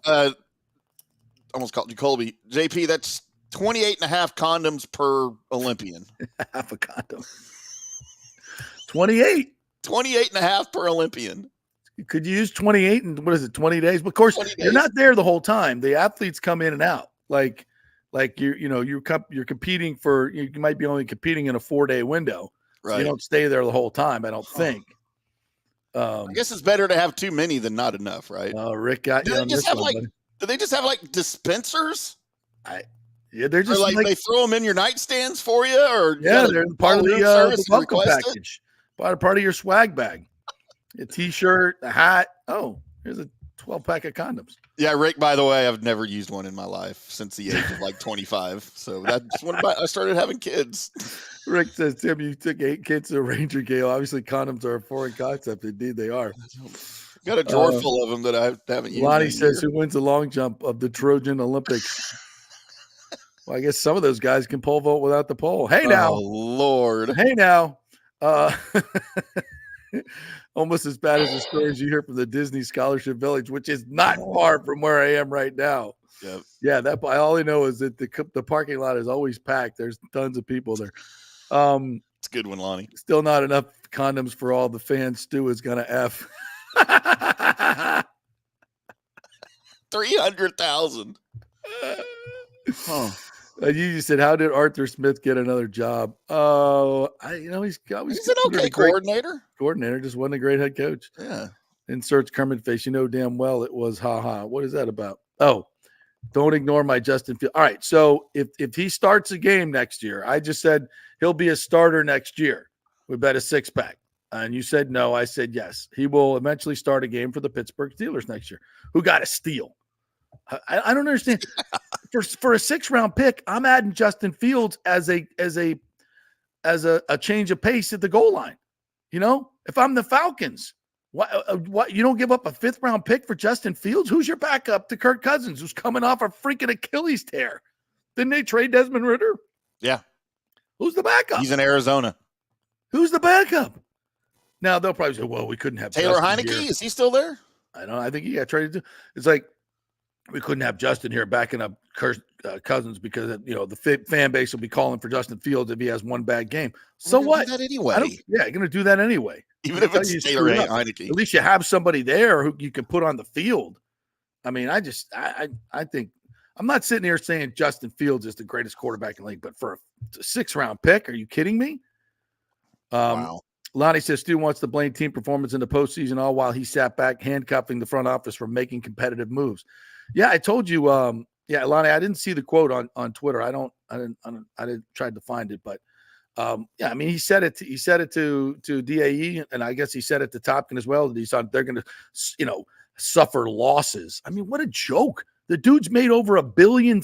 Almost called you Colby. JP, that's 28 and a half condoms per Olympian. Half a condom. 28. 28 and a half per Olympian. Could you use 28 and 20 days? But of course, you're not there the whole time. The athletes come in and out. Like you're competing for, you might be only competing in a 4-day window. Right. So you don't stay there the whole time, I don't think. I guess it's better to have too many than not enough, right? Rick got you on this one, buddy. Do they just have like dispensers? They're just like they throw them in your nightstands for you, or they're part of the welcome package. Part of your swag bag. A t-shirt, a hat. Oh, here's a 12-pack of condoms. Yeah, Rick, by the way, I've never used one in my life since the age of like 25. So that's when I started having kids. Rick says, Tim, you took 8 kids to a Ranger game. Obviously, condoms are a foreign concept. Indeed, they are. Got a drawer full of them that I haven't used. Lonnie says, who wins the long jump of the Trojan Olympics? Well, I guess some of those guys can pole vault without the pole. Hey, now. Oh, Lord. Hey, now. Almost as bad as the stories you hear from the Disney Scholarship Village, which is not far from where I am right now. Yep. Yeah, all I know is that the parking lot is always packed. There's tons of people there. It's a good one, Lonnie. Still not enough condoms for all the fans. Stu is going to F. 300,000. You just said, how did Arthur Smith get another job? Oh, he's an okay coordinator. Coordinator, just wasn't a great head coach. Yeah. Inserts Kermit face. You know damn well it was ha. What is that about? Oh, don't ignore my Justin Fields. All right, so if he starts a game next year, I just said he'll be a starter next year. We bet a 6-pack. And you said no. I said yes. He will eventually start a game for the Pittsburgh Steelers next year. Who got a steal? I don't understand. For a 6th-round pick, I'm adding Justin Fields as a change of pace at the goal line. If I'm the Falcons, what you don't give up a 5th-round pick for Justin Fields? Who's your backup to Kirk Cousins, who's coming off a freaking Achilles tear? Didn't they trade Desmond Ridder? Yeah. Who's the backup? He's in Arizona. Who's the backup? Now they'll probably say, "Well, we couldn't have Taylor Justin Heineke. Here. Is he still there? I don't know. I think he got traded too. It's like we couldn't have Justin here backing up Cousins because the fan base will be calling for Justin Fields if he has one bad game. So what? Do that anyway. You're going to do that anyway. Even if it's Taylor Heineke. At least you have somebody there who you can put on the field. I mean, I think I'm not sitting here saying Justin Fields is the greatest quarterback in the league, but for a 6th-round pick, are you kidding me? Wow. Lonnie says Stu wants to blame team performance in the postseason, all while he sat back handcuffing the front office from making competitive moves. Yeah, I told you. Lonnie, I didn't see the quote on Twitter. I didn't try to find it, but I mean, he said it to DAE, and I guess he said it to Topkin as well. That he thought they're going to, suffer losses. I mean, what a joke! The dude's made over $1.3 billion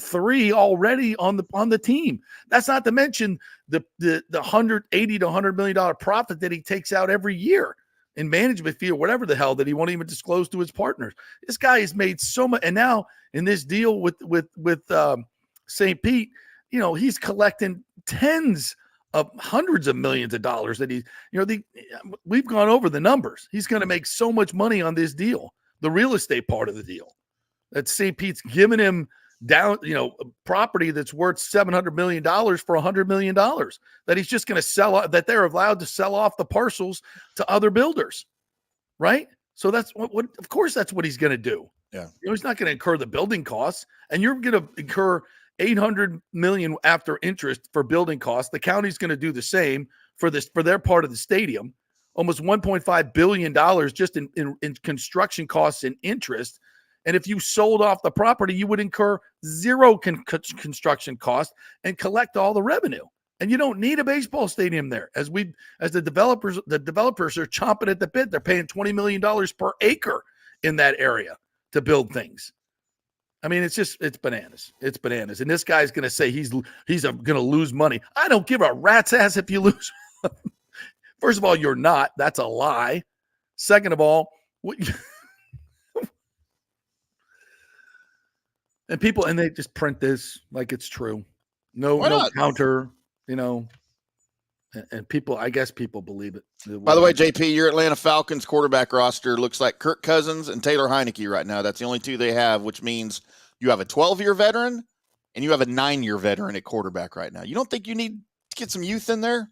already on the team. That's not to mention the $180 to $100 million profit that he takes out every year in management fee or whatever the hell that he won't even disclose to his partners. This guy has made so much, and now in this deal with St. Pete, he's collecting tens of hundreds of millions of dollars that we've gone over the numbers. He's going to make so much money on this deal, the real estate part of the deal. That St. Pete's giving him down, property that's worth $700 million for $100 million that he's just going to sell, that they're allowed to sell off the parcels to other builders. Right. So that's what of course, that's what he's going to do. Yeah. He's not going to incur the building costs, and you're going to incur $800 million after interest for building costs. The county's going to do the same for their part of the stadium, almost $1.5 billion just in construction costs and interest. And if you sold off the property, you would incur zero construction cost and collect all the revenue. And you don't need a baseball stadium there. As the developers are chomping at the bit. They're paying $20 million per acre in that area to build things. I mean, it's bananas. It's bananas. And this guy's going to say he's going to lose money. I don't give a rat's ass if you lose. First of all, you're not. That's a lie. Second of all, and they just print this like it's true. No counter, and people, I guess people believe it. By the way, JP, your Atlanta Falcons quarterback roster looks like Kirk Cousins and Taylor Heineke right now. That's the only two they have, which means you have a 12-year veteran and you have a 9-year veteran at quarterback right now. You don't think you need to get some youth in there?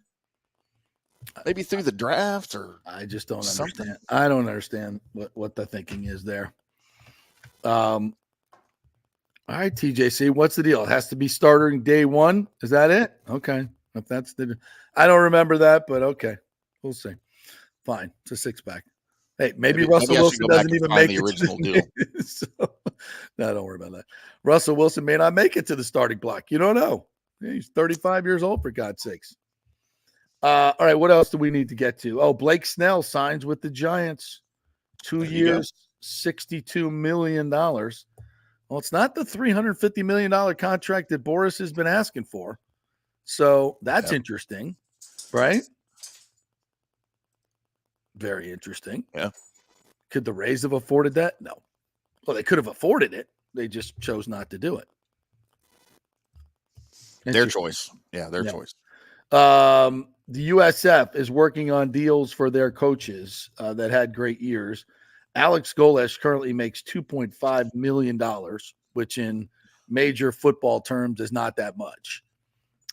Maybe through the draft or I just don't something. understand. I don't understand what the thinking is there. All right, TJC, what's the deal? It has to be starting day one. Is that it? Okay. If that's I don't remember that, but okay. We'll see. Fine. It's a six-pack. Hey, maybe Russell Wilson doesn't even make the original deal. So, no, don't worry about that. Russell Wilson may not make it to the starting block. You don't know. He's 35 years old, for God's sakes. All right, what else do we need to get to? Oh, Blake Snell signs with the Giants. 2 years, $62 million. Well, it's not the $350 million contract that Boris has been asking for. So that's interesting, right? Very interesting. Yeah. Could the Rays have afforded that? No. Well, they could have afforded it. They just chose not to do it. Their choice. Yeah, their choice. The USF is working on deals for their coaches that had great years. Alex Golesh currently makes $2.5 million, which in major football terms is not that much.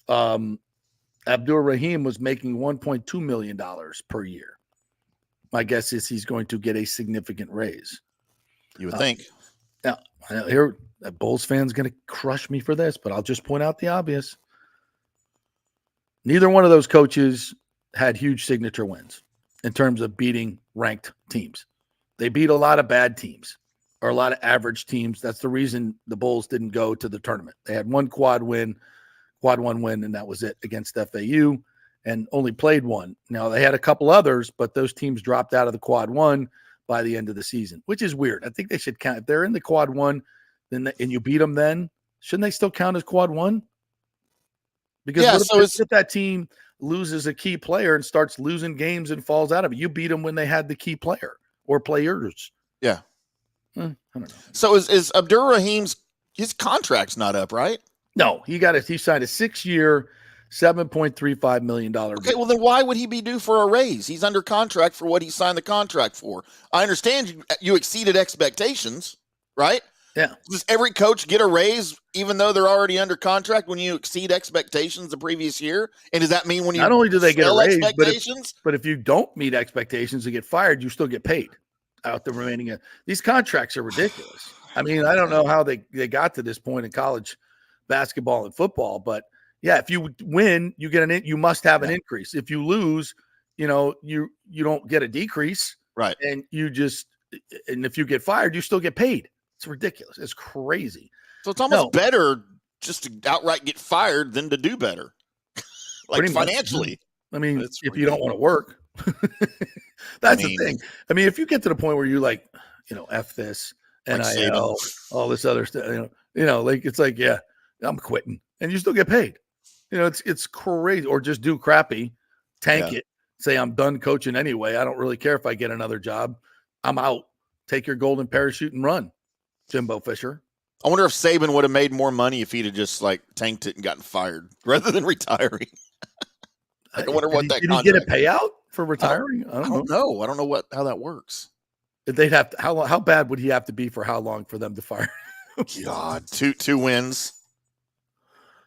Abdur Rahim was making $1.2 million per year. My guess is he's going to get a significant raise. You would think. Now, here, a Bulls fan's going to crush me for this, but I'll just point out the obvious. Neither one of those coaches had huge signature wins in terms of beating ranked teams. They beat a lot of bad teams or a lot of average teams. That's the reason the Bulls didn't go to the tournament. They had one quad one win, and that was it against FAU, and only played one. Now, they had a couple others, but those teams dropped out of the quad one by the end of the season, which is weird. I think they should count. If they're in the quad one and you beat them then, shouldn't they still count as quad one? Because if that team loses a key player and starts losing games and falls out of it, you beat them when they had the key player or players. Yeah. I don't know. So is Abdur Rahim's his contract's not up, right? No, he signed a 6-year, $7.35 million. Okay, well then why would he be due for a raise? He's under contract for what he signed the contract for. I understand you exceeded expectations, right? Yeah. Does every coach get a raise even though they're already under contract when you exceed expectations the previous year? And does that mean when you not only do they get a raise, expectations? But if you don't meet expectations and get fired, you still get paid out the remaining. These contracts are ridiculous. I mean, I don't know how they got to this point in college basketball and football, but yeah, if you win, you get you must have an increase. If you lose, you don't get a decrease. Right. And if you get fired, you still get paid. It's ridiculous. It's crazy. So it's almost better just to outright get fired than to do better. Like financially. I mean, if you don't want to work, that's the thing. I mean, if you get to the point where you F this, NIL, all this other stuff, it's like, yeah, I'm quitting, and you still get paid. It's crazy. Or just do crappy, tank it, say I'm done coaching anyway. I don't really care if I get another job. I'm out. Take your golden parachute and run, Jimbo Fisher. I wonder if Saban would have made more money if he'd have just tanked it and gotten fired rather than retiring. I wonder what that. Did he get a payout for retiring? I don't know. I don't know how that works. They'd have to, how bad would he have to be for how long for them to fire? God, two wins.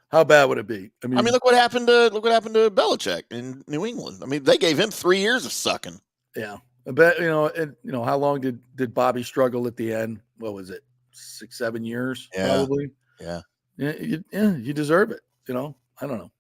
How bad would it be? I mean, look what happened to Belichick in New England. I mean, they gave him 3 years of sucking. Yeah, I bet how long did Bobby struggle at the end? What was it? 6-7 years, probably. Yeah. You deserve it. I don't know.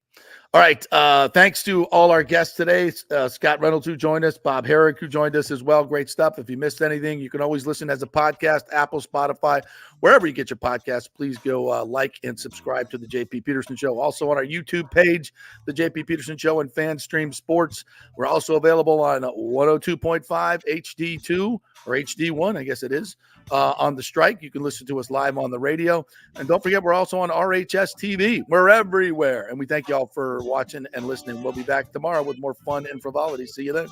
All right. Thanks to all our guests today. Scott Reynolds, who joined us, Bob Harig, who joined us as well. Great stuff. If you missed anything, you can always listen as a podcast, Apple, Spotify, wherever you get your podcasts. Please go like and subscribe to the JP Peterson Show. Also on our YouTube page, the JP Peterson Show and FanStream Sports. We're also available on 102.5 HD2 or HD1, I guess it is, on the Strike. You can listen to us live on the radio. And don't forget, we're also on RHS TV. We're everywhere. And we thank you all for watching and listening. We'll be back tomorrow with more fun and frivolity. See you then.